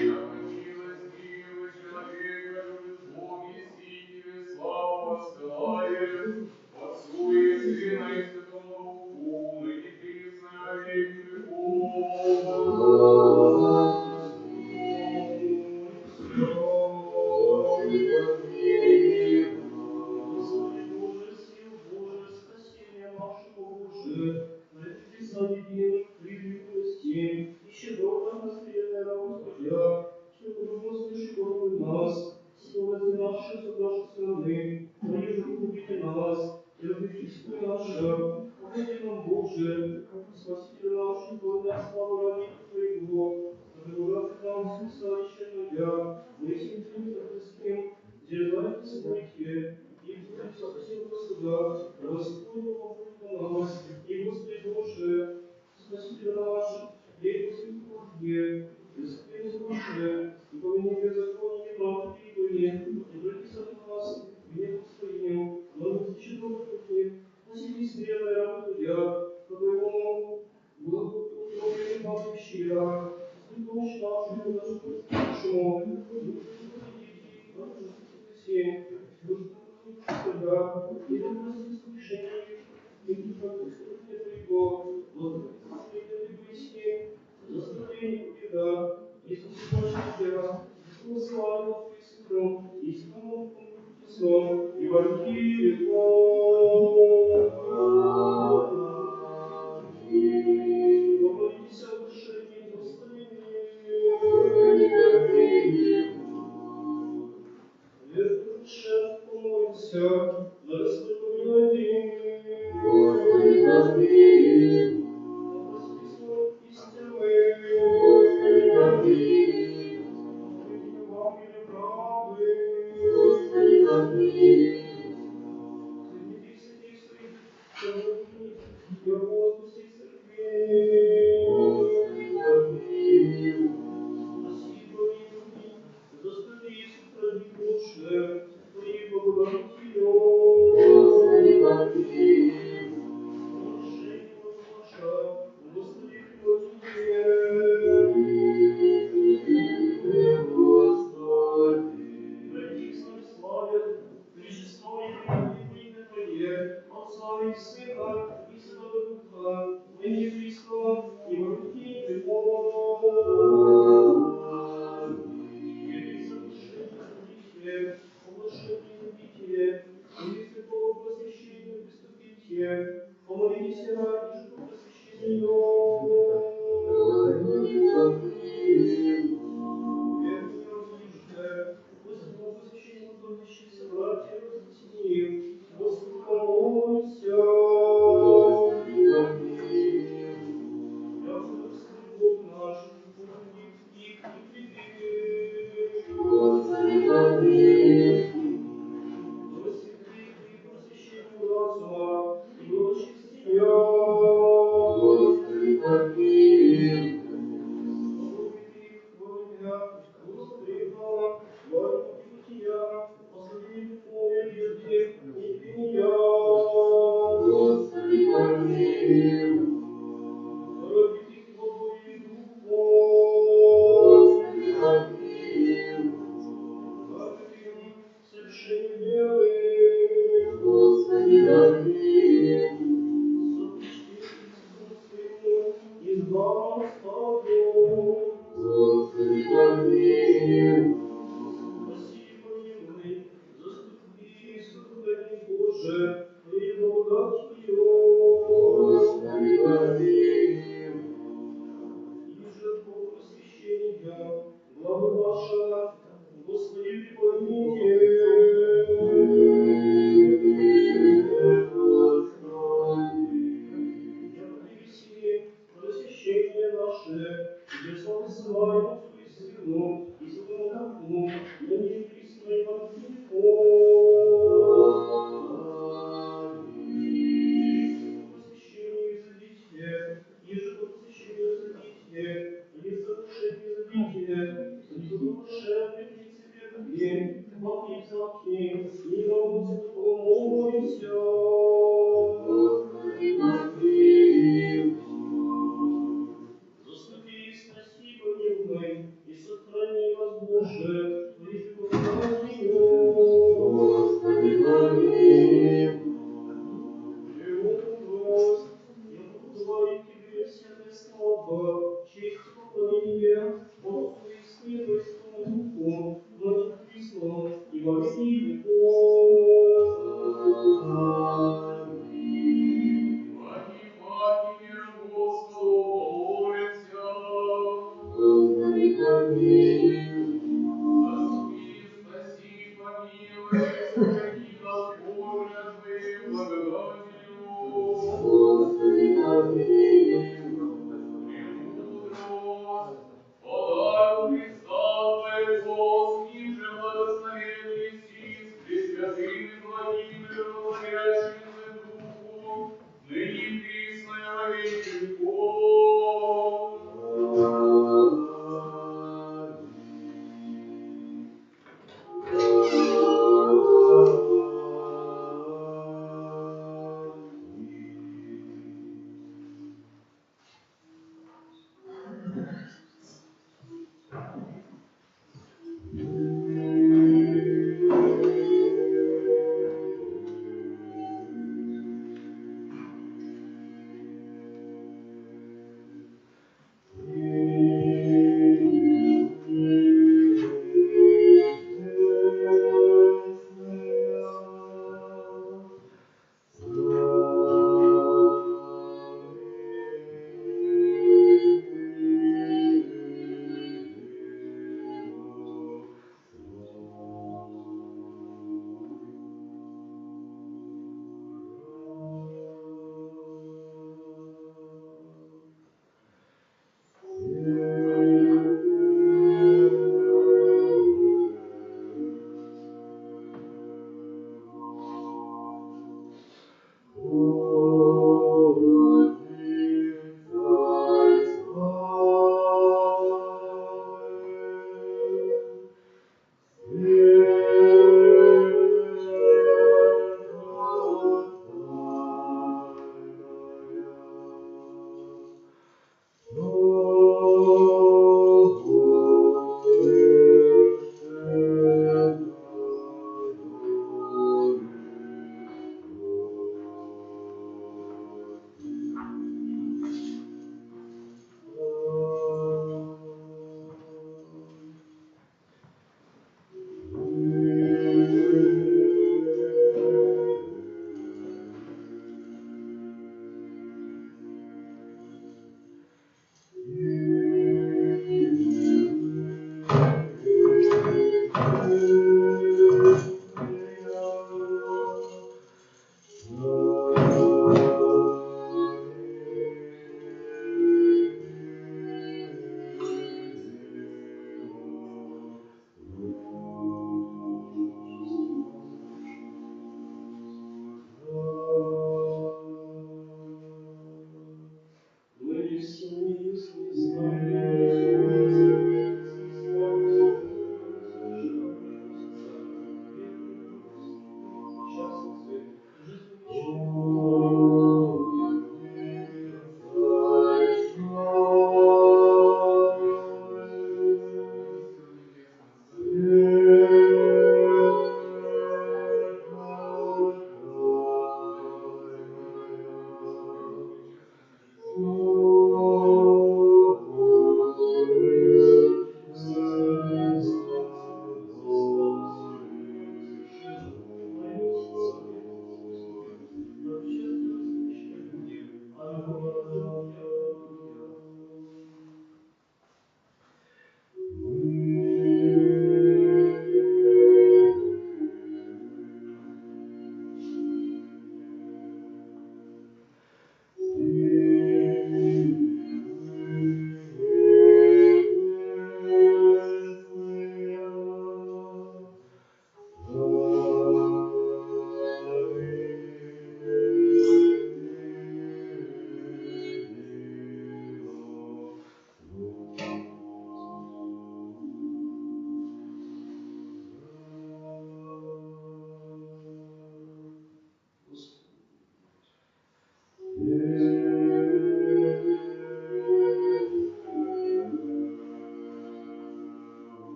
Яко милостивый человека любит Бог, и Тебе славу воссылает, Отцу и Сына и Святому Духу, ныне присно во веки веков. Господи, помилуй. Господи Боже, сил Боже, спасение наше, Боже, на чудеса единых, призыв милости, и щедрота наследная рабов Твоя, что подобно слыши головы нас, сила возьми наши со нашей стороны, Твои же убеди нас, и различительствуй наша, помоги нам, Боже, как Спаситель наш, Твоя слава ради Твоего, чтобы к нам Христа ищенная, мы святым Христом, дерзайте события, и будет всего суда, Господь помогут на нас, и Господи Боже, Спаситель наш, верь в святую Божье, Господи Боже, и помяни беззаконие правды и горе, и враги от нас, гневом своим, но не защиту Твоим, посети смелая рабы Твоя, по Твоему благословению падающая, и помощь нашу, нашу, нашему, всем, Господа, и это прости слышание, и послушание Твоего, благословение Твоего, заставление победа, если ты хочешь тебя, слава Твоим Святым, и слава Твоим и во веки веков. Помолитесь о утешении, Господи, помолимся, Господи, помилуй. Господи, помилуй. Господи, истины. Господи, помилуй. Помоги, я Богу всей церкви. Господи, помилуй. Спаси, помилуй, заступи, сохрани, Боже, Твоей благодатью. Господи, помилуй. Умножение наша, Господи, прибавь Тебе. Братья с ним славят, Пречество и превеликое имя Твое, Отца и Сына, и Святого Духа, во Иисусе Христо, и во веки веков. Явится блажение любите, о блажении любите, и святого просвещения приступите, помолитесь ради же по просвещению. Господи, помилуй. Верный обиженный, после того посвящения трудящихся братья разъяснил, Господи, помолимся. Господи, помилуй. Яко Господи Бог наш, умник их и предвидит. Господи, помилуй. До святых и просвещению разума и благочестия. Господи, помилуй. Сподобит их вовремя, благопотребно, во имя бытия, пословение духовной езды, нетления. Господи, помилуй. Родитых и во Божию Духу. Господи, помилуй. Дарует им совершение веры. Господи, помилуй. За почтение Христу своему избранному стаду. Господи, помилуй. Спаси, помилуй, заступи, сохрани, Боже, Твоей благодатью. Господи,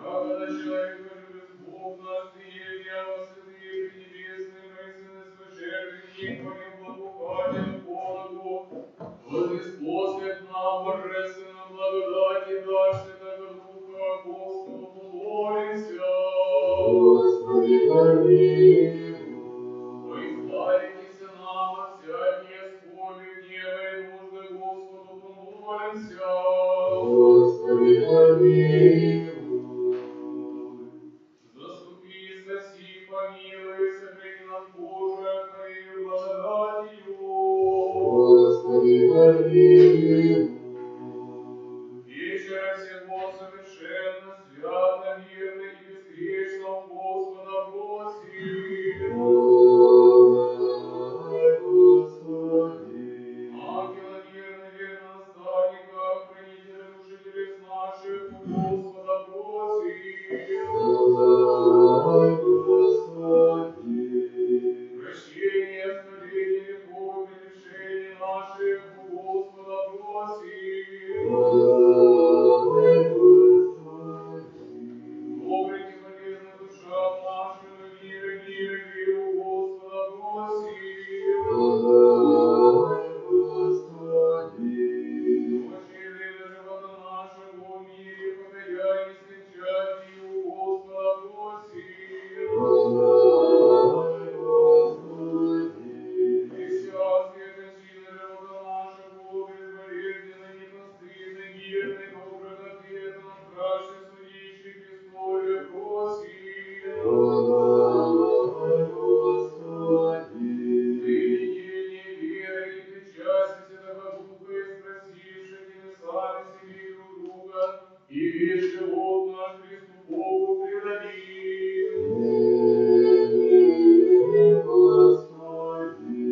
Когда человек возлюбит Бог наш, приедет яво святые пренебесные мысленные священники, Твоим благоуханием Богу, вознеспослед нам божественную благодать и дар Святого Духа, Господу помолимся. Господи, помилуй. Избавитесь нам от всякие скорби, гнева и нужды, Господу помолимся. Господи, помилуй. Заступи, спаси, помилуй, сохрани нас, Боже, Твоею благодатью. Господи, помилуй. Вечера всего совершенно, свято, мирно и бесгрешно у Господа просим. Помилуй, Господи. Ангела мирно, верно наставника, хранителя души телес наших, у Господа просим. Помилуй, Господи. Прощение, оставление грехов и прегрешений наших, у Господа просим. Помилуй, Господи. Добрых и полезных душам нашим, и мир, и веру, Господа просим. Помилуй, Господи. Очили до живота нашего в мире, покаяние скончанию, Господа просим. Помилуй, Господи. Христианские кончины живота нашего, безболезненно, непостыдно, мирно и добрых ответов нам краше судящих Христове просим. Помилуй, Господи. Соединение веры и причастия Святого Духа, и спросивши тебе сами себе и друг друга, и весь живот наш Христу Богу предадим. Прими, Господи.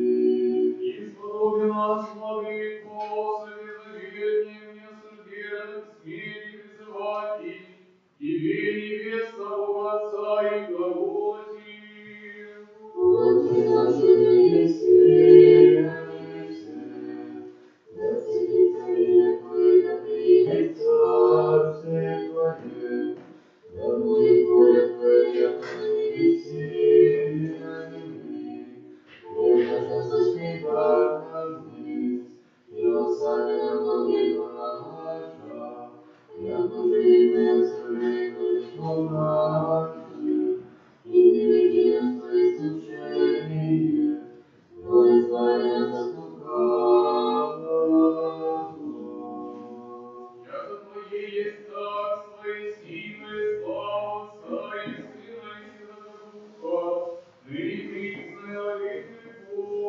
Исподоби нас, Владыко, созерцание мне осужденно к смерти призывать, Тебе невеста Бога Отца и глаголотим. Отче наш, на небесе, да светится имя Твое, да придет царствие Твое, да будет воля Твоя, яко на небеси и на земле. Хлеб наш насущный дай нам днесь, и остави нам долги наша, яко же и мы оставляем должником нашим. И не веди нас в искушение, но избави нас от лукавого. Яко Твое есть царство и сила и слава Отца и Сына и Святого Духа, ныне и присно и во веки веков.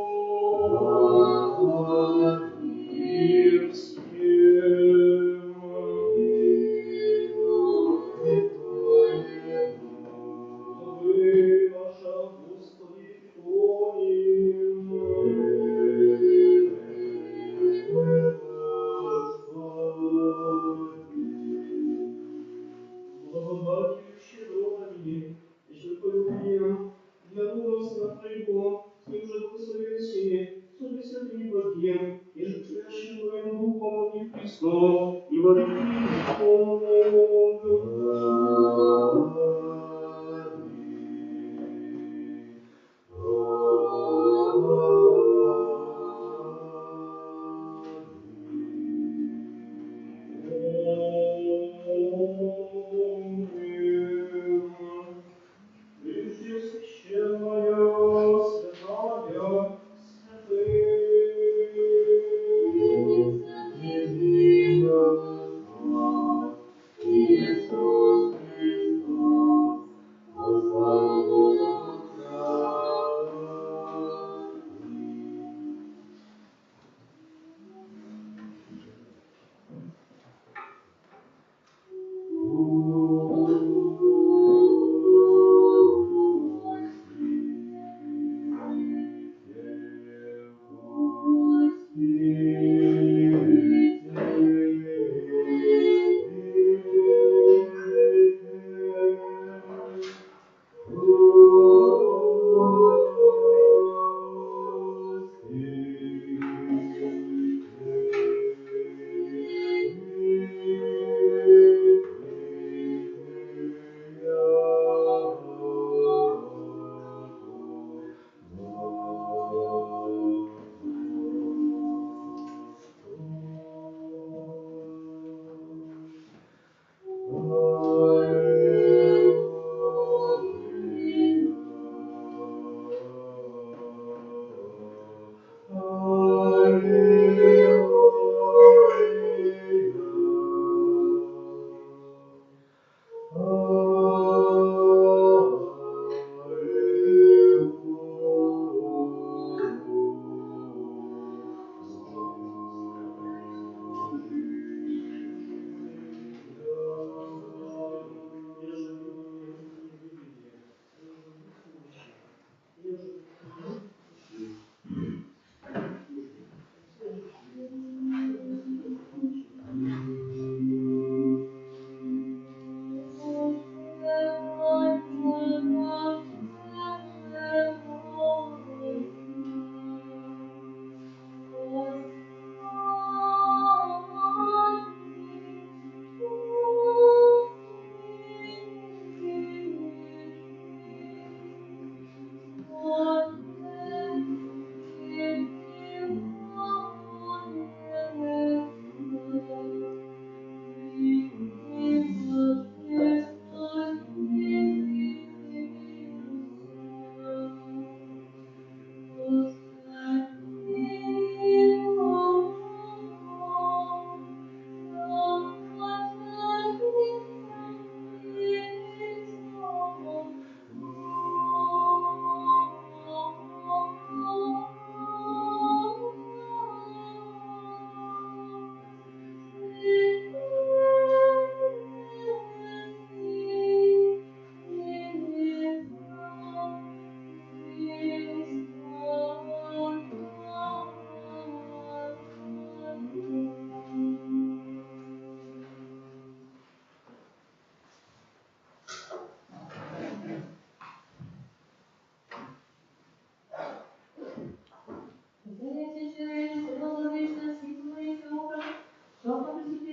Аминь. Мир всем. Вы, наша Господи, преклоним. Благодатью щедротами и человеколюбием, яростно Твоего, с ним же благословениями, со святым благим, и же творящим Твоим Духом и Христом, и во веки веков. Прежде священная, святая, святых. Иисус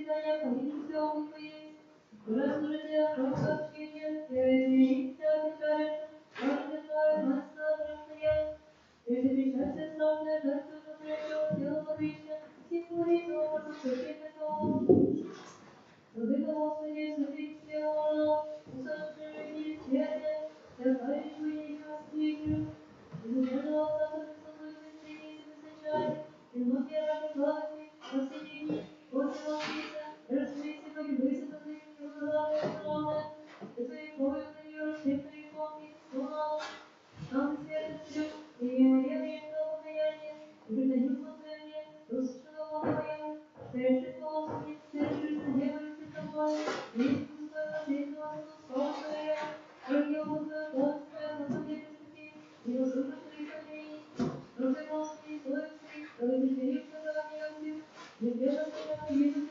испытания помимо всего есть. Расслужите прохождение, верите, печалится, каждый знает, наслаждение. Если причастие страшное, жертвы запрещено, тело подвижно, символизм образом священного. Владыка Господи, святых Сиона, усаживай святия, святая Твоей Господи, изначального Царства Христовой Святыни, высочай, и вновь я ради благости, посидени, после Воскреса, рассвете борьбы за Твоих благодатных страны, и Твоей кровью на нее рассветной иконки, слава, нам святостью, и неверием покаяние, и предаю послание, услышанного моя, Прежде Господи, Прежде Небо и Тобой, есть пустое последнего славия, Ангел Твоя, Господи, Пресвяти, и услышишь Твоих сомнений. Руки Господи, совести, разделив созданием, не бежал тебя, видел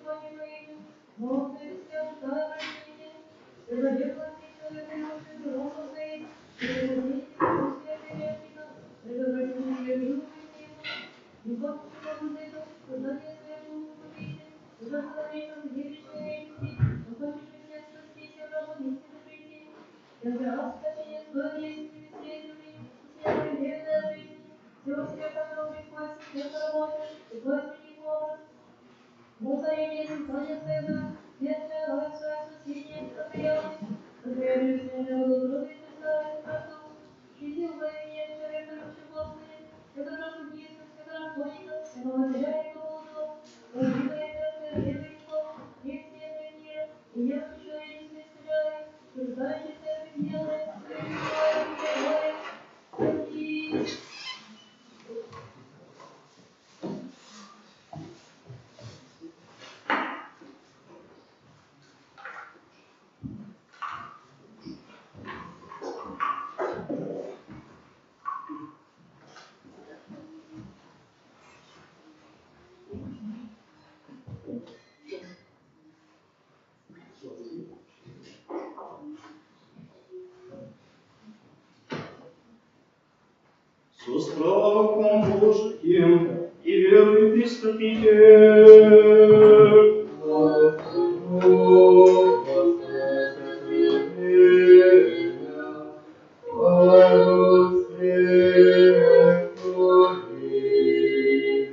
Господи, моими, но Ты все дай прощение, предадет власти человека и лучше живого своим, и предадите святым грешникам, предотвратите святую истину. Не хочешь побудить, создание своему убийце, уже говоришь, где решение идти, но хочешь меня спасти, все равно не прийти. Я же раз спасение свое есть, не встретили, и снятый верная жизнь. Все себе пошел, приходится, все работать, и твой среди образ. Воцарение спасания твоего, вечное райство, спасение покаяние. Но твоя жизнь благородие представляет красу. Среди управления человека лучше Господи, это проходится, это расходится, это материальный поводу. Возьмая это, верующего, есть нет мира, и я еще не смешаю, рождающийся объединенный, герои, святые. Со страхом Божиим и верой приступите.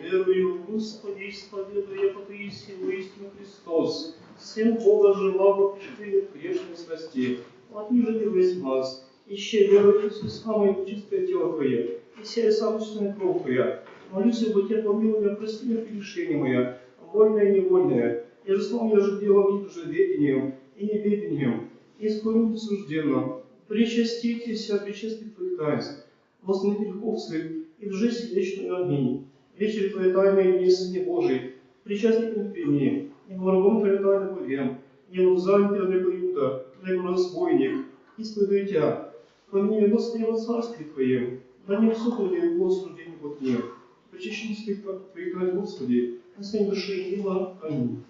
Верую в Господи, исповедуя по Таисию истину Христос, Сын Бога живого, пришли в грешной страсти, отниже весь вас, ищи веруй в самое чистое тело Твое, и сей самочная кровь Твоя. Молюсь об Тебе, помилуй меня, прости мне прегрешение мое, вольное и невольное, и разслал я же делом, и же ведением, и неведением, и исполнил несужденно. Причаститесь от причастных Твоих таинств, возле грехов своих, и в жизнь вечную. Аминь. Вечер Твоей тайны и Сыне Божий, причастником прими, и врагом Твоей тайны повем, и лобзаем Тебя для Иуда, для разбойник, исповедуй Тебя. Помяни Господи во царстве Твоем, да не всунули его осуждение под мир. Почищи Твоих тайн, Господи, на своей душе и дела. Аминь.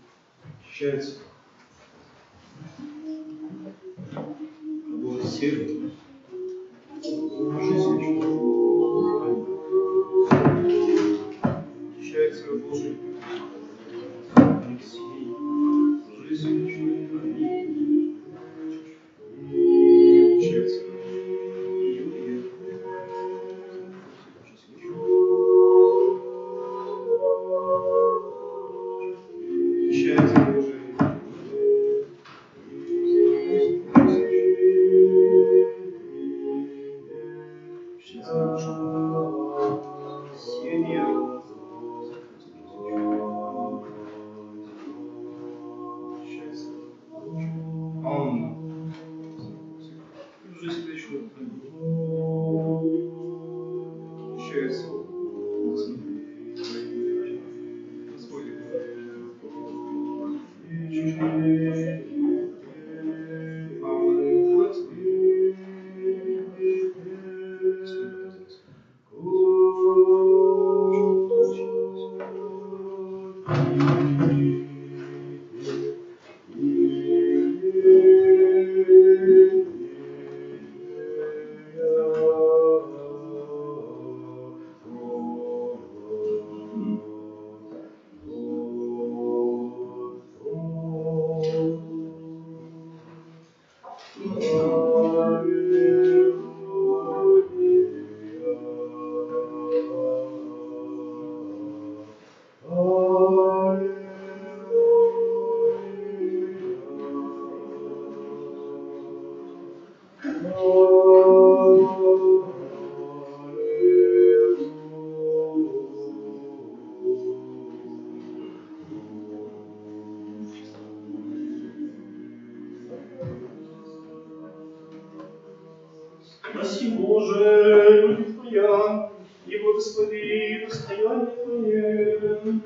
Очищается. Бог сердце. Жизнь вечную. Аминь. Очищается Божий. Алексей. Жизнь вечную. Аминь. Очищается. Юрия. Очищается Божий. Проси, Боже, люди Твоя, и благослови достояние Твое.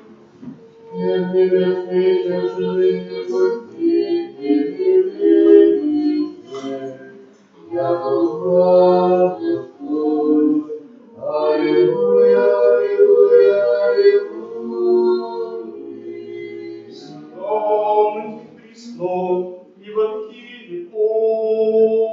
Славный Ты Христос, и во веки веков.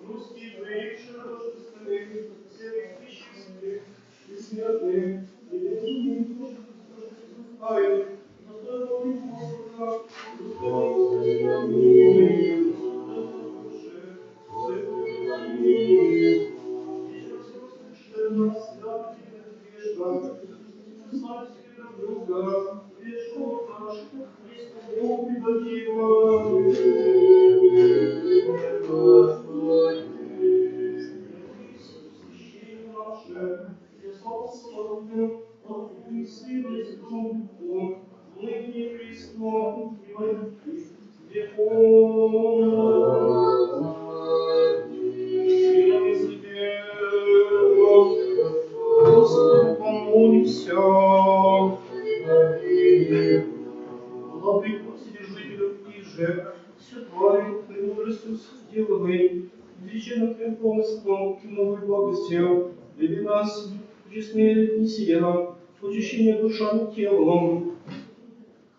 Русские пришли божественных, всех бесчестных, бессмертных, и безумных души, достойных Господа, Господи, помилуй, Боже, помилуй. Еще все услышим нас, святых и безгрешных, славься друг друга, грешных наших, есть Бог пригодимо. Священие наше, где слава славным, Отцу и Сыну и Святому Духу, ныне и присно, и во веки веков. Силами Святого, Господу помолимся. Владыко Вседержителю и же, все тварью, премудростью сделанной, величинным твоим помыслом и новой благостью, веди нас в честные несия, в очищение душам и телом,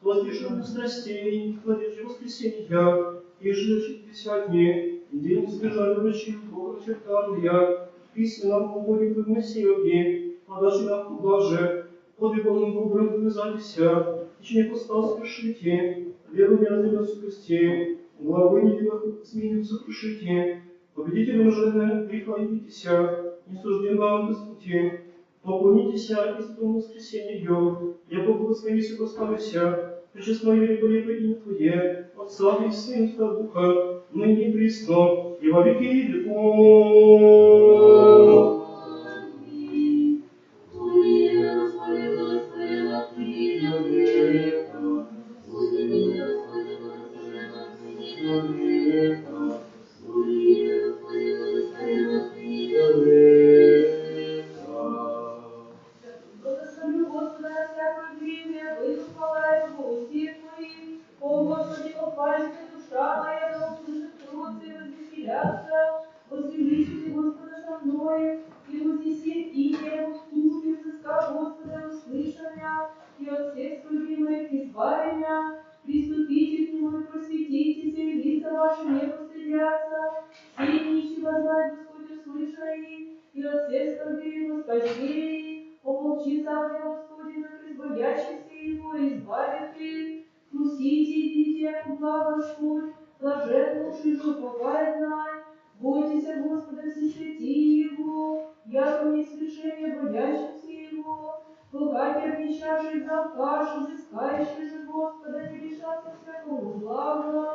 к воздвижению страстей, к надежде воскресения, и жить десятни, день сбежали врачи, Бога чертарные, письменно в Боге в Мессии, подашь нам блаже, подвигом добрым привязалися, и не постал свершите, веру не разделят спусти, главы невидимых змею сокрушите, победителем же греха явитеся, не суждено Господи, поклонитесь истому воскресению, я поблагословись и прославися, пречестное великолепие имя Твое, Отца и Сына и Святого Духа, ныне и присно, и во веки веков. Благословлю Господа на всякое время, выйду хвала Его устьев моих. О Господи, похвалится душа моя, да услышит трудцы и возвеселятся. Возвеличите Господа со мною, и вознеси имя Его в туче, взыска Господа, услыша меня, и от всех скорбей моих избави меня. Приступите к Нему и просветитесь, и лица ваши не постыдятся. Все нищие вознай, Господь, услыша их, и от всех скорбей Его спаси. Помолчится мне, Господи, на избавящихся Его, избавит их. Трусите и видите, як благ Господь, блажен души же уповает знай. Бойтесь Господа, все святи Его, яко не свершение боящихся Его. Богатер нищаший алкаш, взыскающий же Господа, не лишаться всякого блага.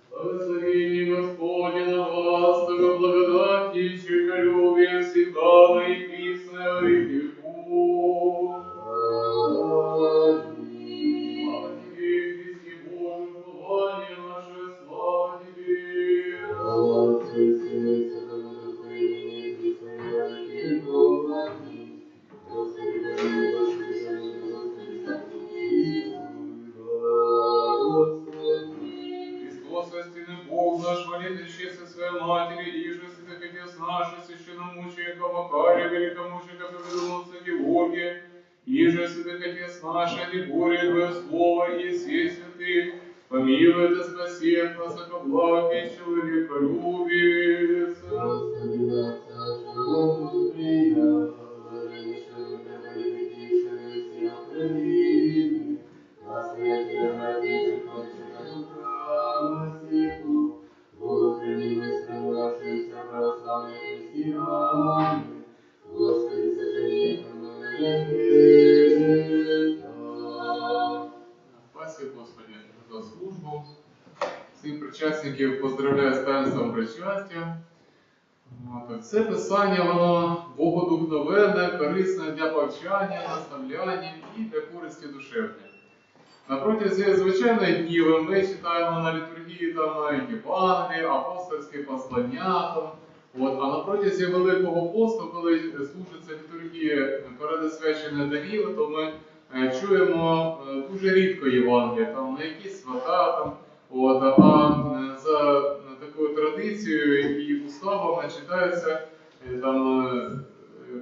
Благословение Господне на вас, того благодати, человеколюбие всегда на и присное во веки веков. Слава Тебе, Христе Божий, упование наше, слава Тебе. Христос, истинный Бог наш, молитвящий со своей матери, и же святых отец наших, священномученика Макария, великомученика Победоносца Георгия, и же святых отец наших, Григория, Твое Слово, и все святых, помилуй да спасет нас, как благ и человеколюбец. Господи, Господи, за службу. Всіх причасників поздравляю з таїнством причастя. Це писання, воно богодухновенне, корисне для повчання, наставляння і для користі душевної. На протязі звичайних днів ми читаємо на літургії там Євангелії, апостольські послання. А на протязі Великого посту, коли служиться літургія передосвячення дарів, то ми чуємо дуже рідко Євангелія, там на якісь свята, а за такою традицією і уставами читається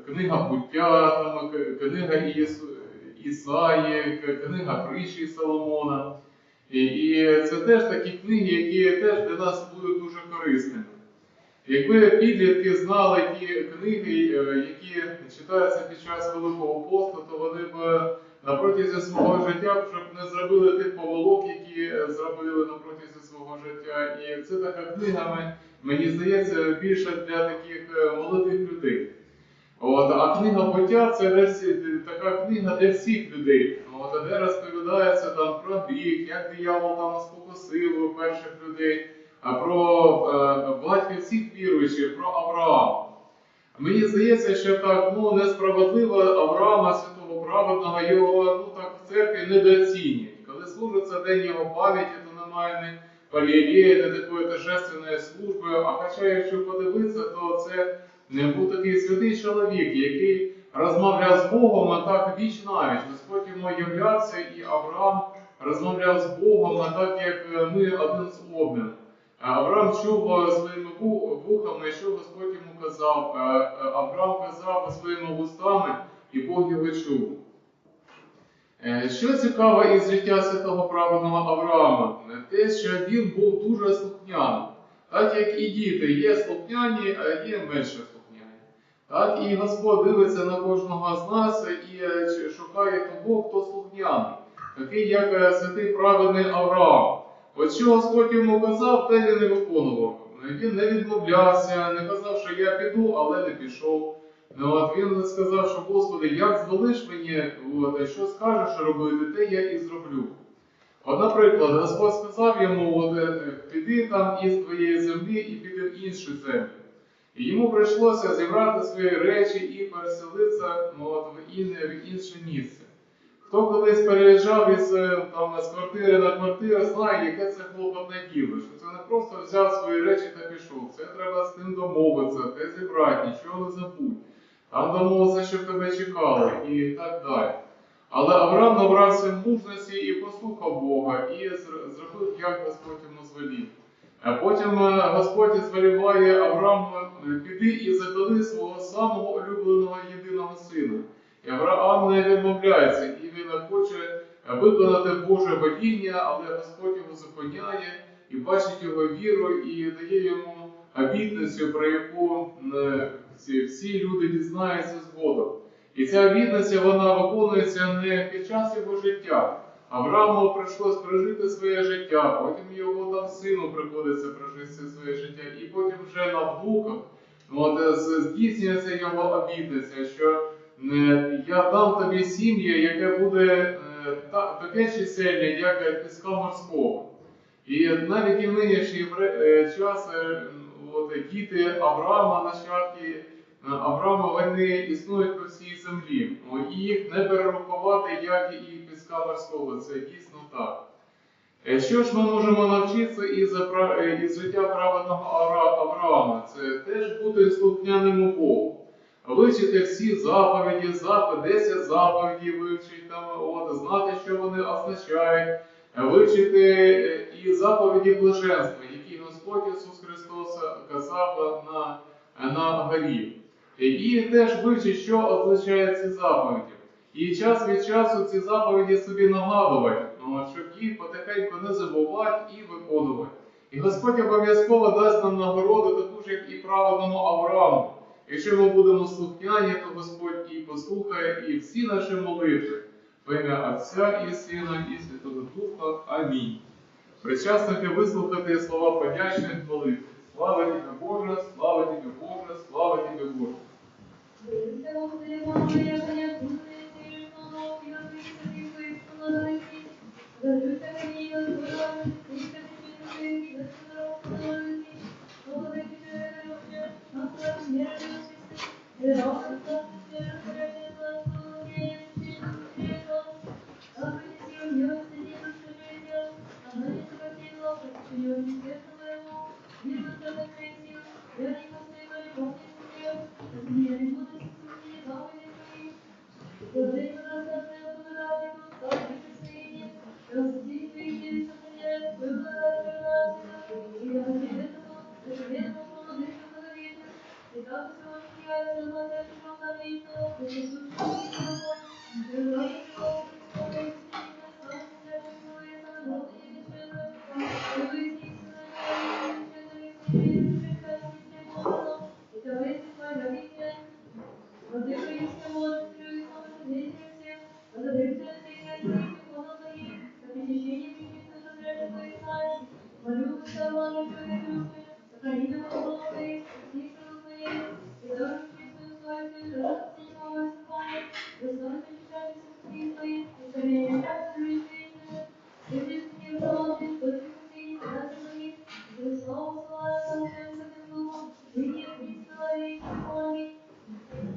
книга буття, книга Ісаї, книга притчі Соломона. І це теж такі книги, які теж для нас будуть дуже корисними. Якби підлітки знали ті книги, які читаються під час Великого посту, то вони б на протязі свого життя щоб не зробили тих помилок, які зробили на протязі свого життя. І це така книга, мені здається, більше для таких молодих людей. А книга буття – це така книга для всіх людей, де розповідається про гріх, як диявол спокусив перших людей, про батьків всіх віруючих, про Авраама. Мені здається, що так несправедливо Авраама, святого праведного, його в церкві недооцінюють. Коли служиться день його пам'яті, то немає ні палієлії, не такої торжественної служби. А хоча, якщо подивитися, то це не був такий святий чоловік, який розмовляв з Богом, а так віч навіч. Господь йому являвся, і Авраам розмовляв з Богом, а так як ми один з одним. Авраам чув своїми вухами, що Господь йому казав. Авраам казав своїми вустами, і Бог його чув. Що цікаво із життя святого праведного Авраама? Те, що він був дуже слухняним. Так як і діти є слухняні, а є менше слухняні. Так і Господь дивиться на кожного з нас і шукає того, хто слухняний. Такий, як святий праведний Авраам. От що Господь йому казав, те він не виконував. Він не відмовлявся, не казав, що я піду, але не пішов. Він сказав, що Господи, як звелиш мені, що скажеш робити, те я і зроблю. Наприклад, Господь сказав йому, піди із твоєї землі і піди в іншу землю. І йому прийшлося зібрати свої речі і переселитися в інше місце. Хто колись переїжджав з квартири на квартиру, знає, яке це клопотне діло. Що це не просто взяв свої речі та пішов. Це треба з тим домовитися, те зібрати, нічого не забудь. Там домовитися, щоб тебе чекали і так далі. Але Авраам набрався мужності і послухав Бога, і зробив, як Господь йому звелів. А потім Господь звеліває Аврааму, піди і заколи свого самого улюбленого єдиного сина. І Авраам не відмовляється, і він хоче виконати Боже веління, але Господь його зупиняє, і бачить його віру, і дає йому обітницю, про яку всі люди дізнаються згодом. І ця обітниця, вона виконується не під час його життя. Аврааму прийшлось прожити своє життя, потім його сину приходиться прожити своє життя, і потім вже на внуках здійснюється його обітниця, що я дам тобі сім'я, яке буде таке чисельне, як піска морського. І навіть і в нинішній час діти Авраама, нащадки Авраама, вони існують по всій землі. І їх не перерахувати, як і піска морського. Це дійсно так. Що ж ми можемо навчитися із життя праведного Авраама? Це теж бути слухняним Богу. Вивчити всі заповіді, 10 заповідей вивчити, знати, що вони означають. Вивчити і заповіді блаженства, які Господь Ісус Христос казав на горі. І теж вивчити, що означають ці заповіді. І час від часу ці заповіді собі нагадувати, щоб їх потихеньку не забувати і виконувати. І Господь обов'язково дасть нам нагороду, таку ж, як і праведному Аврааму. Якщо ми будемо слухняні, то Господь і послухає, і всі наші молитви. В ім'я Отця і Сина, і Святого Духа. Амінь. Причасники, вислухати слова подячних молитв. Слава Тобі, Боже, слава Тобі, Боже, слава Тобі, Боже. Господи, Мир восторгает сил, верный последователь помнит всех, разумели мудрость и сильнее заповеди твои. Благодарим рассказанное благодатью, славы прикосновения, рассудить твои дели сохраняют твою благодать верна всегда, и да возлюбленного, возлюбленного владыка благовестен, и так Всевышний яйца обладает живота вечного, присутствует тобой, вернее живот Христовой, истинно славы святым человек, народа небесного, и выйти из сохраняя вечерами своими, прекрасный свет Бога, и того есть благовестен. Владыка и всего, царю и самоседателю всех, благодарю тебя за деяния твоих и плодов твоих, за причащение причистых разряжен твоих таинств. Молю Христа, Боже, человека любви, сохрани меня во словах твоих, спаси крыло твоей, и даруй чистую совесть, жертву никого выступает, достоин почитать всех святых твоих, и царение счастья жизнь вечную. Святых не вдалжи, святых пустыни, предатель твоих, и славу слава всем святым духом, ныне и присно во веки веков. Аминь.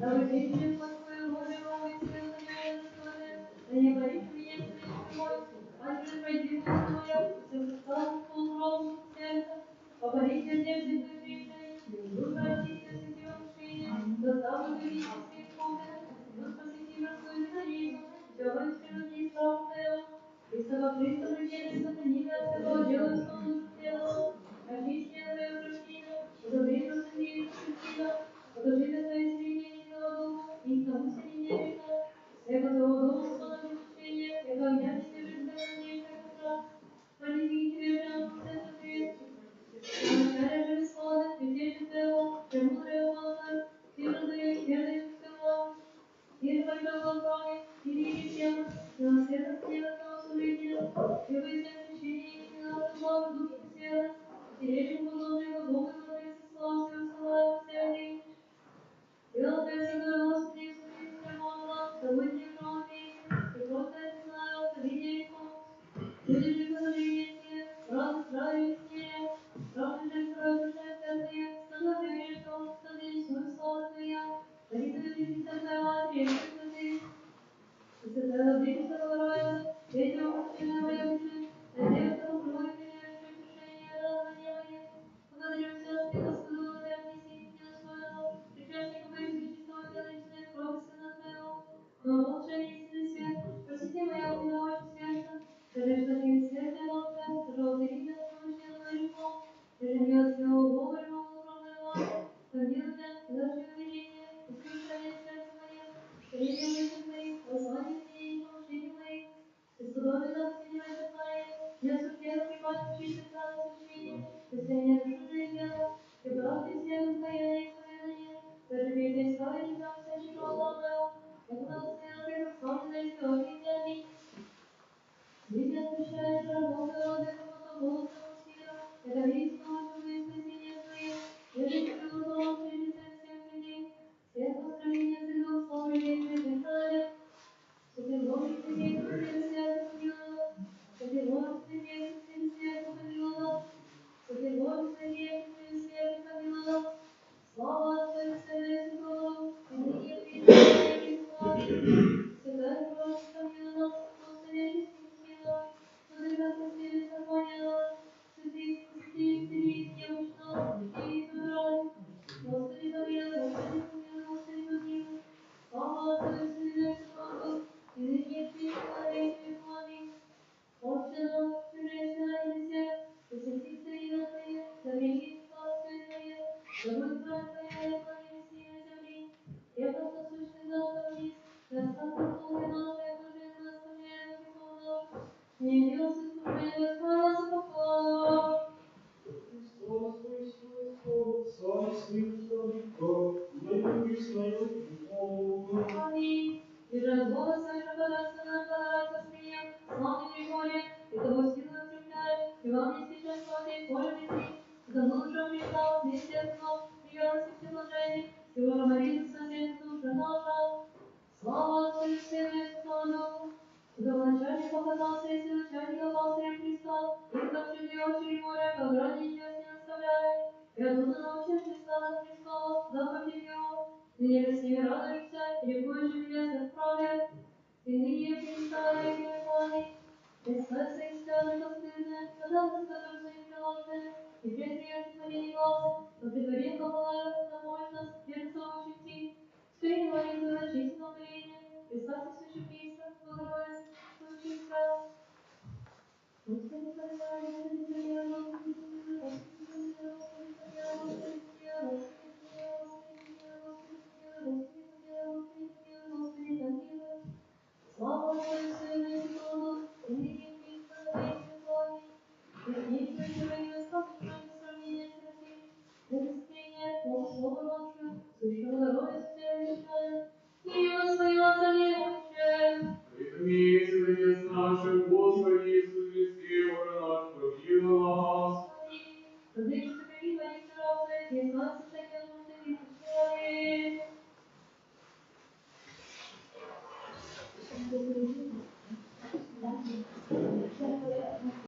Дабы вечный Господь твой Божий новый свет на него достойно, да не борись у меня с вечным мой, ангелы пройди душу моя, и всех усталых полугробных сердца, побори сердечных твоих решений, дух очисти святым мышлением, доставы юридические спокойно, дух посвяти простую царицу, темную темноте и страху твоего, Христова Христа предельно сохрани от всякого дела и сон душу преданного, очисти твое упражнение, удобри душу мира светила, покажи на твое сирение дому, и к тому сирение века, всего твоего дома сон обучения, и огня не свежит дальнейшее утра, полюби тебе жену центр кресту, вначале же бесплодно, святейший твоего, премудрого Бога, ты раздаешь верность всего, ты большого славы, и видишь всем, на света смертного служителя, и вы всем священники нашего славы духи света, сиречим продолжим Богу и владыцы славы всего слава святый. Дело Твое, Господи, Иисусе, Бога, тобой не врал песен, и просто не знаю, видя икон. Люди же положение все, радость радует все, правда же второе душа святая, сказал тебе, что создадись слава Твоя, молитва Христа Твоя Матери, Святый. И святая Владычица Богородица, Светлого Прочина моя Божия, надеюсь, что покрою переверши утешение радования мое. Благодарю Тебя, что Господу, Бога, неси недостойного, причастника Моей чистого величной крови Сына Твоего, но лучше истинный свет, просите моя умного сердца, скажи, что не светлый Бог Твой, пожалуйста, имя помощи на мой реком, и же не от всего Бога, живого кровной ваты, помилуй меня, и дашь увидение, и слушание сердца мое, скорее мысли моих, послание мне и помощение моих, и сподобие на последнее желание, не осужденно принимать чистый храм священия, христиане душу же и тело, и правды всем покаяние и исповедание, даже перед славе тебя вся широта моего, и благословен ты, славный Господь, аминь. Меня прощаешь, рабов и родных, потом голосом усилия, это видеть с помощью моих спасения твоих, я же люблю Бога, прежде всех людей, всех построения ты дух, славы и жизни правды. Святый Боже, святей, святый святый помиловал, святый Боже, святей, святый святый помиловал, святый Боже, святей, святый святый помиловал, слава Отцу и Сыну и Святому, и ныне и присно и во веки веков. Святая Боже, помилуй нас, Господи, чистый сила, владыка Господи, сохраняй, святых, святых, святых, необычно, и избирай. Господи, помилуй, Господи, помилуй, Господи, помилуй. Слава Отцу и Сыну и Святому, и ныне и присно и во веки веков. Аминь. Отче наш, Божественный на небесах, да светится имя Твое, да придет царствие Твое, да будет воля Твоя, как на небесе и на земле. Хлеб наш насущный дай нам днесь, и оставь нам долги наши, как и мы оставляем грехов наших. Не веди нас в искушение, избави нас от лукавого. Христос, Христос, Царь Владыка, мою Христою любовь. Аминь. И же от Бога свыше божественного подарка восприем, славный Григорий, и того силу укрепляет, и вам не сейчас славы, Боже прийти, за мужем Христа, вместе с ним, приятности все блажения, всего же молитвы спасет душа наша. Слава Отцу и Сыну и Святому Духу, и до начальника показался, если начальника пастыря Христа, и как чудес моря, как грани небес не оставляет, и оттуда научившись стада Христова, заповеди Его, ныне с ними радуешься, и ликуешь в небесных праве, и ныне Христа и Вековый. Христос Христос, Господине, казав скажем своим прилажне, и предприятие творения глаз, но притворил кабала на мощность, верцовом щити, скорее молитвы очистного творения, Христос и священничество, Богородица, случится. Господи, помилуй, Господи, помилуй, Господи, помилуй, Господи, помилуй, Господи, помилуй, Господи, помилуй, Господи, помилуй, Господи, помилуй, Господи, помилуй, Господи, помилуй, Господи, помилуй, Господи, помилуй. Слава Богу, Сыну и Святому, и ныне и присно, во веки веков. Яснейшее творение, сказанное без сравнения с Серафим, предостение, Богу Слову Божию, сущего Богородицу Тебя величаю, и его своего Царевича. Притмите, Отец наш, Господи Иисус Христе, Боже наш, помилуй нас. Владычица, прими мои здоровья, и избавься всяких нужды и печали.